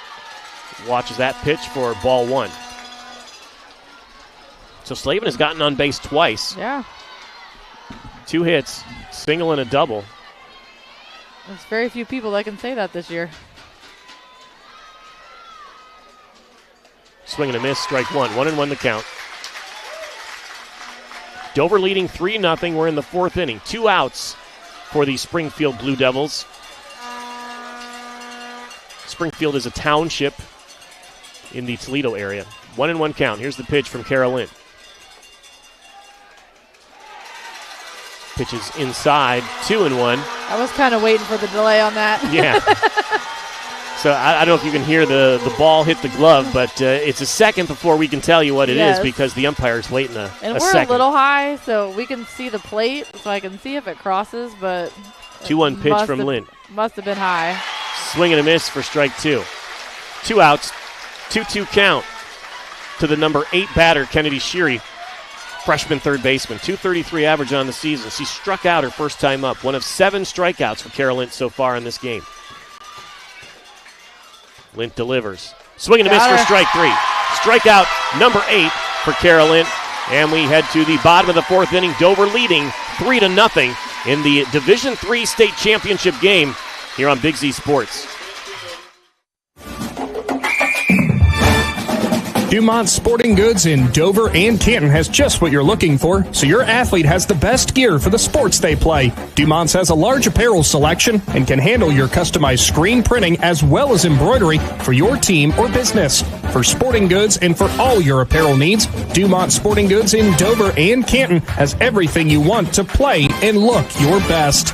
Watches that pitch for ball 1. So Slavin has gotten on base twice. Yeah. 2 hits, single and a double. There's very few people that can say that this year. Swing and a miss, strike 1. 1-1 the count. Dover leading 3-0. We're in the 4th inning. 2 outs for the Springfield Blue Devils. Springfield is a township in the Toledo area. 1-1 count. Here's the pitch from Kara Lynn. Pitches inside, 2-1. I was kind of waiting for the delay on that. Yeah. So I don't know if you can hear the ball hit the glove, but it's a second before we can tell you what it is because the umpire's waiting a second. And we're a little high, so we can see the plate, so I can see if it crosses, but 2-1 pitch from Lynn. Must have been high. Swing and a miss for strike 2. 2 outs, 2-2 count to the number 8 batter, Kennedy Shuri, freshman third baseman. .233 average on the season. She struck out her first time up. One of 7 strikeouts for Kara Lynch so far in this game. Lynch delivers. Swing and a miss for strike 3. Strikeout number 8 for Kara Lynch. And we head to the bottom of the 4th inning. Dover leading 3-0 in the Division III state championship game here on Big Z Sports. Dumont Sporting Goods in Dover and Canton has just what you're looking for, so your athlete has the best gear for the sports they play. Dumont's has a large apparel selection and can handle your customized screen printing as well as embroidery for your team or business. For sporting goods and for all your apparel needs, Dumont Sporting Goods in Dover and Canton has everything you want to play and look your best.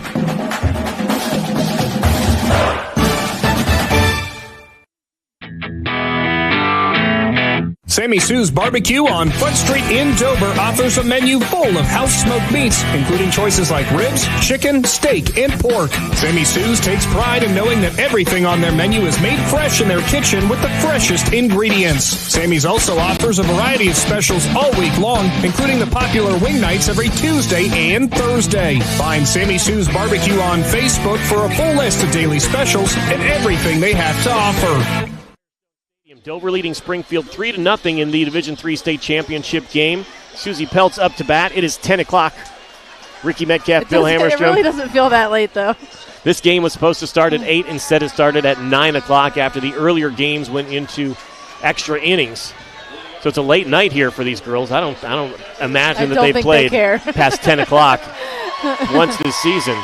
Sammy Sue's Barbecue on Front Street in Dover offers a menu full of house-smoked meats, including choices like ribs, chicken, steak, and pork. Sammy Sue's takes pride in knowing that everything on their menu is made fresh in their kitchen with the freshest ingredients. Sammy's also offers a variety of specials all week long, including the popular wing nights every Tuesday and Thursday. Find Sammy Sue's Barbecue on Facebook for a full list of daily specials and everything they have to offer. Dover leading Springfield 3-0 in the Division III state championship game. Susie Peltz up to bat. It is 10 o'clock. Rikki Metcalf, Bill Hammerstrom. It really doesn't feel that late, though. This game was supposed to start at 8. Instead, it started at 9 o'clock after the earlier games went into extra innings. So it's a late night here for these girls. I don't imagine that they played past 10 o'clock once this season.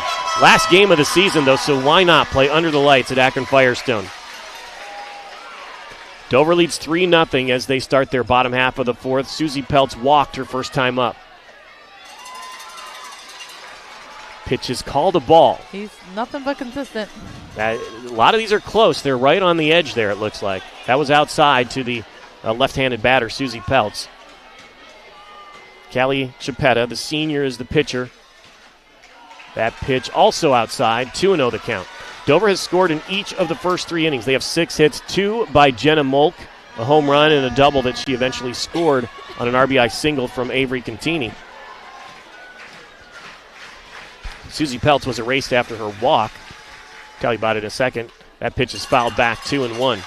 Last game of the season, though, so why not play under the lights at Akron Firestone? Dover leads 3-0 as they start their bottom half of the 4th. Susie Peltz walked her first time up. Pitch is called a ball. He's nothing but consistent. A lot of these are close. They're right on the edge there, it looks like. That was outside to the left-handed batter, Susie Peltz. Callie Chapetta, the senior, is the pitcher. That pitch also outside, 2-0 the count. Dover has scored in each of the first 3 innings. They have 6 hits, 2 by Jenna Molk, a home run and a double that she eventually scored on an RBI single from Avery Contini. Susie Peltz was erased after her walk. Tell you about it in a second. That pitch is fouled back, 2-1.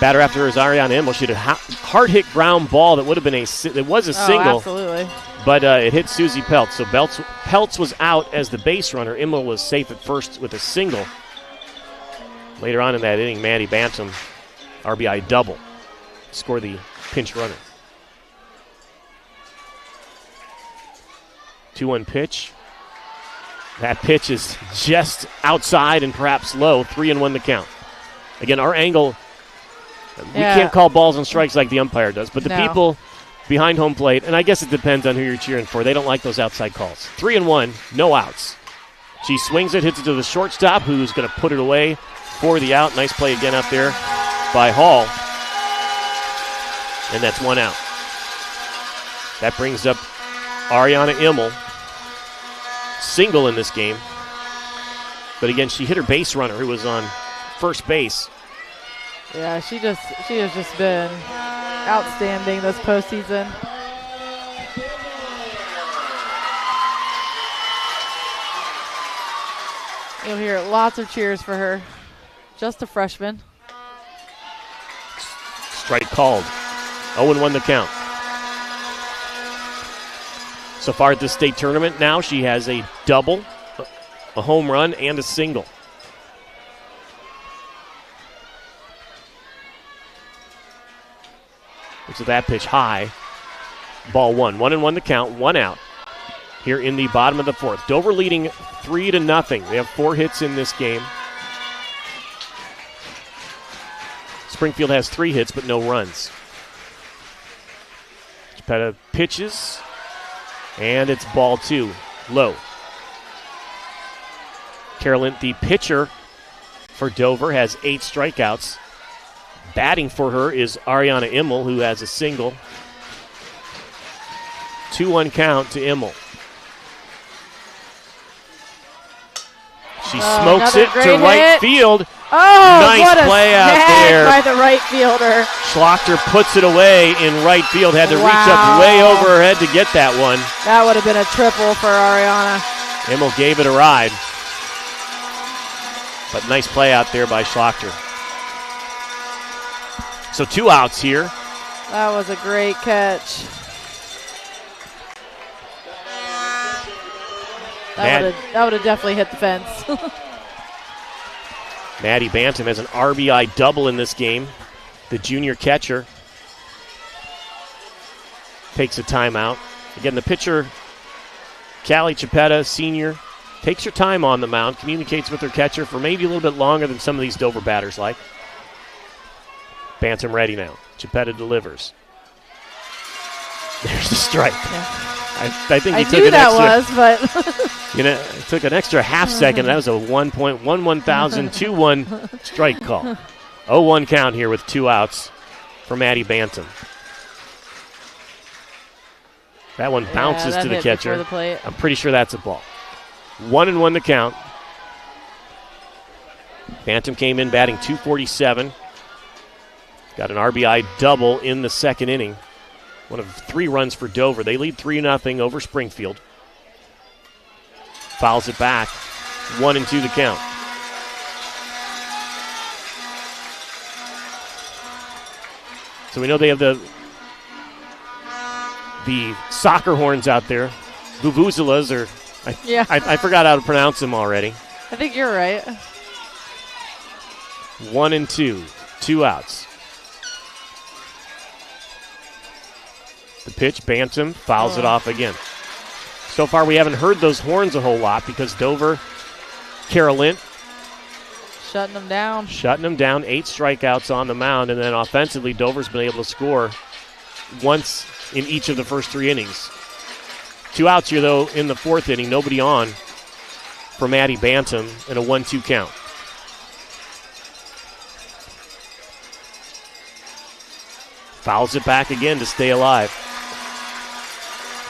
Batter after her is Ariana Immel. She had a hard-hit ground ball that would have been a single. Absolutely. But it hit Susie Peltz. So Peltz was out as the base runner. Immel was safe at first with a single. Later on in that inning, Maddie Bantam, RBI double, scored the pinch runner. 2-1 pitch. That pitch is just outside and perhaps low. 3-1 the count. Again, our angle, we can't call balls and strikes like the umpire does, but the people behind home plate, and I guess it depends on who you're cheering for, they don't like those outside calls. 3-1, no outs. She swings it, hits it to the shortstop, who's going to put it away for the out. Nice play again out there by Hall. And that's 1 out. That brings up Ariana Immel. Single in this game. But again, she hit her base runner who was on first base. Yeah, she has just been outstanding this postseason. You'll hear lots of cheers for her. Just a freshman. Strike called. 0-1 the count. So far at this state tournament now, she has a double, a home run, and a single. Looks at that pitch high. Ball 1. 1-1 the count, 1 out. Here in the bottom of the fourth. Dover leading 3-0. They have 4 hits in this game. Springfield has 3 hits, but no runs. Chipetta pitches, and it's ball 2, low. Carolyn, the pitcher for Dover, has 8 strikeouts. Batting for her is Ariana Immel, who has a single. 2-1 count to Immel. She smokes it to right field. Oh, nice what a play out there by the right fielder. Schlachter puts it away in right field. Had to reach up way over her head to get that one. That would have been a triple for Ariana. Immel gave it a ride. But nice play out there by Schlachter. So 2 outs here. That was a great catch. That would have definitely hit the fence. Maddie Bantam has an RBI double in this game. The junior catcher takes a timeout. Again, the pitcher, Callie Chipetta, senior, takes her time on the mound, communicates with her catcher for maybe a little bit longer than some of these Dover batters like. Bantam ready now. Chipetta delivers. There's the strike. Yeah. I think he I took knew an that extra, was, but it took an extra half second. That was a 1.11002-1 strike call. 0-1 count here with 2 outs for Maddie Bantam. That one bounces to the catcher. The I'm pretty sure that's a ball. 1-1 the count. Bantam came in batting .247. Got an RBI double in the second inning. One of 3 runs for Dover. They lead 3-0 over Springfield. Fouls it back. 1-2 the count. So we know they have the soccer horns out there. Vuvuzelas, or I forgot how to pronounce them already. I think you're right. 1-2. 2 outs. The pitch, Bantam fouls it off again. So far, we haven't heard those horns a whole lot because Dover, Carolyn, shutting them down. 8 strikeouts on the mound, and then offensively, Dover's been able to score once in each of the first 3 innings. 2 outs here, though, in the 4th inning. Nobody on for Maddie Bantam and a 1-2 count. Fouls it back again to stay alive.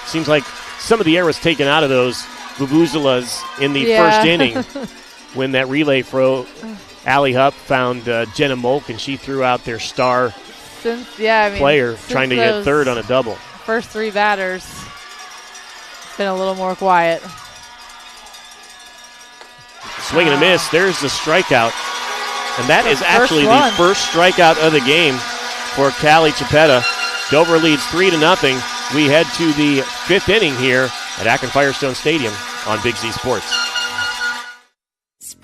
Seems like some of the air was taken out of those vuvuzelas in the first inning when that relay throw, Allie Hupp found Jenna Molk, and she threw out their star player trying to get third on a double. First 3 batters, it's been a little more quiet. Swing and a miss. There's the strikeout. And that is actually the first strikeout of the game for Callie Chipetta. Dover leads 3-0. We head to the 5th inning here at Akron Firestone Stadium on Big Z Sports.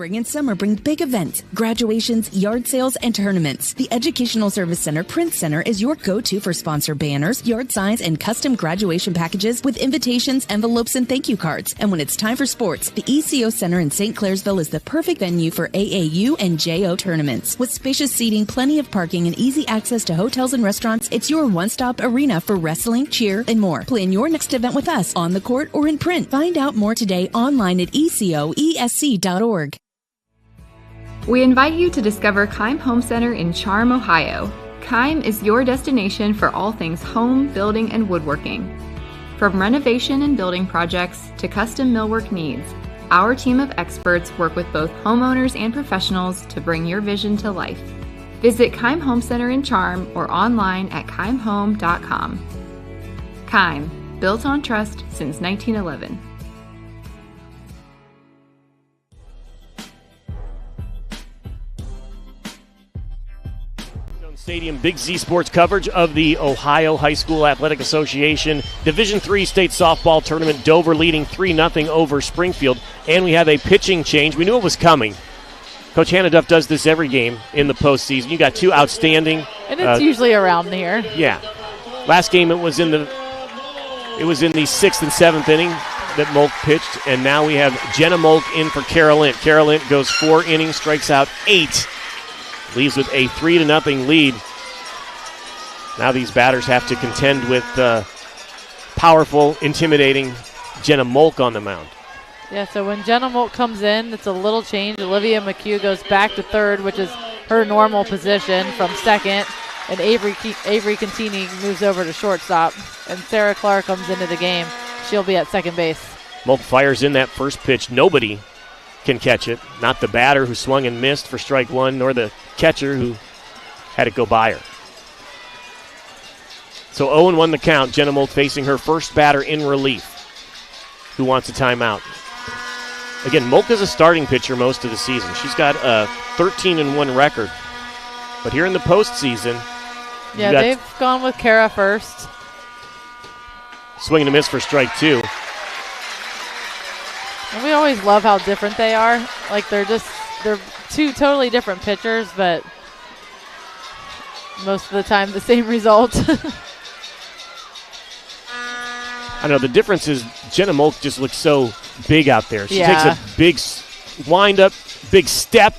Spring and summer bring big events, graduations, yard sales, and tournaments. The Educational Service Center Print Center is your go-to for sponsor banners, yard signs, and custom graduation packages with invitations, envelopes, and thank you cards. And when it's time for sports, the ECO Center in St. Clairsville is the perfect venue for AAU and JO tournaments. With spacious seating, plenty of parking, and easy access to hotels and restaurants, it's your one-stop arena for wrestling, cheer, and more. Plan your next event with us on the court or in print. Find out more today online at ecoesc.org. We invite you to discover Keim Home Center in Charm, Ohio. Keim is your destination for all things home, building, and woodworking. From renovation and building projects to custom millwork needs, our team of experts work with both homeowners and professionals to bring your vision to life. Visit Keim Home Center in Charm or online at keimhome.com. Keim, built on trust since 1911. Stadium, Big Z Sports coverage of the Ohio High School Athletic Association Division III State Softball Tournament. Dover leading 3-0 over Springfield, and we have a pitching change. We knew it was coming. Coach Hannah Duff does this every game in the postseason. You got two outstanding. And it's usually around here. Yeah. Last game it was in the 6th and 7th inning that Molk pitched, and now we have Jenna Molk in for Carol Lint. Carol Lint goes 4 innings, strikes out 8. Leaves with a 3-0 lead. Now these batters have to contend with powerful, intimidating Jenna Molk on the mound. Yeah, so when Jenna Molk comes in, it's a little change. Olivia McHugh goes back to third, which is her normal position, from second. And Avery Contini moves over to shortstop. And Sarah Clark comes into the game. She'll be at second base. Molk fires in that first pitch. Nobody can catch it. Not the batter who swung and missed for strike one, nor the catcher who had it go by her. So 0-1 the count. Jenna Molk facing her first batter in relief, who wants a timeout. Again, Molk is a starting pitcher most of the season. She's got a 13-1 record. But here in the postseason, yeah, they've gone with Kara first. Swing and a miss for strike two. And we always love how different they are. Like, they're two totally different pitchers, but most of the time the same result. I know the difference is Jenna Molk just looks so big out there. She takes a big wind-up, big step,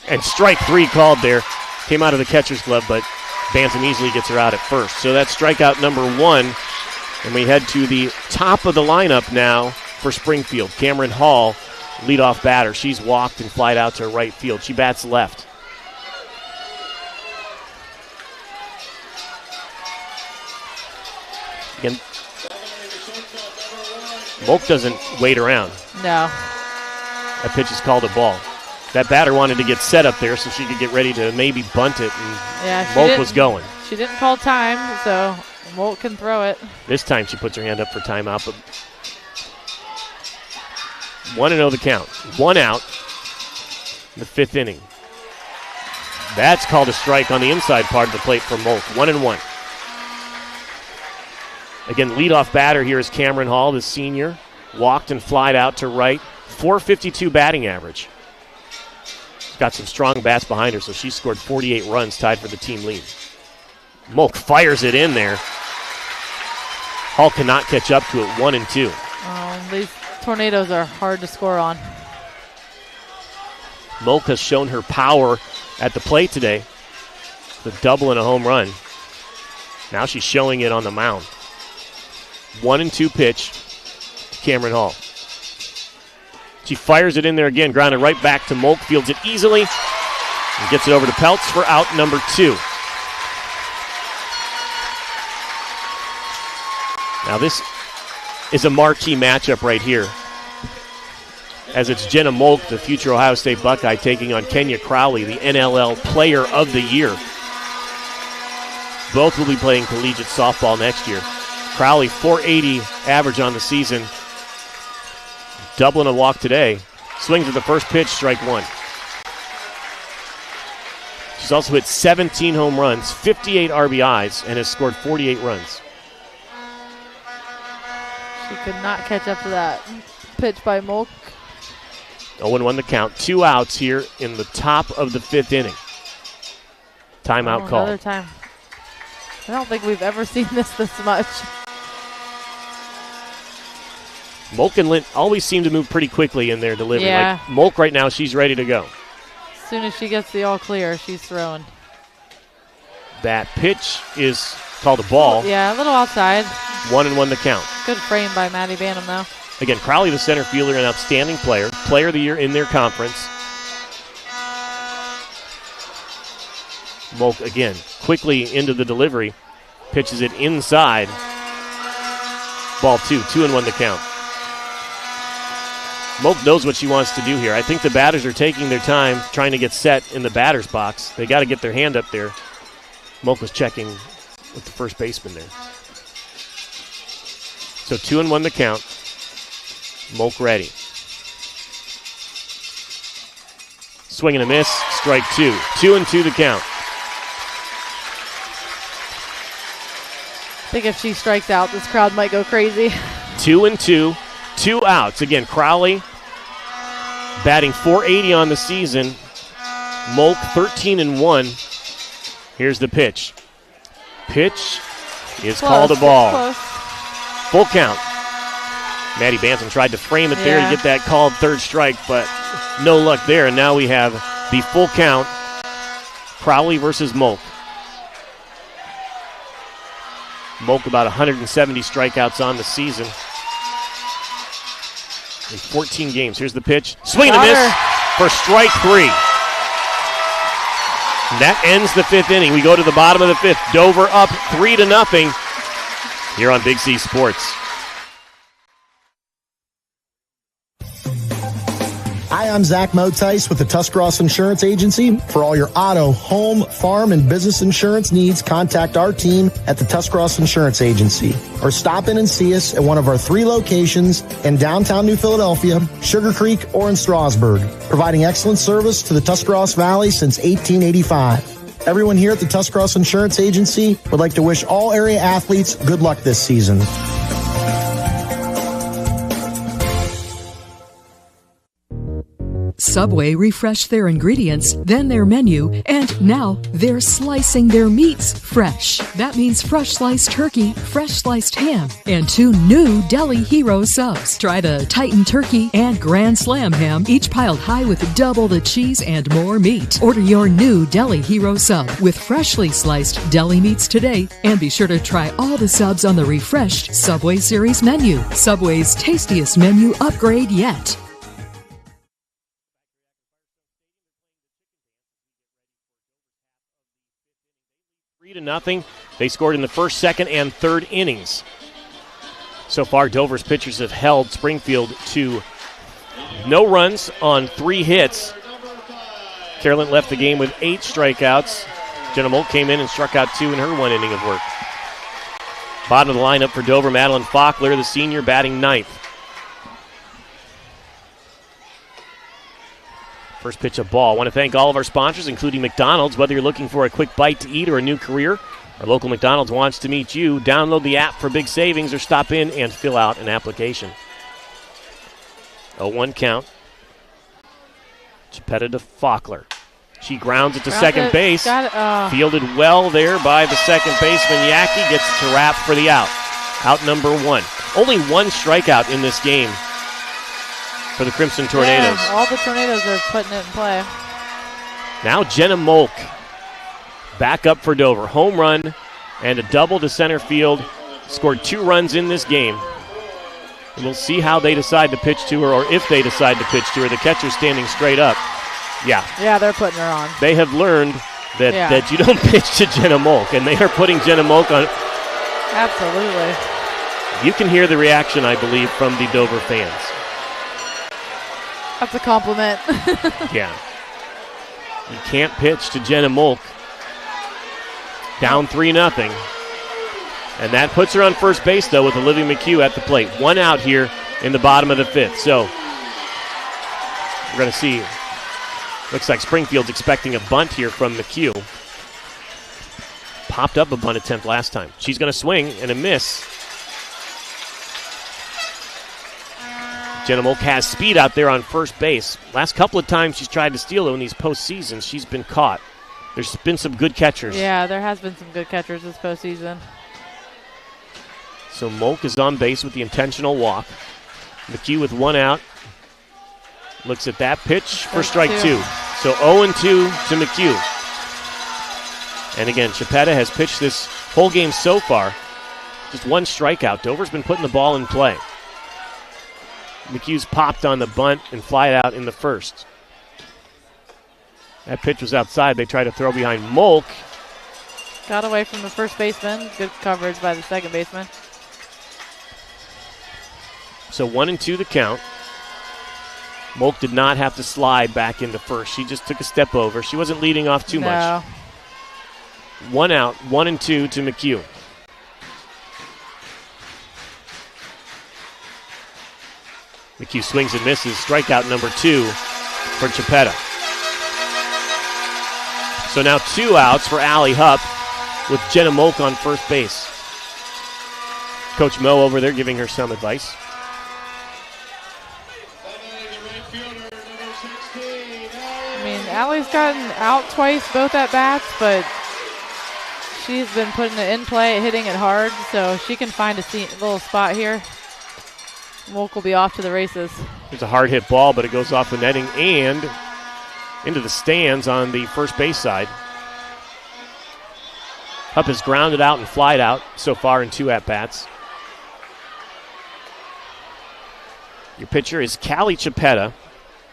and strike three called there. Came out of the catcher's glove, but Bantam easily gets her out at first. So that's strikeout number one. And we head to the top of the lineup now for Springfield. Cameron Hall, leadoff batter. She's walked and flied out to right field. She bats left. Again, Molk doesn't wait around. No. That pitch is called a ball. That batter wanted to get set up there so she could get ready to maybe bunt it, and Molk was going. She didn't call time, so Molk can throw it. This time she puts her hand up for timeout, but 1-0 the count. 1 out in the 5th inning. That's called a strike on the inside part of the plate for Molk. 1-1. Again, leadoff batter here is Cameron Hall, the senior. Walked and flied out to right. .452 batting average. She's got some strong bats behind her, so she scored 48 runs, tied for the team lead. Molk fires it in there. Hall cannot catch up to it. 1-2. These tornadoes are hard to score on. Molk has shown her power at the plate today. The double and a home run. Now she's showing it on the mound. 1-2 pitch to Cameron Hall. She fires it in there again, grounded right back to Molk, fields it easily, and gets it over to Peltz for out number 2. Now this is a marquee matchup right here, as it's Jenna Molk, the future Ohio State Buckeye, taking on Kenya Crowley, the NLL Player of the Year. Both will be playing collegiate softball next year. Crowley, .480 average on the season. Doubling a walk today. Swings at the first pitch, strike one. She's also hit 17 home runs, 58 RBIs, and has scored 48 runs. She could not catch up to that pitch by Molk. 0-1 the count. 2 outs here in the top of the 5th inning. Timeout call. Another time. I don't think we've ever seen this much. Molk and Lint always seem to move pretty quickly in their delivery. Yeah. Like Molk right now, she's ready to go. As soon as she gets the all clear, she's throwing. That pitch is called a ball. Yeah, a little outside. 1-1 the count. Good frame by Maddie Banham, though. Again, Crowley, the center fielder, an outstanding player. Player of the year in their conference. Molk, again, quickly into the delivery. Pitches it inside. Ball 2. 2-1 the count. Molk knows what she wants to do here. I think the batters are taking their time trying to get set in the batter's box. They got to get their hand up there. Molk was checking with the first baseman there. So 2-1 the count. Molk ready. Swing and a miss. Strike 2. 2-2 the count. I think if she strikes out, this crowd might go crazy. 2-2. 2 outs. Again, Crowley batting .480 on the season. Molk 13-1. Here's the pitch. Pitch is called a ball. Full count. Maddie Bantam tried to frame it there to get that called third strike, but no luck there. And now we have the full count. Crowley versus Molk. Molk about 170 strikeouts on the season. In 14 games. Here's the pitch. Swing and a miss for strike 3. That ends the 5th inning. We go to the bottom of the 5th. Dover up 3-0 here on Big C Sports. Hi, I'm Zach Motice with the Tuscarawas Insurance Agency. For all your auto, home, farm, and business insurance needs, contact our team at the Tuscarawas Insurance Agency. Or stop in and see us at one of our 3 locations in downtown New Philadelphia, Sugar Creek, or in Strasburg, providing excellent service to the Tuscarawas Valley since 1885. Everyone here at the Tuscarawas Insurance Agency would like to wish all area athletes good luck this season. Subway refreshed their ingredients, then their menu, and now they're slicing their meats fresh. That means fresh sliced turkey, fresh sliced ham, and 2 new Deli Hero subs. Try the Titan Turkey and Grand Slam ham, each piled high with double the cheese and more meat. Order your new Deli Hero sub with freshly sliced deli meats today, and be sure to try all the subs on the refreshed Subway Series menu. Subway's tastiest menu upgrade yet. 3-0. They scored in the first, second, and third innings. So far, Dover's pitchers have held Springfield to no runs on 3 hits. Carolyn left the game with 8 strikeouts. Jenna Molk came in and struck out 2 in her 1 inning of work. Bottom of the lineup for Dover, Madeline Faulkner, the senior, batting 9th. First pitch, a ball. I want to thank all of our sponsors, including McDonald's. Whether you're looking for a quick bite to eat or a new career, our local McDonald's wants to meet you. Download the app for big savings or stop in and fill out an application. 0-1 count. Chipetta to Faulkner. She grounds it to second base. Fielded well there by the second baseman. Yackey gets it to wrap for the out. Out number 1. Only 1 strikeout in this game for the Crimson Tornadoes. Yeah, all the Tornadoes are putting it in play. Now Jenna Molk back up for Dover. Home run and a double to center field. Scored 2 runs in this game. And we'll see how they decide to pitch to her, or if they decide to pitch to her. The catcher's standing straight up. Yeah, they're putting her on. They have learned that you don't pitch to Jenna Molk, and they are putting Jenna Molk on. Absolutely. You can hear the reaction, I believe, from the Dover fans. That's a compliment. Yeah. You can't pitch to Jenna Molk. Down 3-0. And that puts her on first base, though, with Olivia McHugh at the plate. 1 out here in the bottom of the 5th. So we're going to see. Looks like Springfield's expecting a bunt here from McHugh. Popped up a bunt attempt last time. She's going to swing and a miss. Jenna Molk has speed out there on first base. Last couple of times she's tried to steal it in these postseasons, she's been caught. There's been some good catchers. Yeah, there has been some good catchers this postseason. So Molk is on base with the intentional walk. McHugh with one out. Looks at that pitch for strike two. So 0-2 to McHugh. And again, Chipetta has pitched this whole game so far. Just one strikeout. Dover's been putting the ball in play. McHugh's popped on the bunt and fly out in the first. That pitch was outside. They try to throw behind Molk. Got away from the first baseman. Good coverage by the second baseman. So 1-2 the count. Molk did not have to slide back into first. She just took a step over. She wasn't leading off too much. One out, 1-2 to McHugh. McHugh swings and misses. Strikeout number 2 for Chipetta. So now 2 outs for Allie Hupp with Jenna Molk on first base. Coach Mo over there giving her some advice. I mean, Allie's gotten out twice, both at bats, but she's been putting it in play, hitting it hard, so she can find a little spot here. Molk will be off to the races. There's a hard hit ball, but it goes off the netting and into the stands on the first base side. Hupp has grounded out and flied out so far in 2 at-bats. Your pitcher is Callie Chipetta.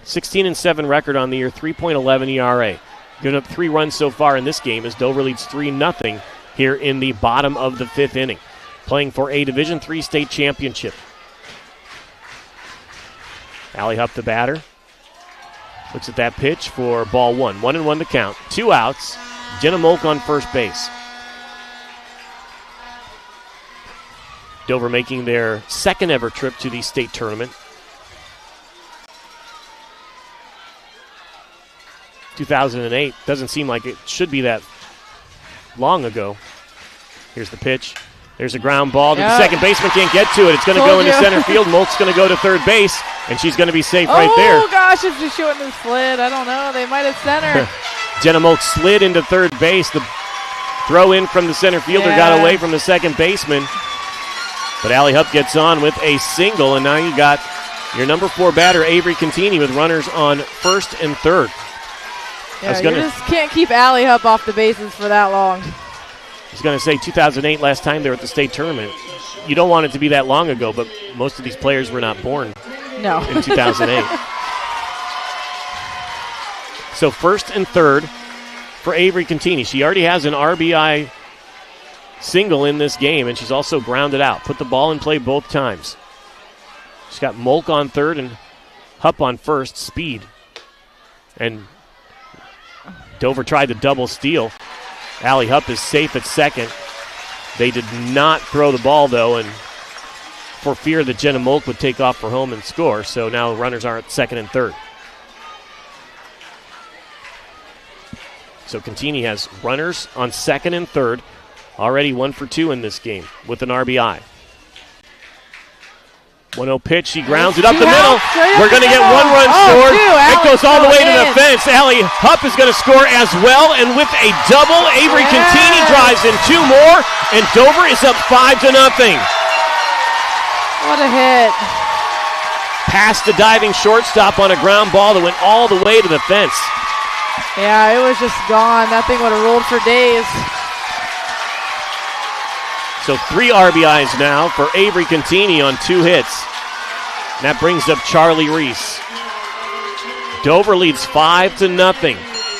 16-7 record on the year, 3.11 ERA. Given up 3 runs so far in this game as Dover leads 3-0 here in the bottom of the 5th inning. Playing for a Division III state championship. Allie Hupp, the batter. Looks at that pitch for ball 1. 1-1 the count. 2 outs. Jenna Molk on first base. Dover making their second ever trip to the state tournament. 2008. Doesn't seem like it should be that long ago. Here's the pitch. There's a ground ball. The second baseman can't get to it. It's going to go into center field. Molk's going to go to third base, and she's going to be safe right there. Oh, gosh, if she shouldn't have slid. I don't know. They might have sent her. Jenna Molk slid into third base. The throw in from the center fielder got away from the second baseman. But Allie Hupp gets on with a single, and now you got your number 4 batter, Avery Contini, with runners on first and third. Yeah, you just can't keep Allie Hupp off the bases for that long. I was going to say 2008, last time they were at the state tournament. You don't want it to be that long ago, but most of these players were not born in 2008. So first and third for Avery Contini. She already has an RBI single in this game, and she's also grounded out. Put the ball in play both times. She's got Molk on third and Hupp on first. Speed. And Dover tried to double steal. Allie Hupp is safe at second. They did not throw the ball, though, and for fear that Jenna Molk would take off for home and score, so now runners are at second and third. So Contini has runners on second and third, already 1 for 2 in this game with an RBI. 1-0 pitch. She grounds it up the middle. We're going to get 1 run scored. It goes all the way to the fence. Allie Hupp is going to score as well, and with a double, Avery Contini drives in 2 more, and Dover is up 5-0. What a hit. Past the diving shortstop on a ground ball that went all the way to the fence. Yeah, it was just gone. That thing would have rolled for days. So 3 RBIs now for Avery Contini on 2 hits. And that brings up Charlie Reese. Dover leads 5-0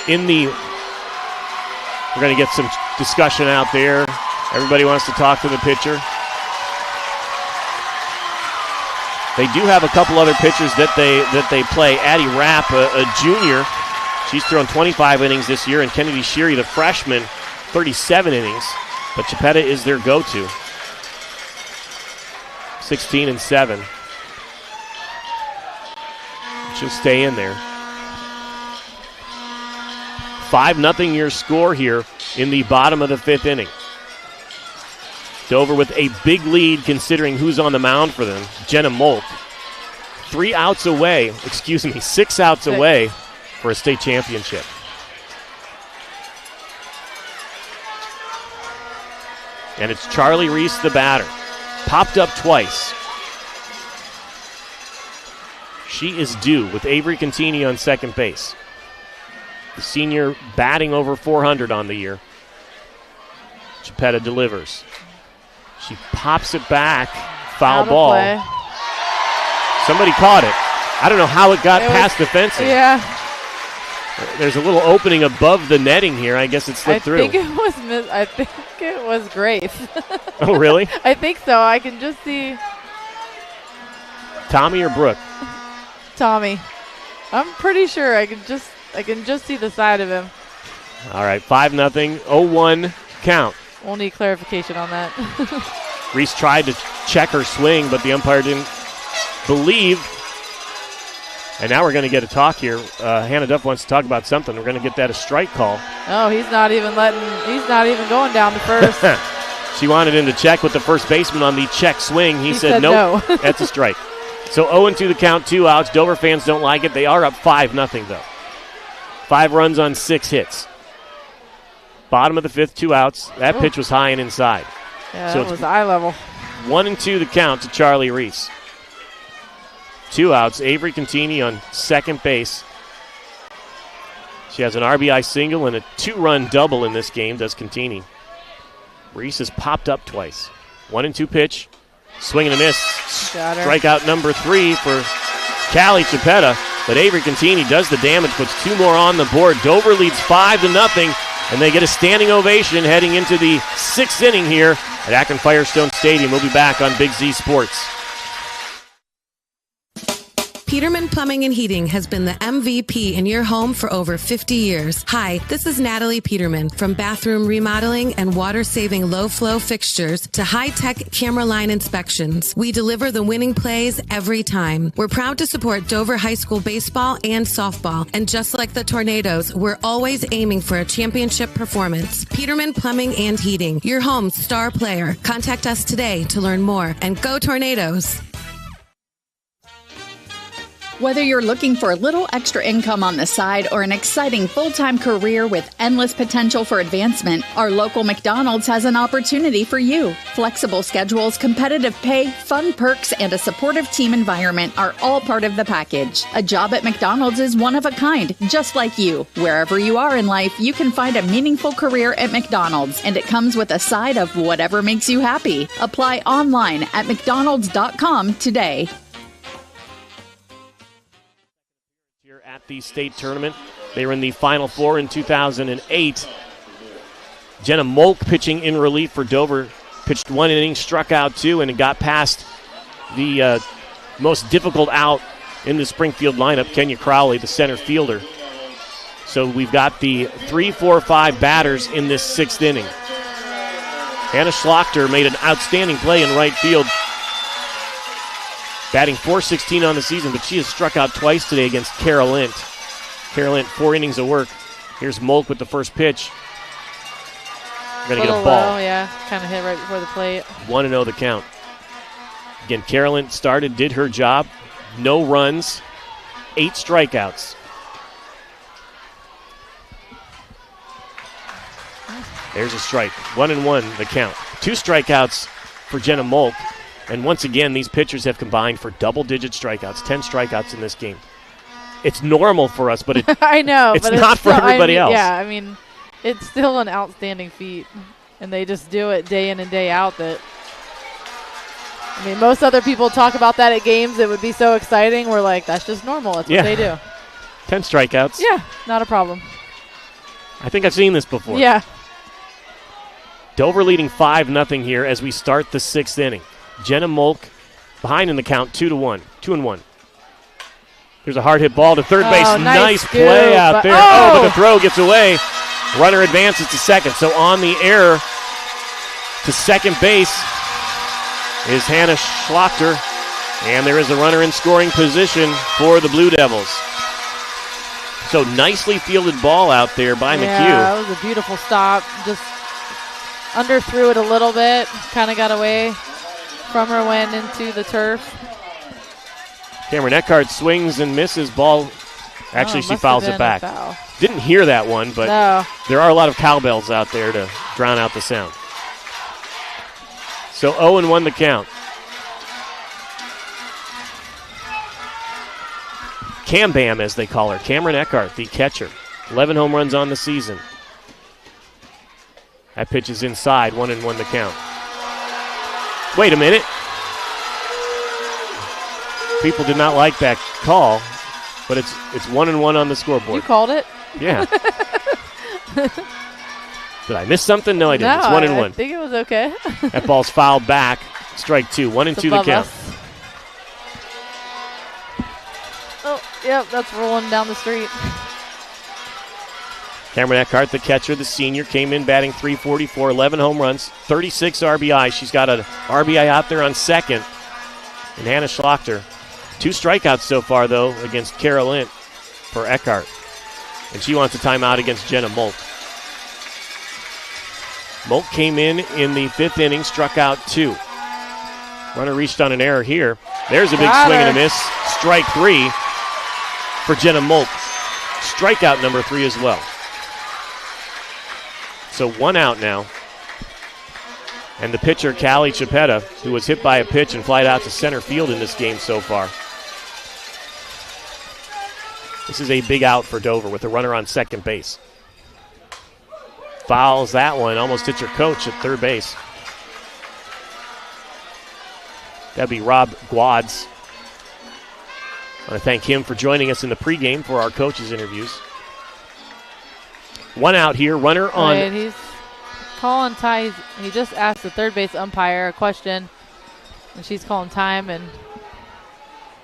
in the... We're going to get some discussion out there. Everybody wants to talk to the pitcher. They do have a couple other pitchers that they play. Addie Rapp, a junior. She's thrown 25 innings this year, and Kennedy Sheary, the freshman, 37 innings. But Chipetta is their go-to. 16-7. She'll stay in there. 5-0 your score here in the bottom of the 5th inning. Dover with a big lead considering who's on the mound for them. Jenna Molk. 6 outs away for a state championship. And it's Charlie Reese, the batter. Popped up twice. She is due with Avery Contini on second base. The senior batting over 400 on the year. Chipetta delivers. She pops it back. Foul ball. Play. Somebody caught it. I don't know how it got past the fencing. Yeah. There's a little opening above the netting here. I guess it slipped through. I think it was Grace. Oh, really? I think so. I can just see. Tommy or Brooke? Tommy. I'm pretty sure I can just see the side of him. All right, 5-0, 0-1 count. We'll need clarification on that. Reese tried to check her swing, but the umpire didn't believe. And now we're going to get a talk here. Hannah Duff wants to talk about something. We're going to get that a strike call. Oh, he's not even going down to first. She wanted him to check with the first baseman on the check swing. He said nope, no. That's a strike. So 0-2 the count, 2 outs. Dover fans don't like it. They are up 5-0 though. 5 runs on 6 hits. Bottom of the 5th, 2 outs. That pitch was high and inside. Yeah, so that was eye level. 1-2 the count to Charlie Reese. 2 outs. Avery Contini on second base. She has an RBI single and a 2-run double in this game, does Contini. Reese has popped up twice. 1-2 pitch. Swing and a miss. Strikeout number 3 for Callie Chipetta. But Avery Contini does the damage, puts 2 more on the board. Dover leads 5-0, and they get a standing ovation heading into the 6th inning here at Akron Firestone Stadium. We'll be back on Big Z Sports. Peterman Plumbing and Heating has been the MVP in your home for over 50 years. Hi, this is Natalie Peterman from bathroom remodeling and water-saving low-flow fixtures to high-tech camera line inspections. We deliver the winning plays every time. We're proud to support Dover High School baseball and softball. And just like the Tornadoes, we're always aiming for a championship performance. Peterman Plumbing and Heating, your home's star player. Contact us today to learn more. And go Tornadoes! Whether you're looking for a little extra income on the side or an exciting full-time career with endless potential for advancement, our local McDonald's has an opportunity for you. Flexible schedules, competitive pay, fun perks, and a supportive team environment are all part of the package. A job at McDonald's is one of a kind, just like you. Wherever you are in life, you can find a meaningful career at McDonald's, and it comes with a side of whatever makes you happy. Apply online at mcdonalds.com today. At the state tournament. They were in the Final Four in 2008. Jenna Molk pitching in relief for Dover. Pitched 1 inning, struck out 2, and it got past the most difficult out in the Springfield lineup, Kenya Crowley, the center fielder. So we've got the 3, 4, 5 batters in this 6th inning. Hannah Schlachter made an outstanding play in right field. Batting .416 on the season, but she has struck out twice today against Carol Lint. Carol Lint, 4 innings of work. Here's Molk with the first pitch. Going to get a ball. Low, yeah, kind of hit right before the plate. 1-0 the count. Again, Carol Lint started, did her job. No runs, 8 strikeouts. There's a strike. 1-1 the count. 2 strikeouts for Jenna Molk. And once again, these pitchers have combined for double-digit strikeouts, 10 strikeouts in this game. It's normal for us, but I know, it's not for everybody else. Yeah, I mean, it's still an outstanding feat, and they just do it day in and day out. That I mean, most other people talk about that at games. It would be so exciting. We're like, that's just normal. That's what they do. 10 strikeouts. Yeah, not a problem. I think I've seen this before. Yeah. Dover leading 5-0 here as we start the 6th inning. Jenna Molk behind in the count, 2-1. 2-1. There's a hard hit ball to third base. Nice play out there. But the throw gets away. Runner advances to second. So on the error to second base is Hannah Schlachter. And there is a runner in scoring position for the Blue Devils. So nicely fielded ball out there by McHugh. Yeah, that was a beautiful stop. Just underthrew it a little bit. Kind of got away from her, went into the turf. Cameron Eckhart swings and misses. Ball, actually she fouls it back. Didn't hear that one, but there are a lot of cowbells out there to drown out the sound. So 0-1 the count. Cam Bam, as they call her. Cameron Eckhart, the catcher. 11 home runs on the season. That pitch is inside, 1-1 the count. Wait a minute. People did not like that call, but it's 1-1 on the scoreboard. You called it? Yeah. Did I miss something? No, I didn't. No, It's 1-1. I think it was okay. That ball's fouled back. Strike 2. 1-2 the count. Us. Oh, yep, that's rolling down the street. Cameron Eckhart, the catcher, the senior, came in batting .344, 11 home runs, 36 RBI. She's got an RBI out there on second. And Hannah Schlachter. 2 strikeouts so far, though, against Kara Lint for Eckhart. And she wants a timeout against Jenna Molk. Molk came in the 5th inning, struck out 2. Runner reached on an error here. There's a big swing and a miss. Strike 3 for Jenna Molk. Strikeout number 3 as well. So 1 out now. And the pitcher, Callie Chapetta, who was hit by a pitch and flied out to center field in this game so far. This is a big out for Dover with a runner on second base. Fouls that one, almost hits her coach at third base. That'd be Rob Guads. I want to thank him for joining us in the pregame for our coaches' interviews. 1 out here, runner on. Right, he's calling time. He just asked the third base umpire a question, and she's calling time and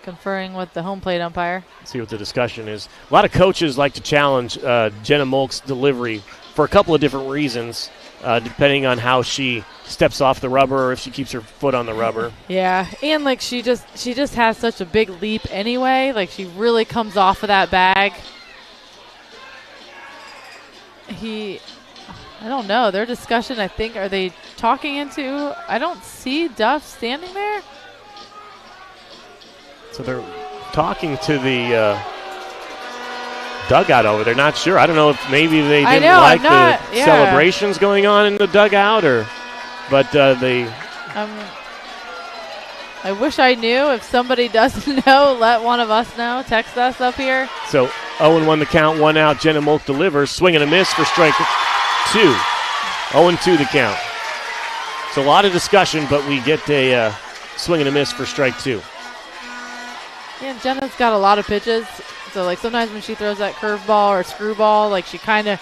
conferring with the home plate umpire. Let's see what the discussion is. A lot of coaches like to challenge Jenna Molk's delivery for a couple of different reasons, depending on how she steps off the rubber or if she keeps her foot on the rubber. Yeah, and like she just has such a big leap anyway. Like she really comes off of that bag. I don't know. Their discussion, I think, are they talking into? I don't see Duff standing there. So they're talking to the dugout over there. Not sure. I don't know if maybe they didn't like the celebrations going on in the dugout, but they. I wish I knew. If somebody doesn't know, let one of us know. Text us up here. So 0-1 the count, 1 out. Jenna Molk delivers. Swing and a miss for strike 2. 0-2 the count. It's a lot of discussion, but we get a swing and a miss for strike 2. Yeah, Jenna's got a lot of pitches. So, like, sometimes when she throws that curveball or screwball, like, she kind of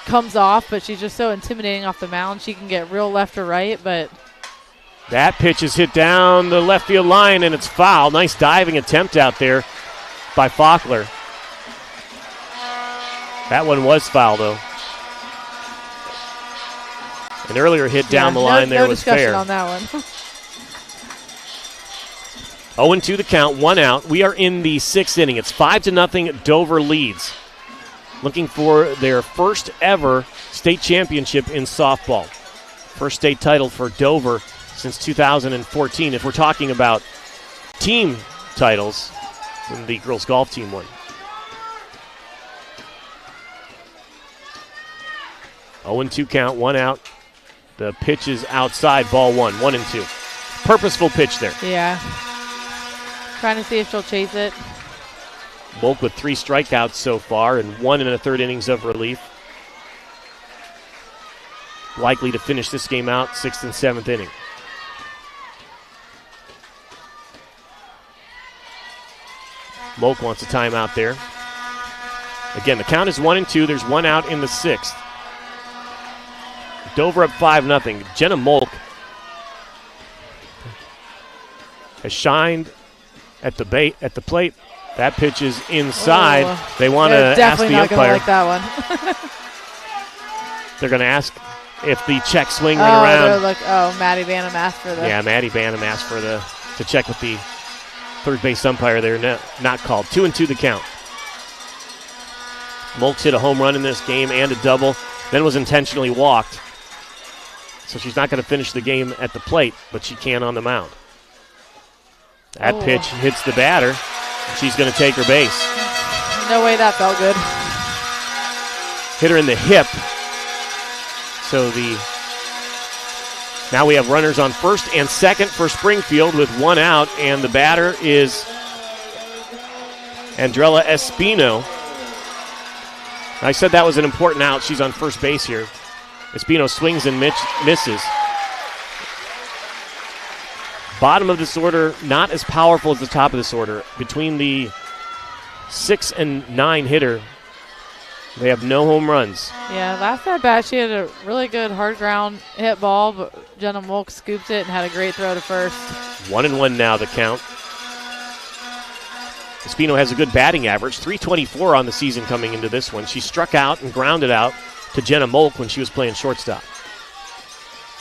comes off, but she's just so intimidating off the mound. She can get real left or right, but. That pitch is hit down the left field line, and it's foul. Nice diving attempt out there by Faulkner. That one was foul, though. An earlier hit down the line there was fair. No discussion on that one. 0-2 the count, 1 out. We are in the 6th inning. It's 5-0. Dover leads. Looking for their first ever state championship in softball. First state title for Dover since 2014. If we're talking about team titles, then the girls golf team won. 0-2 count, 1 out. The pitch is outside, ball 1, 1-2. Purposeful pitch there. Yeah. Trying to see if she'll chase it. Molk with 3 strikeouts so far and 1 1/3 innings of relief. Likely to finish this game out, 6th and 7th inning. Molk wants a timeout there. Again, the count is 1-2. There's 1 out in the 6th. Dover up 5-0. Jenna Molk has shined at the plate. That pitch is inside. They want to ask the umpire. Definitely not going to like that one. They're going to ask if the check swing went around. Maddie Banham asked for the. Yeah, Maddie Banham asked for to check with the third base umpire there. Not called. 2-2 the count. Molk's hit a home run in this game and a double, then was intentionally walked. So she's not going to finish the game at the plate, but she can on the mound. That pitch hits the batter. She's going to take her base. No way that felt good. Hit her in the hip. So now we have runners on first and second for Springfield with one out, and the batter is Andrella Espino. I said that was an important out. She's on first base here. Espino swings and misses. Bottom of this order, not as powerful as the top of this order. Between the 6 and 9 hitter, they have no home runs. Yeah, last at bat she had a really good hard ground hit ball, but Jenna Molk scooped it and had a great throw to first. 1-1 now the count. Espino has a good batting average, .324 on the season coming into this one. She struck out and grounded out to Jenna Molk when she was playing shortstop.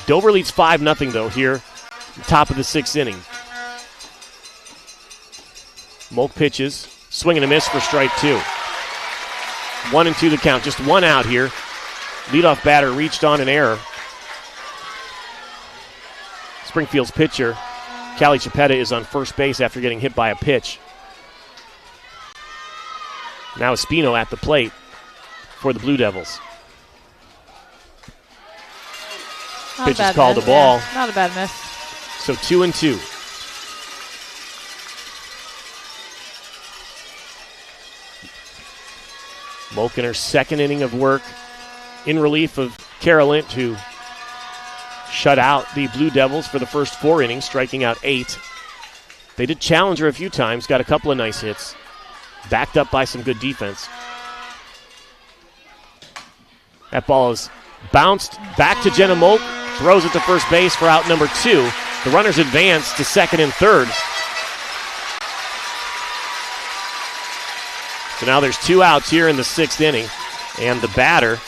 Dover leads 5-0 though here, top of the 6th inning. Molk pitches, swing and a miss for strike 2. 1-2 the count, just one out here. Leadoff batter reached on an error. Springfield's pitcher, Callie Chapetta, is on first base after getting hit by a pitch. Now Espino at the plate for the Blue Devils. Pitch is called a ball. Yeah, not a bad miss. So 2-2. Molk in her second inning of work in relief of Kara Lint, who shut out the Blue Devils for the first 4 innings, striking out 8. They did challenge her a few times, got a couple of nice hits, backed up by some good defense. That ball is bounced back to Jenna Molk, throws it to first base for out number 2. The runners advance to second and third. So now there's 2 outs here in the 6th inning, and the batter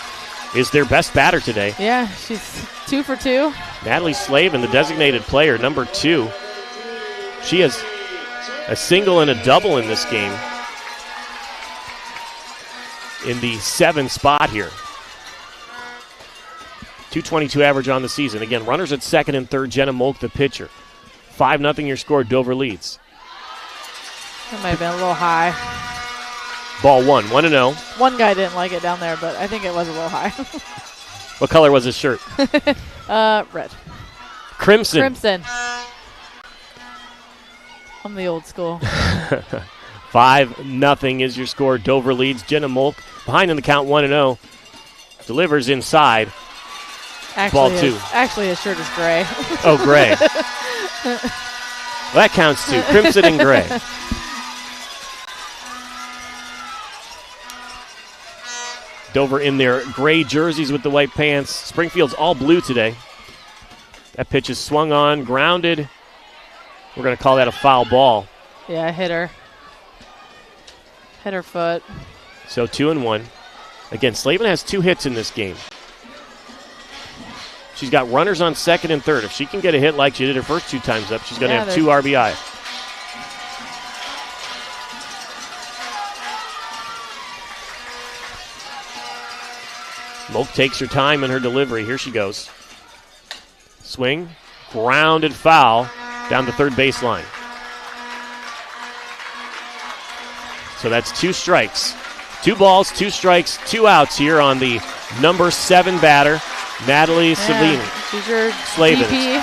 is their best batter today. Yeah, she's 2 for 2. Natalie Slavin, the designated player, number 2. She has a single and a double in this game in the 7th spot here. .222 average on the season. Again, runners at second and third. Jenna Molk, the pitcher. 5-0 your score. Dover leads. That might have been a little high. Ball 1-0. One guy didn't like it down there, but I think it was a little high. What color was his shirt? Red. Crimson. Crimson. I'm the old school. 5-0 is your score. Dover leads. Jenna Molk behind in the count 1-0. Delivers inside. Ball 2. Actually, his shirt is gray. Oh, gray. Well, that counts too. Crimson and gray. Dover in their gray jerseys with the white pants. Springfield's all blue today. That pitch is swung on, grounded. We're going to call that a foul ball. Yeah, hit her. Hit her foot. So 2-1. Again, Slavin has 2 hits in this game. She's got runners on second and third. If she can get a hit like she did her first 2 times up, she's going to have 2 RBI. Molk takes her time in her delivery. Here she goes. Swing, grounded foul down the third baseline. So that's 2 strikes. 2 balls, 2 strikes, 2 outs here on the number 7 batter, Natalie Slavin. She's your DP.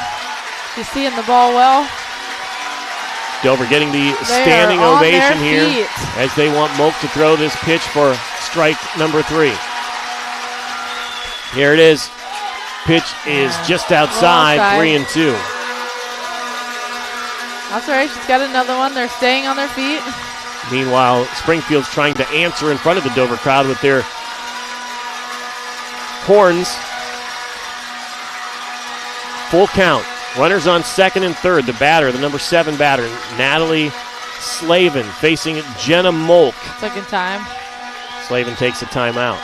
She's seeing the ball well. Dover getting the standing ovation here as they want Molk to throw this pitch for strike number 3. Here it is. Pitch is just outside, 3-2. That's all right. She's got another one. They're staying on their feet. Meanwhile, Springfield's trying to answer in front of the Dover crowd with their horns. Full count. Runners on second and third. The batter, the number 7 batter, Natalie Slavin, facing Jenna Molk. Second time. Slavin takes a timeout.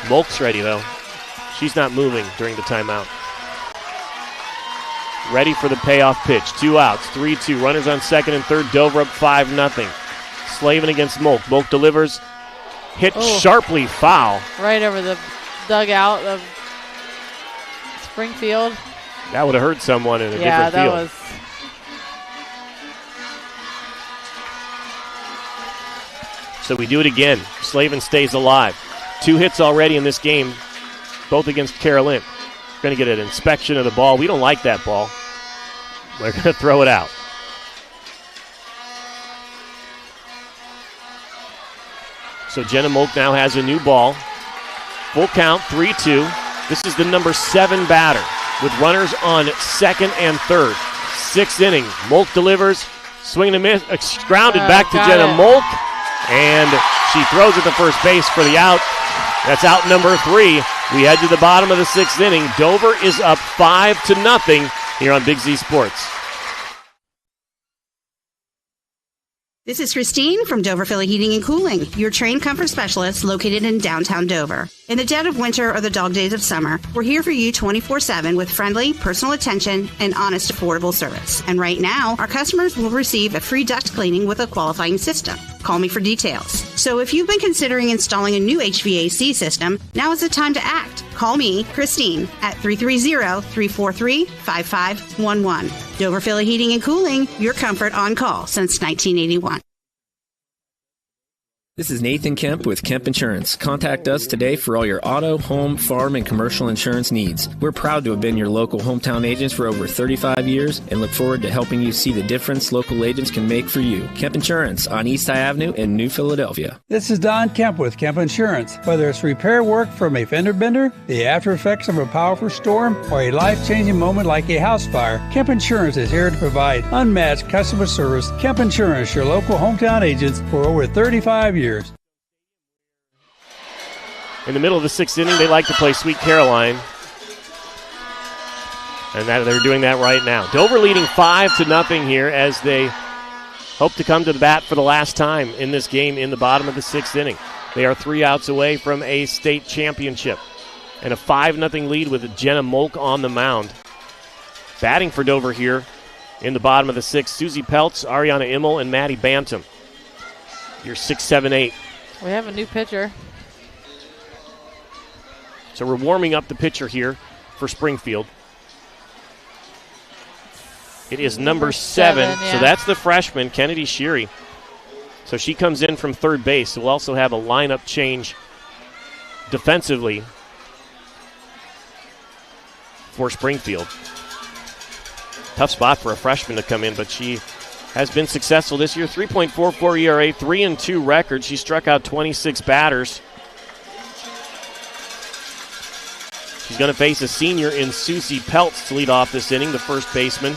Molk's ready, though. She's not moving during the timeout. Ready for the payoff pitch. 2 outs, 3-2. Runners on second and third. Dover up 5-0. Slavin against Molk. Molk delivers. Hit sharply, foul. Right over the dugout of Springfield. That would have hurt someone in a different field. Yeah, that was. So we do it again. Slavin stays alive. 2 hits already in this game, both against Carolyn. Going to get an inspection of the ball. We don't like that ball. We're going to throw it out. So Jenna Molk now has a new ball. Full count, 3-2. This is the number 7 batter with runners on second and third. 6th inning. Molk delivers. Swing and a miss. Grounded back to Jenna Molk. And she throws at the first base for the out. That's out number 3. We head to the bottom of the 6th inning. Dover is up 5-0 here on Big Z Sports. This is Christine from Dover Philly Heating and Cooling, your trained comfort specialist located in downtown Dover. In the dead of winter or the dog days of summer, we're here for you 24/7 with friendly, personal attention and honest, affordable service. And right now, our customers will receive a free duct cleaning with a qualifying system. Call me for details. So if you've been considering installing a new HVAC system, now is the time to act. Call me, Christine, at 330-343-5511. Dover Philly Heating and Cooling, your comfort on call since 1981. This is Nathan Kemp with Kemp Insurance. Contact us today for all your auto, home, farm, and commercial insurance needs. We're proud to have been your local hometown agents for over 35 years and look forward to helping you see the difference local agents can make for you. Kemp Insurance on East High Avenue in New Philadelphia. This is Don Kemp with Kemp Insurance. Whether it's repair work from a fender bender, the after effects of a powerful storm, or a life-changing moment like a house fire, Kemp Insurance is here to provide unmatched customer service. Kemp Insurance, your local hometown agents for over 35 years. In the middle of the 6th inning, they like to play Sweet Caroline. And they're doing that right now. Dover leading 5-0 here as they hope to come to the bat for the last time in this game in the bottom of the 6th inning. They are 3 outs away from a state championship. And a 5-0 lead with Jenna Molk on the mound. Batting for Dover here in the bottom of the 6th, Susie Peltz, Ariana Immel, and Maddie Bantam. Your 6, 7, 8. We have a new pitcher. So we're warming up the pitcher here for Springfield. It is number 7. Yeah. So that's the freshman, Kennedy Sheary. So she comes in from third base. So we'll also have a lineup change defensively for Springfield. Tough spot for a freshman to come in, but she has been successful this year. 3.44 ERA, 3-2 record. She struck out 26 batters. She's going to face a senior in Susie Peltz to lead off this inning, the first baseman.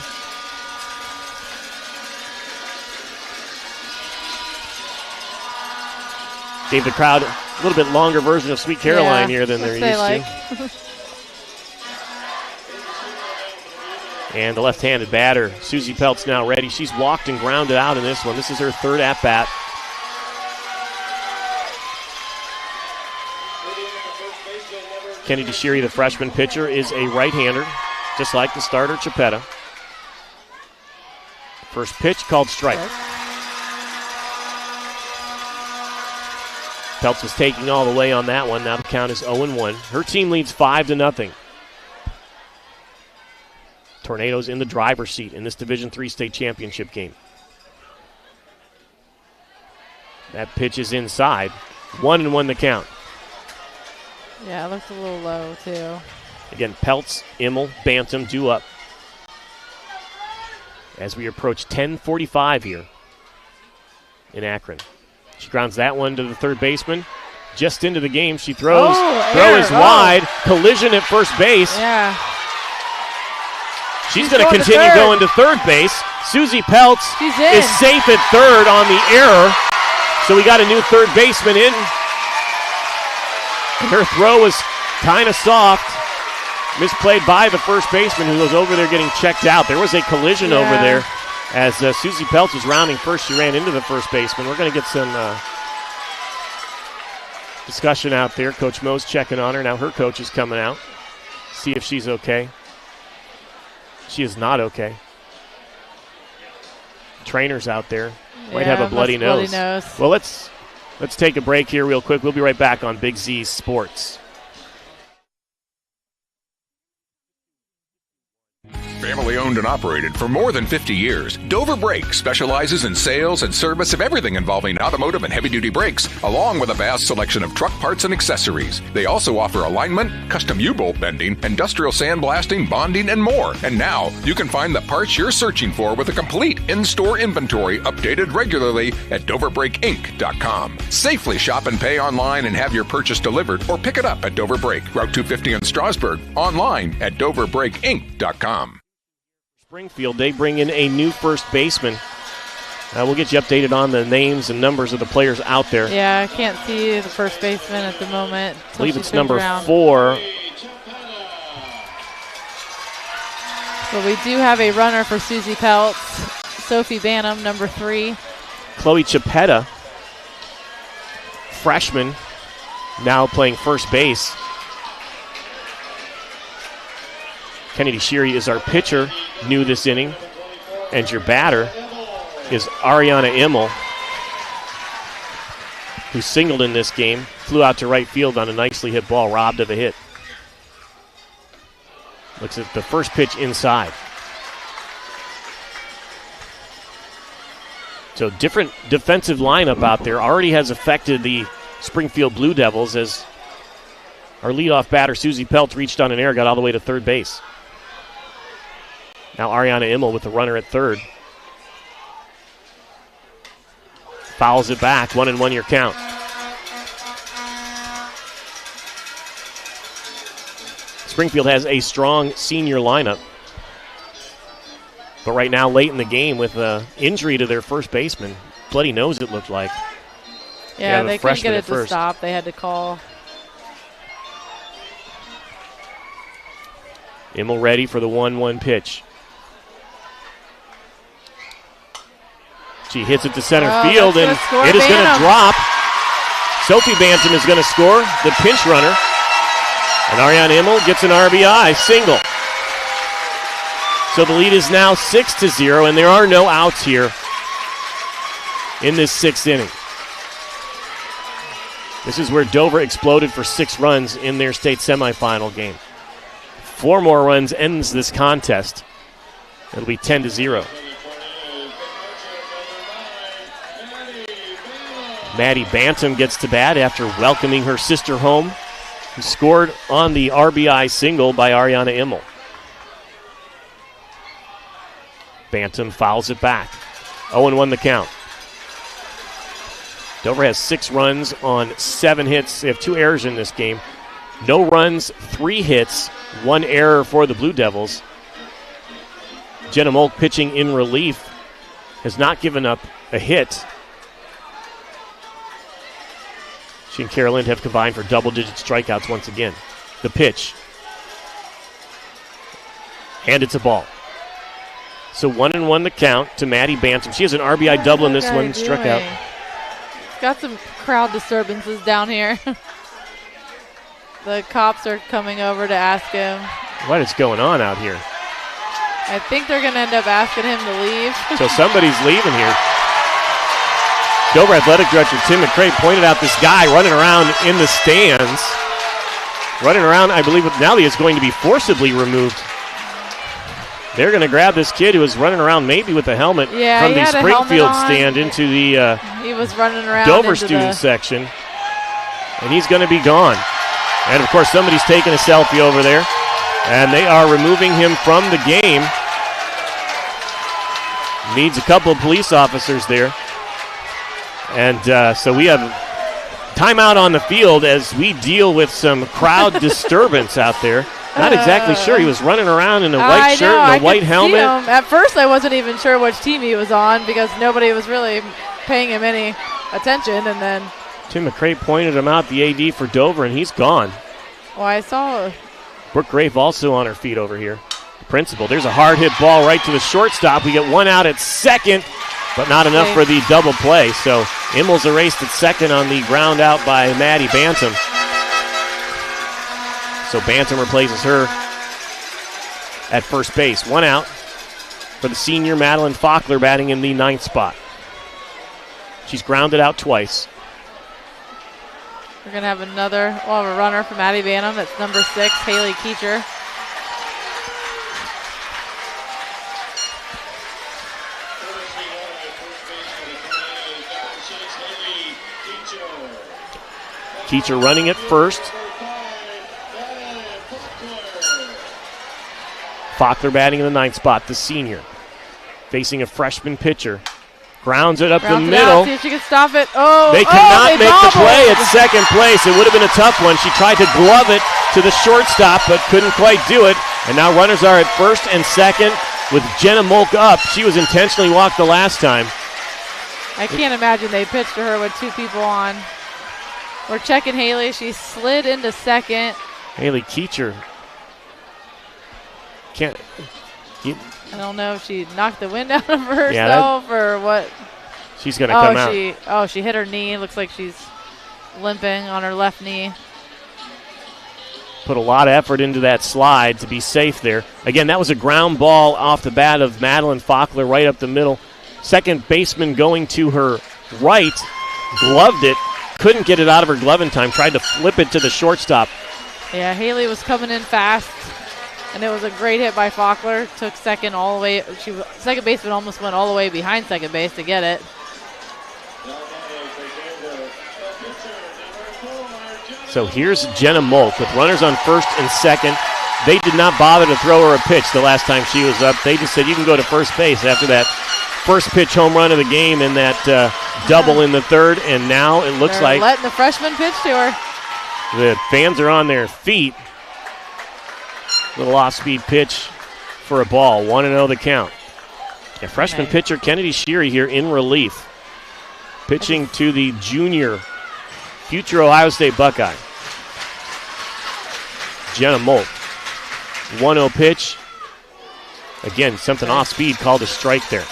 Gave the crowd a little bit longer version of Sweet Caroline here than they're used to. And the left-handed batter, Susie Peltz, now ready. She's walked and grounded out in this one. This is her third at-bat. Kennedy Sheary, the freshman pitcher, is a right-hander, just like the starter, Chapetta. First pitch called strike. Peltz was taking all the way on that one. Now the count is 0-1. Her team leads 5-0. Tornadoes in the driver's seat in this Division III state championship game. That pitch is inside. 1-1 the count. Yeah, it looks a little low, too. Again, Peltz, Immel, Bantam due up. As we approach 10:45 here in Akron. She grounds that one to the third baseman. Just into the game. She throws. Throw is wide. Collision at first base. Yeah. She's going to continue going to third base. Susie Peltz is safe at third on the error. So we got a new third baseman in. And her throw was kind of soft. Misplayed by the first baseman who was over there getting checked out. There was a collision over there as Susie Peltz was rounding first. She ran into the first baseman. We're going to get some discussion out there. Coach Mo's checking on her. Now her coach is coming out. See if she's okay. She is not okay. Trainer's out there. Might have a bloody nose. Well, let's take a break here real quick. We'll be right back on Big Z Sports. Family owned and operated for more than 50 years, Dover Brake specializes in sales and service of everything involving automotive and heavy-duty brakes, along with a vast selection of truck parts and accessories. They also offer alignment, custom U-bolt bending, industrial sandblasting, bonding, and more. And now, you can find the parts you're searching for with a complete in-store inventory updated regularly at DoverBrakeInc.com. Safely shop and pay online and have your purchase delivered, or pick it up at Dover Brake, Route 250 in Strasburg, online at DoverBrakeInc.com. Springfield, they bring in a new first baseman. We'll get you updated on the names and numbers of the players out there. Yeah, I can't see the first baseman at the moment. I believe it's number 4. But we do have a runner for Susie Peltz. Sophie Banham, number 3. Chloe Chapetta, freshman, now playing first base. Kennedy Sheary is our pitcher, new this inning. And your batter is Ariana Immel, who singled in this game, flew out to right field on a nicely hit ball, robbed of a hit. Looks at the first pitch inside. So different defensive lineup out there already has affected the Springfield Blue Devils as our leadoff batter, Susie Peltz, reached on an error, got all the way to third base. Now Ariana Immel with the runner at third. Fouls it back, 1-1 your count. Springfield has a strong senior lineup. But right now, late in the game, with an injury to their first baseman, bloody nose it looked like. Yeah, they couldn't get it to stop. They had to call. Immel ready for the 1-1 pitch. She hits it to center field, and it is going to drop. Sophie Bantam is going to score, the pinch runner. And Ariana Immel gets an RBI single. So the lead is now 6-0, and there are no outs here in this 6th inning. This is where Dover exploded for 6 runs in their state semifinal game. 4 more runs ends this contest. It'll be 10-0. Maddie Bantam gets to bat after welcoming her sister home, who scored on the RBI single by Ariana Immel. Bantam fouls it back. 0-1 the count. Dover has 6 runs on 7 hits. They have 2 errors in this game. No runs, 3 hits, 1 error for the Blue Devils. Jenna Molk pitching in relief has not given up a hit. She and Carolyn have combined for double-digit strikeouts once again. The pitch. And it's a ball. So 1-1 the count to Maddie Bantam. She has an RBI double in this one, struck out. Got some crowd disturbances down here. The cops are coming over to ask him. What is going on out here? I think they're going to end up asking him to leave. So somebody's leaving here. Dover Athletic Director Tim McCray pointed out this guy running around in the stands. Running around, I believe now he is going to be forcibly removed. They're going to grab this kid who was running around maybe with a helmet from the Springfield stand into the he was running around Dover student section. And he's going to be gone. And, of course, somebody's taking a selfie over there. And they are removing him from the game. Needs a couple of police officers there. And so we have timeout on the field as we deal with some crowd disturbance out there. Not exactly sure. He was running around in a white shirt and a white helmet. At first, I wasn't even sure which team he was on because nobody was really paying him any attention. And then Tim McCray pointed him out, the AD for Dover, and he's gone. Well, I saw Brooke Grafe also on her feet over here. The principal. There's a hard hit ball right to the shortstop. We get 1 out at second, but not enough for the double play. So Immel's erased at second on the ground out by Maddie Bantam. So Bantam replaces her at first base. 1 out for the senior Madeline Faulkner batting in the 9th spot. She's grounded out twice. We're going to have we'll have a runner for Maddie Bantam. That's number 6, Haley Keecher. Keecher running at first. Faulkner batting in the ninth spot, the senior. Facing a freshman pitcher. Grounds it up the middle. See if she can stop it. Oh, they cannot they make the bobbled. play at second place. It would have been a tough one. She tried to glove it to the shortstop, but couldn't quite do it. And now runners are at first and second with Jenna Molk up. She was intentionally walked the last time. I can't imagine they pitched to her with two people on. We're checking Haley. She slid into second. Haley Keecher. I don't know if she knocked the wind out of herself or what. She's going to come out. She hit her knee. Looks like she's limping on her left knee. Put a lot of effort into that slide to be safe there. Again, that was a ground ball off the bat of Madeline Faulkner right up the middle. Second baseman going to her right, gloved it, couldn't get it out of her glove in time, tried to flip it to the shortstop. Yeah, Haley was coming in fast, and it was a great hit by Faulkner. Took second all the way. Second baseman almost went all the way behind second base to get it. So here's Jenna Molk with runners on first and second. They did not bother to throw her a pitch the last time she was up. They just said, you can go to first base after that first pitch home run of the game and that double in the third. And now it looks They're like letting the freshman pitch to her. The fans are on their feet. Little off-speed pitch for a ball. 1-0 the count. A freshman pitcher, Kennedy Sheary, here in relief. Pitching to the junior, future Ohio State Buckeye. Jenna Molk. 1-0 pitch. Again, something off-speed, called a strike there.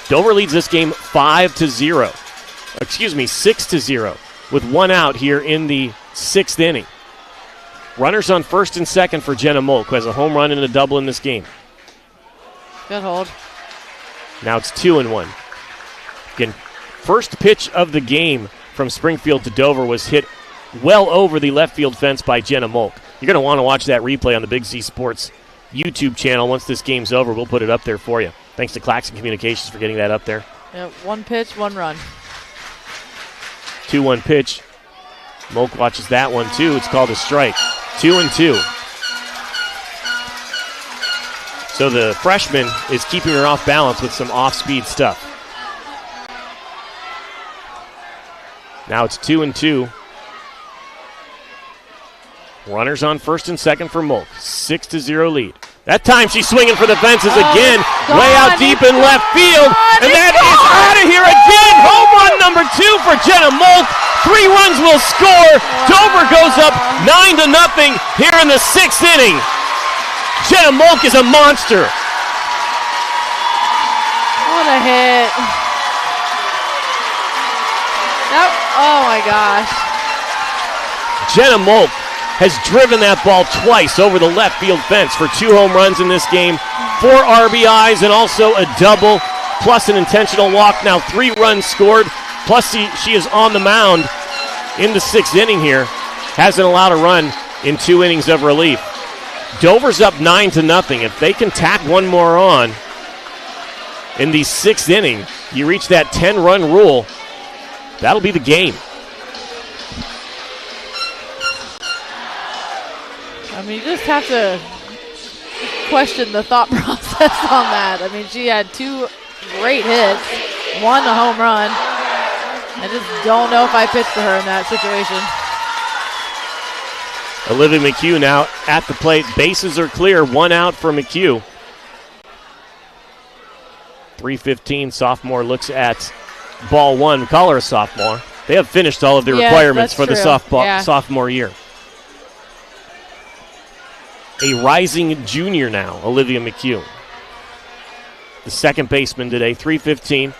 Dover leads this game 6-0, with one out here in the sixth inning. Runners on first and second for Jenna Molk, who has a home run and a double in this game. Good hold. Now it's 2-1. Again, first pitch of the game from Springfield to Dover was hit well over the left field fence by Jenna Molk. You're going to want to watch that replay on the Big C Sports YouTube channel. Once this game's over, we'll put it up there for you. Thanks to Claxon Communications for getting that up there. Yeah, one pitch, one run. 2-1 pitch. Molk watches that one, too. It's called a strike. 2-2. So the freshman is keeping her off balance with some off-speed stuff. Now it's 2-2. Runners on first and second for Molk. 6-0 lead. That time she's swinging for the fences again. Way out deep in left field. And that is out of here again. Home run number 2 for Jenna Molk. 3 runs will score. Dover goes up 9-0 here in the sixth inning. Jenna Molk is a monster. What a hit. Oh my gosh. Jenna Molk has driven that ball twice over the left field fence for 2 home runs in this game, 4 RBIs, and also a double, plus an intentional walk. Now 3 runs scored, plus she is on the mound in the sixth inning here. Hasn't allowed a run in 2 innings of relief. Dover's up 9-0. If they can tack one more on in the sixth inning, you reach that 10-run rule. That'll be the game. I mean, you just have to question the thought process on that. I mean, she had 2 great hits, 1 a home run. I just don't know if I pitched to her in that situation. Olivia McHugh now at the plate. Bases are clear. 1 out for McHugh. 3:15, sophomore looks at ball 1. We call her a sophomore. They have finished all of their requirements for the sophomore year. A rising junior now, Olivia McHugh. The second baseman today, 3:15.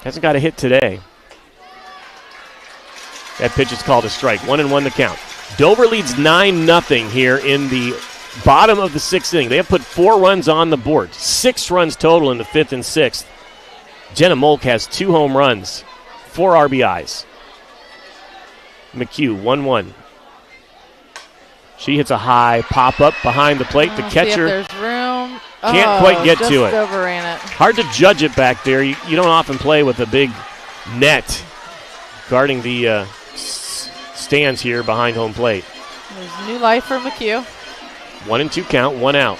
Hasn't got a hit today. That pitch is called a strike. 1-1 the count. Dover leads 9-0 here in the bottom of the sixth inning. They have put 4 runs on the board. 6 runs total in the fifth and sixth. Jenna Molk has 2 home runs, 4 RBIs. McHugh, 1-1. She hits a high pop-up behind the plate. The catcher there's room. can't quite get to it. Overran it. that. Hard to judge it back there. You don't often play with a big net guarding the stands here behind home plate. There's new life for McHugh. 1-2 count, 1 out.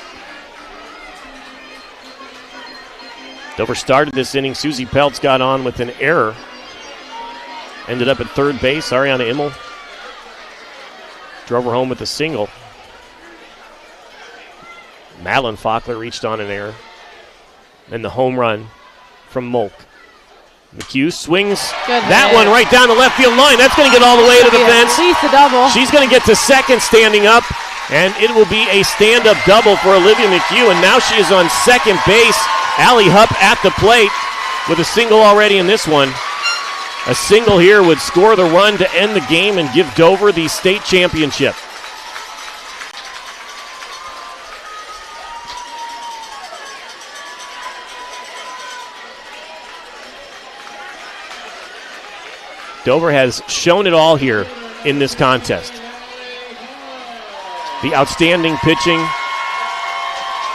Dover started this inning. Susie Peltz got on with an error. Ended up at third base. Ariana Immel drove her home with a single. Madeline Faulkner reached on an error. And the home run from Molk. McHugh swings that one right down the left field line. That's going to get all the way to the fence. At least a double. She's going to get to second standing up, and it will be a stand-up double for Olivia McHugh, and now she is on second base. Allie Hupp at the plate with a single already in this one. A single here would score the run to end the game and give Dover the state championship. Dover has shown it all here in this contest. The outstanding pitching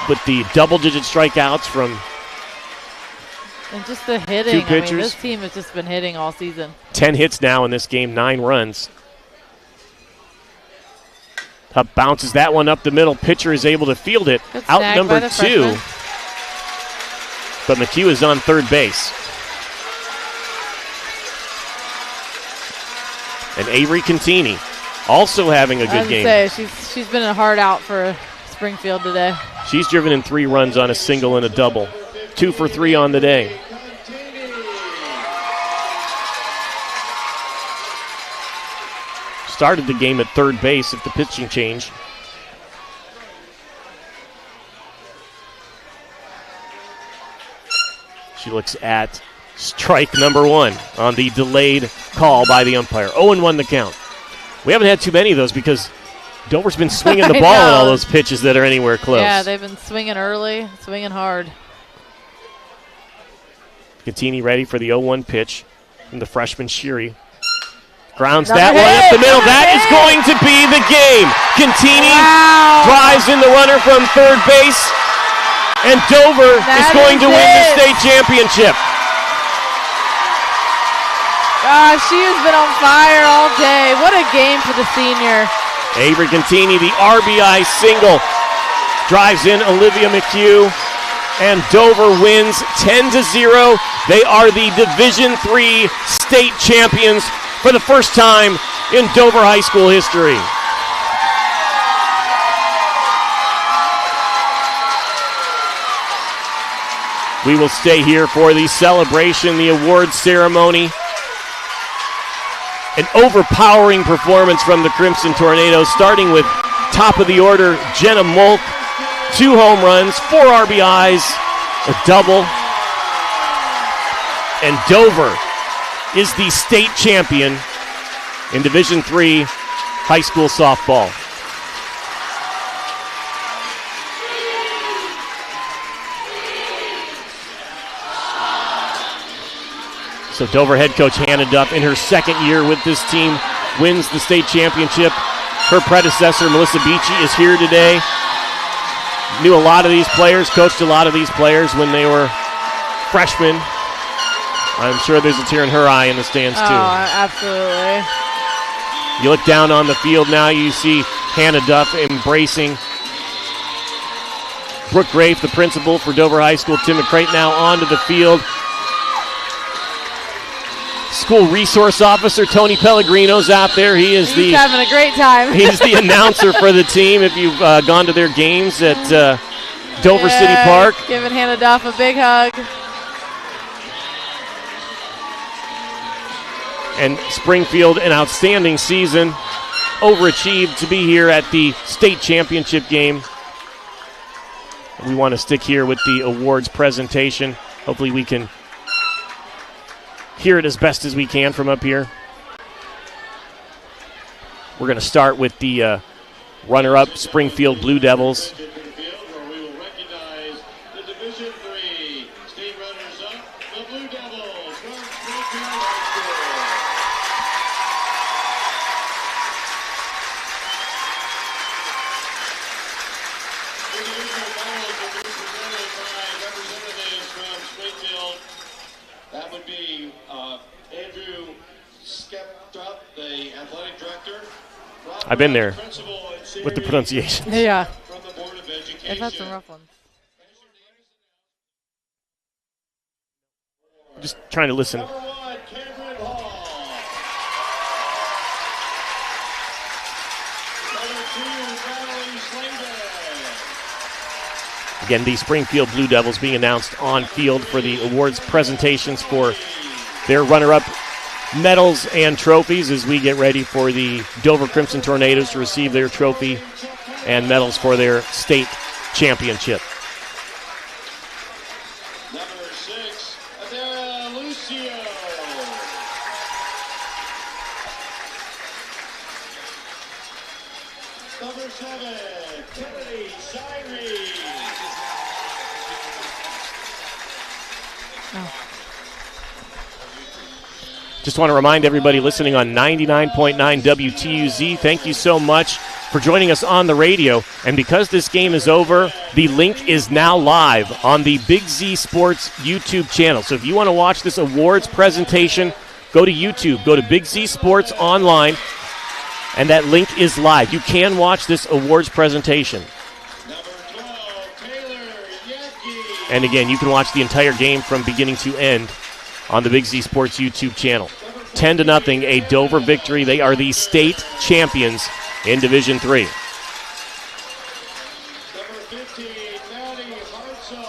with the double-digit strikeouts from and just the hitting. two pitchers. I mean, this team has just been hitting all season. 10 hits now in this game, 9 runs. Hupp bounces that one up the middle. Pitcher is able to field it. Good Out snag number by the 2. freshman. But McHugh is on third base. And Avery Contini also having a good game. I was going to say, she's been a hard out for Springfield today. She's driven in 3 runs on a single and a double. 2 for 3 on the day. Started the game at third base at the pitching change. She looks at strike number 1 on the delayed call by the umpire. 0-1 the count. We haven't had too many of those because Dover's been swinging the ball at all those pitches that are anywhere close. Yeah, they've been swinging early, swinging hard. Contini ready for the 0-1 pitch from the freshman Shiri. Grounds that one up the middle. That is going to be the game. Contini drives in the runner from third base, and Dover is going to win the state championship. Gosh, she has been on fire all day. What a game for the senior. Avery Contini, the RBI single, drives in Olivia McHugh, and Dover wins 10-0. They are the Division III state champions for the first time in Dover High School history. We will stay here for the celebration, the awards ceremony. An overpowering performance from the Crimson Tornadoes, starting with top of the order, Jenna Molk. 2 home runs, 4 RBIs, a double. And Dover is the state champion in Division III high school softball. So Dover head coach Hannah Duff, in her second year with this team, wins the state championship. Her predecessor, Melissa Beachy, is here today. Knew a lot of these players, coached a lot of these players when they were freshmen. I'm sure there's a tear in her eye in the stands, too. Oh, absolutely. You look down on the field now, you see Hannah Duff embracing Brooke Grafe, the principal for Dover High School. Tim McCrate now onto the field. School resource officer Tony Pellegrino's out there. He's having a great time. He's the announcer for the team. If you've gone to their games at Dover City Park, giving Hannah Duff a big hug. And Springfield, an outstanding season, overachieved to be here at the state championship game. We want to stick here with the awards presentation. Hopefully we can hear it as best as we can from up here. We're going to start with the runner-up Springfield Blue Devils. would be Andrew Skeptrup, the athletic director. I've been there with the pronunciation. Yeah. From the Board of Education. I've had some rough ones. Just trying to listen. Again, the Springfield Blue Devils being announced on field for the awards presentations for their runner-up medals and trophies as we get ready for the Dover Crimson Tornadoes to receive their trophy and medals for their state championship. Number 6, Adara Lucio. Number 7, Kennedy Shirey. Just want to remind everybody listening on 99.9 WTUZ, thank you so much for joining us on the radio. And because this game is over, the link is now live on the Big Z Sports YouTube channel. So if you want to watch this awards presentation, go to YouTube, go to Big Z Sports Online, and that link is live. You can watch this awards presentation. And again, you can watch the entire game from beginning to end on the Big Z Sports YouTube channel. 10-0, a Dover victory. They are the state champions in Division III. Number 15, Maddie Hartzell.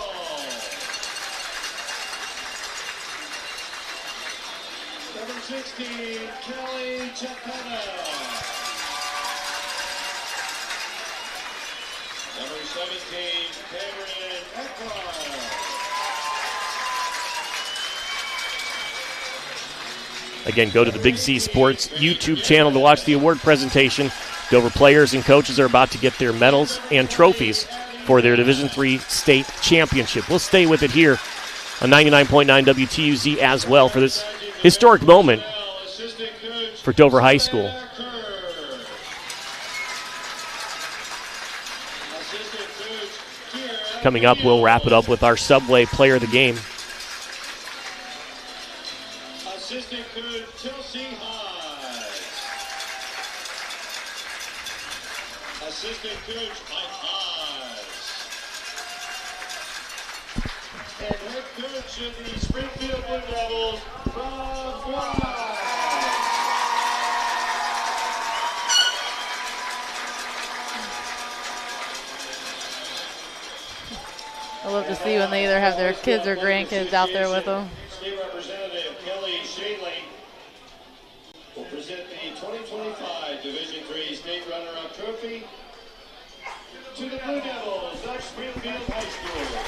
Number 16, Kelly Chapetta. Number 17, Cameron Akron. Again, go to the Big Z Sports YouTube channel to watch the award presentation. Dover players and coaches are about to get their medals and trophies for their Division III state championship. We'll stay with it here on 99.9 WTUZ as well for this historic moment for Dover High School. Coming up, we'll wrap it up with our Subway Player of the Game. Assistant coach Chelsea High. Assistant coach Mike Haas. And head coach of the Springfield Blue Devils, Rob Wise. I love to see when they either have their kids or grandkids out there with them. State Representative Kelly Shadley will present the 2025 Division III State Runner-Up Trophy to the Blue Devils of Springfield High School.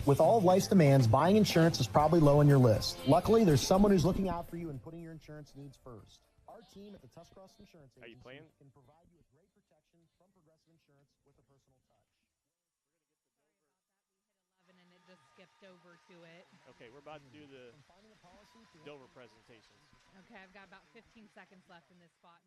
With all of life's demands, buying insurance is probably low on your list. Luckily, there's someone who's looking out for you and putting your insurance needs first. Our team at the Tuscarawas Insurance Agency can provide you with great protection from Progressive Insurance with a personal touch. And it just skipped over to it. Okay, we're about to do the Dover presentations. Okay, I've got about 15 seconds left in this spot.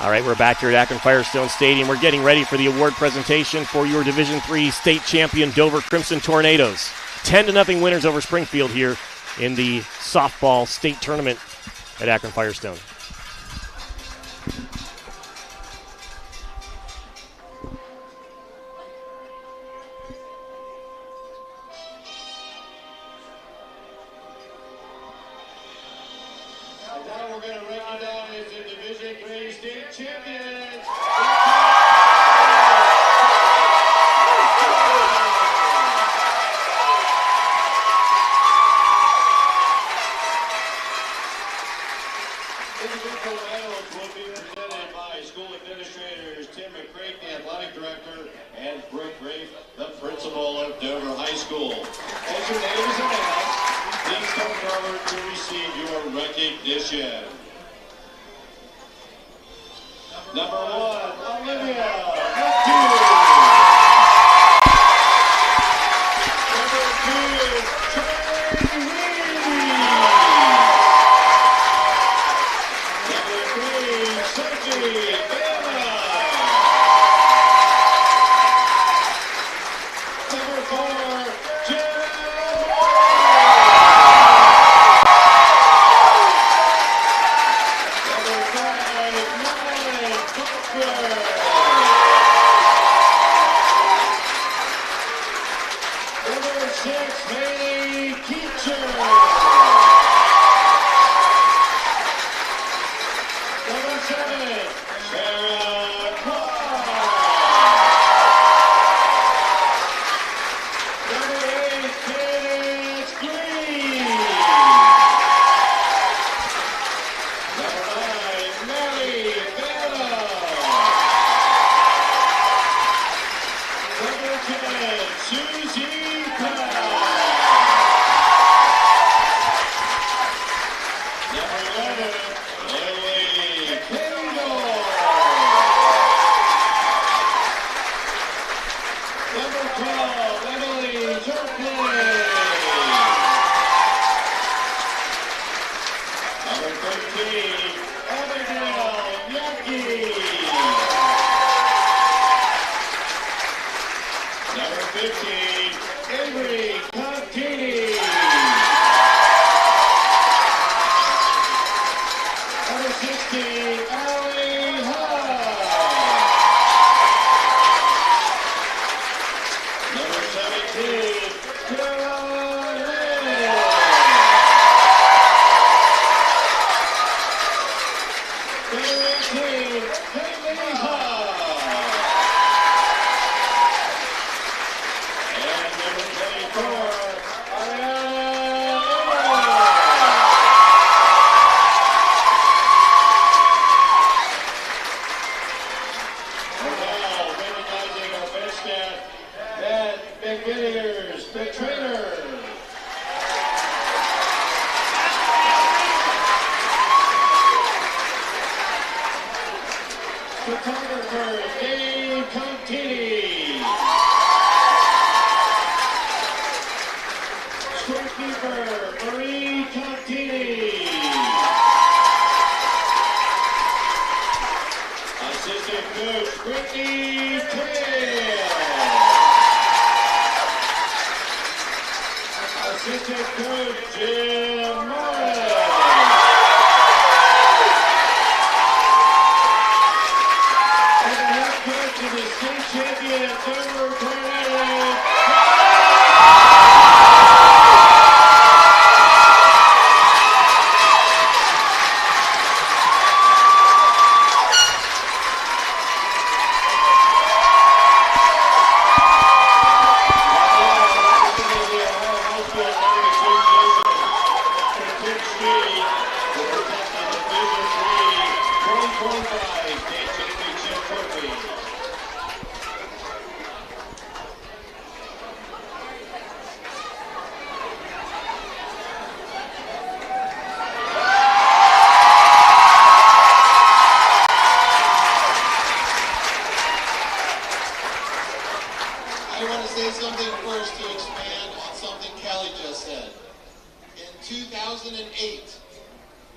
All right, we're back here at Akron Firestone Stadium. We're getting ready for the award presentation for your Division III state champion Dover Crimson Tornadoes. 10-0 winners over Springfield here in the softball state tournament at Akron Firestone. medals will be presented by school administrators Tim McCrae, the athletic director, and Brooke Rafe, the principal of Dover High School. As your name is announced, please come forward to receive your recognition. Number 1, Olivia.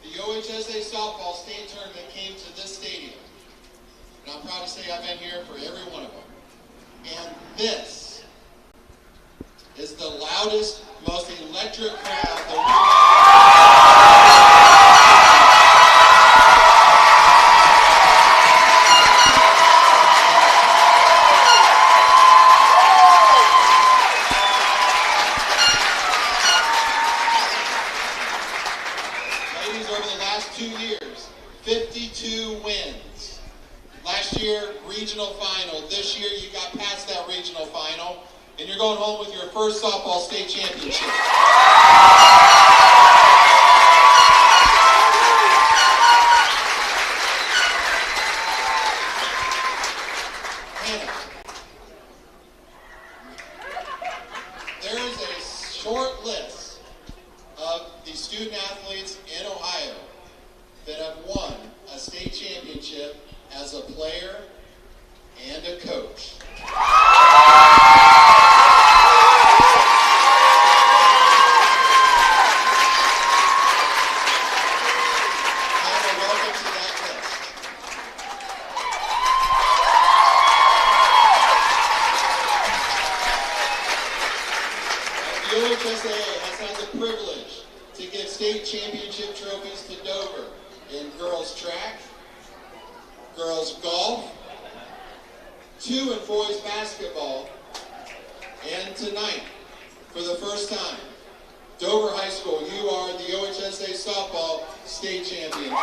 The OHSAA softball state tournament came to this stadium. And I'm proud to say I've been here for every one of them. And this is the loudest, most electric crowd Ladies, over the last 2 years, 52 wins. Last year, regional final. This year, you got past that regional final, and you're going home with your first softball state championship. championship as a player and a coach. The OHSAA has had the privilege to give state championship trophies to Dover in girls track, girls golf, 2 in boys basketball, and tonight, for the first time, Dover High School, you are the OHSAA softball state champion.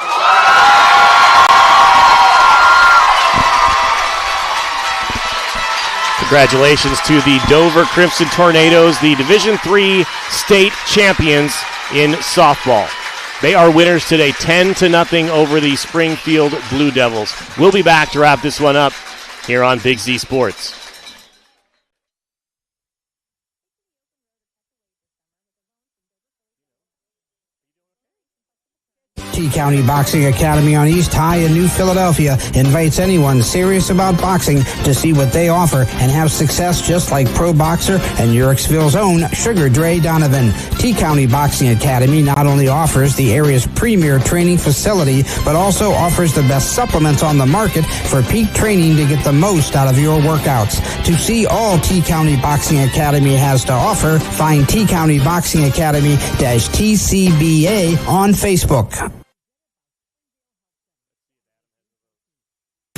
Congratulations to the Dover Crimson Tornadoes, the Division III state champions in softball. They are winners today, 10-0 over the Springfield Blue Devils. We'll be back to wrap this one up here on Big Z Sports. T-County Boxing Academy on East High in New Philadelphia invites anyone serious about boxing to see what they offer and have success just like pro boxer and Yurixville's own Sugar Dre Donovan. T-County Boxing Academy not only offers the area's premier training facility, but also offers the best supplements on the market for peak training to get the most out of your workouts. To see all T-County Boxing Academy has to offer, find T-County Boxing Academy-TCBA on Facebook.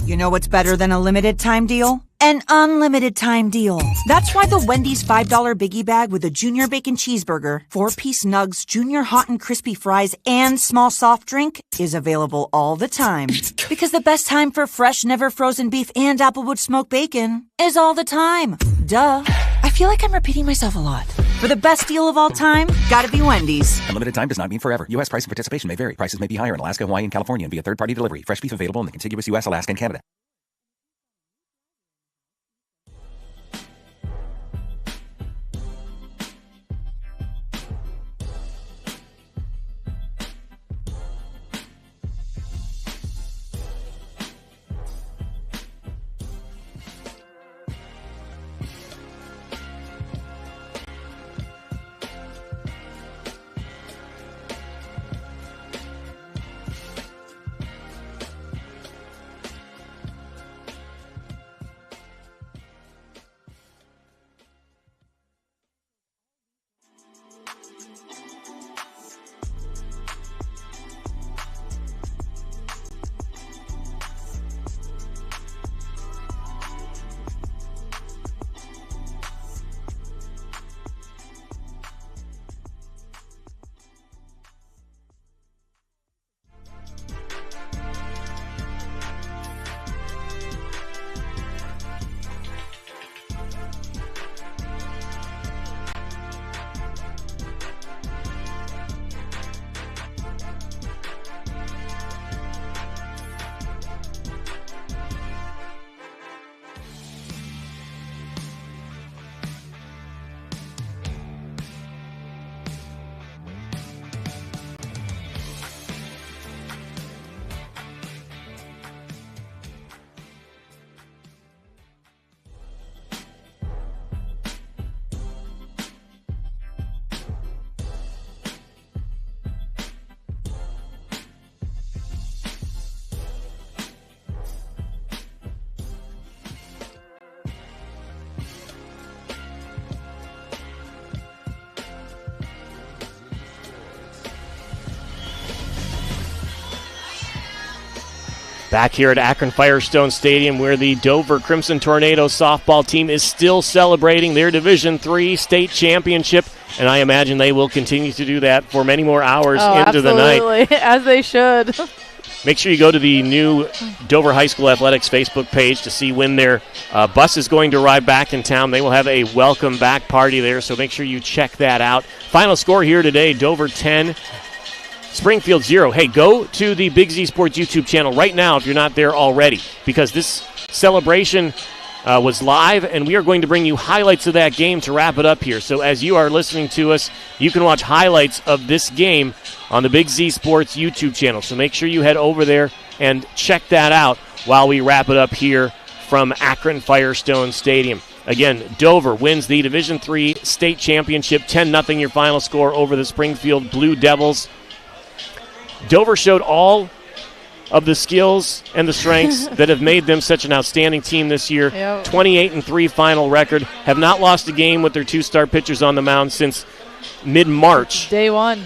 You know what's better than a limited time deal? An unlimited time deal. That's why the Wendy's $5 biggie bag with a junior bacon cheeseburger, 4-piece nugs, junior hot and crispy fries, and small soft drink is available all the time. Because the best time for fresh, never frozen beef and Applewood smoked bacon is all the time. Duh. I feel like I'm repeating myself a lot. For the best deal of all time, gotta be Wendy's. Unlimited time does not mean forever. U.S. price and participation may vary. Prices may be higher in Alaska, Hawaii, and California and via third-party delivery. Fresh beef available in the contiguous U.S., Alaska, and Canada. Back here at Akron Firestone Stadium, where the Dover Crimson Tornadoes softball team is still celebrating their Division III state championship, and I imagine they will continue to do that for many more hours into the night. Absolutely, as they should. Make sure you go to the new Dover High School Athletics Facebook page to see when their bus is going to arrive back in town. They will have a welcome back party there, so make sure you check that out. Final score here today, Dover 10, Springfield 0. Hey, go to the Big Z Sports YouTube channel right now if you're not there already, because this celebration was live, and we are going to bring you highlights of that game to wrap it up here. So as you are listening to us, you can watch highlights of this game on the Big Z Sports YouTube channel. So make sure you head over there and check that out while we wrap it up here from Akron Firestone Stadium. Again, Dover wins the Division III state championship, 10-0 your final score over the Springfield Blue Devils. Dover showed all of the skills and the strengths that have made them such an outstanding team this year. Yep. 28-3 final record. Have not lost a game with their 2-star pitchers on the mound since mid-March. Day one.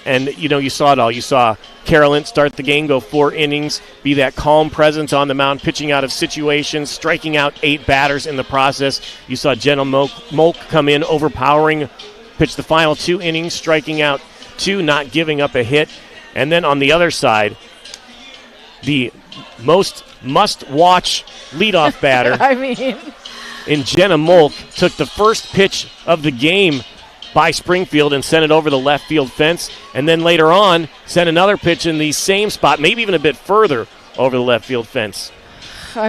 And, you saw it all. You saw Carolyn start the game, go 4 innings, be that calm presence on the mound, pitching out of situations, striking out 8 batters in the process. You saw Jenna Molk come in, overpowering, pitch the final 2 innings, striking out 2, not giving up a hit. And then on the other side, the most must-watch leadoff batter in Jenna Molk took the first pitch of the game by Springfield and sent it over the left field fence, and then later on sent another pitch in the same spot, maybe even a bit further over the left field fence. I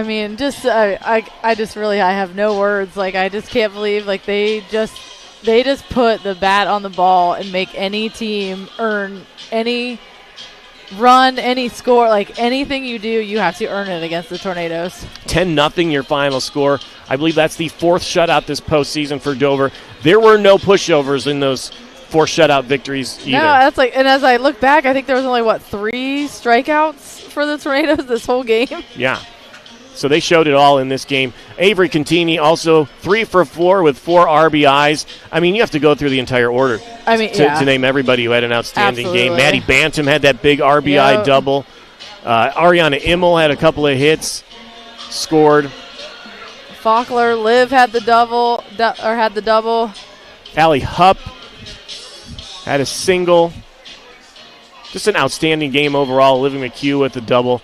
have no words. I just can't believe they just put the bat on the ball and make any team earn any run, any score. Anything you do, you have to earn it against the Tornadoes. 10-0 your final score. I believe that's the 4th shutout this postseason for Dover. There were no pushovers in those 4 shutout victories either. No, that's and as I look back, I think there was only, 3 strikeouts for the Tornadoes this whole game? Yeah. So they showed it all in this game. Avery Contini also 3 for 4 with 4 RBIs. You have to go through the entire order to name everybody who had an outstanding game. Maddie Bantam had that big RBI double. Ariana Immel had a couple of hits, scored. Faulkner, Liv had the double. Allie Hupp had a single. Just an outstanding game overall. Olivia McHugh with the double.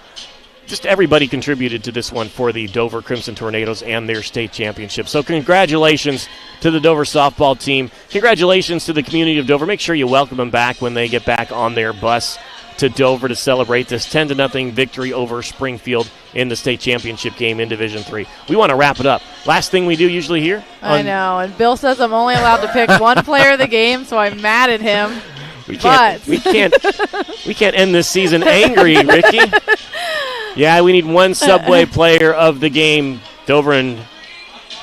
Just everybody contributed to this one for the Dover Crimson Tornadoes and their state championship. So congratulations to the Dover softball team. Congratulations to the community of Dover. Make sure you welcome them back when they get back on their bus to Dover to celebrate this 10-0 victory over Springfield in the state championship game in Division III. We want to wrap it up. Last thing we do usually here. I know, and Bill says I'm only allowed to pick one player of the game, so I'm mad at him. We can't end this season angry, Rikki. Yeah, we need one Subway player of the game. Dover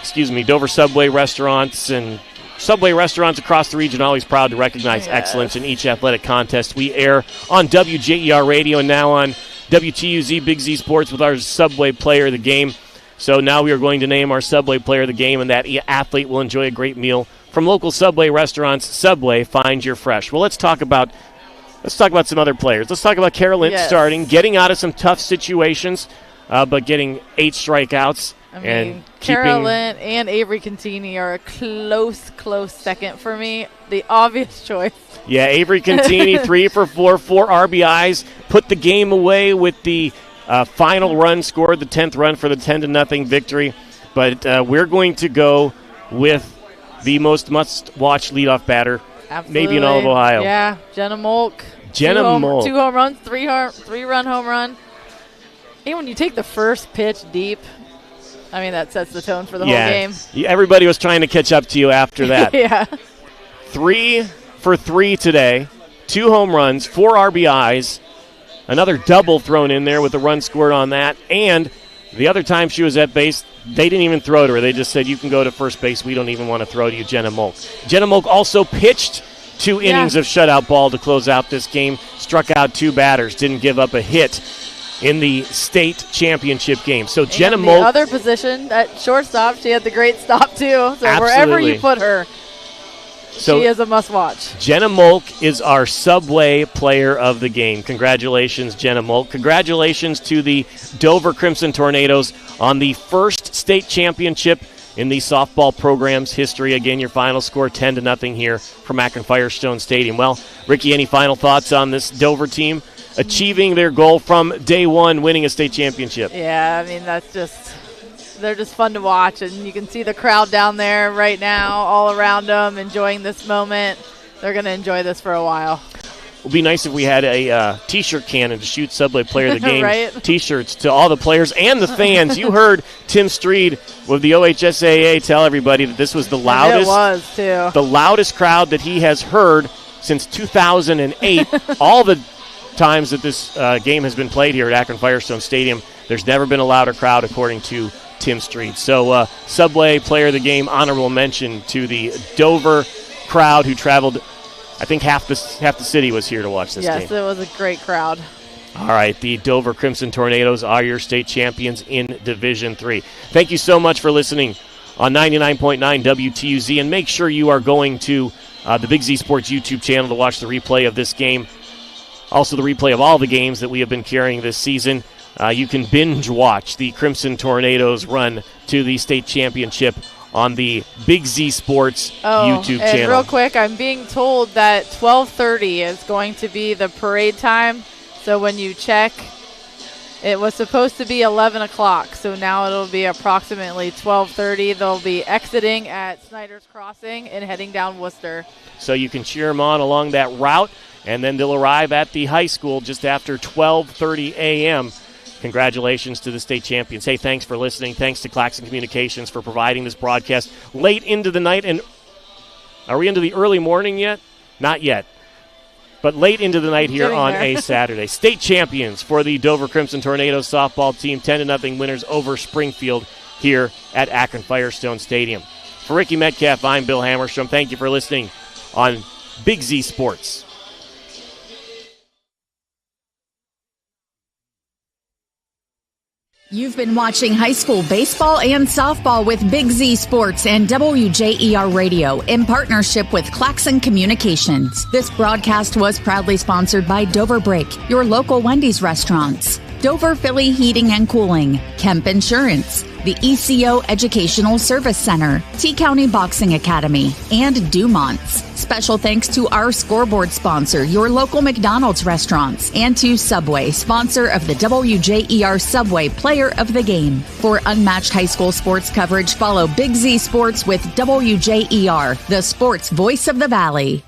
Subway restaurants and Subway restaurants across the region always proud to recognize excellence in each athletic contest. We air on WJER Radio and now on WTUZ Big Z Sports with our Subway player of the game. So now we are going to name our Subway player of the game, and that athlete will enjoy a great meal from local Subway restaurants. Subway, find your fresh. Well, let's talk about some other players. Let's talk about Carol Lynch starting, getting out of some tough situations, but getting 8 strikeouts. Carol Lynch and Avery Contini are a close second for me. The obvious choice. Yeah, Avery Contini, 3 for 4 RBIs, put the game away with the final run scored, the 10th run for the 10-0 victory. But we're going to go with the most must-watch leadoff batter, maybe in all of Ohio. Yeah, Jenna Molk. 2 home runs, 3-run home run. And when you take the first pitch deep, that sets the tone for the whole game. Everybody was trying to catch up to you after that. Yeah. 3 for 3 today, 2 home runs, 4 RBIs, another double thrown in there with a run scored on that, and the other time she was at base, they didn't even throw to her. They just said, you can go to first base. We don't even want to throw to you, Jenna Molk. Jenna Molk also pitched 2 innings of shutout ball to close out this game, struck out 2 batters, didn't give up a hit in the state championship game. So Jenna Molk. The other position at shortstop, she had the great stop too. So wherever you put her, she is a must-watch. Jenna Molk is our Subway player of the game. Congratulations, Jenna Molk. Congratulations to the Dover Crimson Tornadoes on the first state championship in the softball program's history. Again, your final score 10-0 here from Akron Firestone Stadium. Well, Rikki, any final thoughts on this Dover team achieving their goal from day one, winning a state championship? Yeah, they're just fun to watch, and you can see the crowd down there right now all around them enjoying this moment. They're going to enjoy this for a while. It would be nice if we had a T-shirt cannon to shoot Subway Player of the Game right? T-shirts to all the players and the fans. You heard Tim Streed with the OHSAA tell everybody that this was the loudest. It was, too. The loudest crowd that he has heard since 2008. All the times that this game has been played here at Akron Firestone Stadium, there's never been a louder crowd, according to Tim Street. So Subway Player of the Game, honorable mention to the Dover crowd who traveled. I think half the city was here to watch this game. Yes, it was a great crowd. All right, the Dover Crimson Tornadoes are your state champions in Division III. Thank you so much for listening on 99.9 WTUZ, and make sure you are going to the Big Z Sports YouTube channel to watch the replay of this game. Also, the replay of all the games that we have been carrying this season. You can binge watch the Crimson Tornadoes run to the state championship on the Big Z Sports YouTube channel. And real quick, I'm being told that 12:30 is going to be the parade time. So when you check, it was supposed to be 11 o'clock. So now it'll be approximately 12:30. They'll be exiting at Snyder's Crossing and heading down Worcester. So you can cheer them on along that route, and then they'll arrive at the high school just after 12:30 a.m. Congratulations to the state champions. Hey, thanks for listening. Thanks to Claxon Communications for providing this broadcast late into the night. And are we into the early morning yet? Not yet. But late into the night here on a Saturday. State champions for the Dover Crimson Tornadoes softball team, 10-0 winners over Springfield here at Akron Firestone Stadium. For Rikki Metcalf, I'm Bill Hammerstrom. Thank you for listening on Big Z Sports. You've been watching high school baseball and softball with Big Z Sports and WJER Radio in partnership with Claxon Communications. This broadcast was proudly sponsored by Dover Break, your local Wendy's restaurants, Dover Philly Heating and Cooling, Kemp Insurance, the ECO Educational Service Center, T-County Boxing Academy, and Dumont's. Special thanks to our scoreboard sponsor, your local McDonald's restaurants, and to Subway, sponsor of the WJER Subway Player of the Game. For unmatched high school sports coverage, follow Big Z Sports with WJER, the sports voice of the Valley.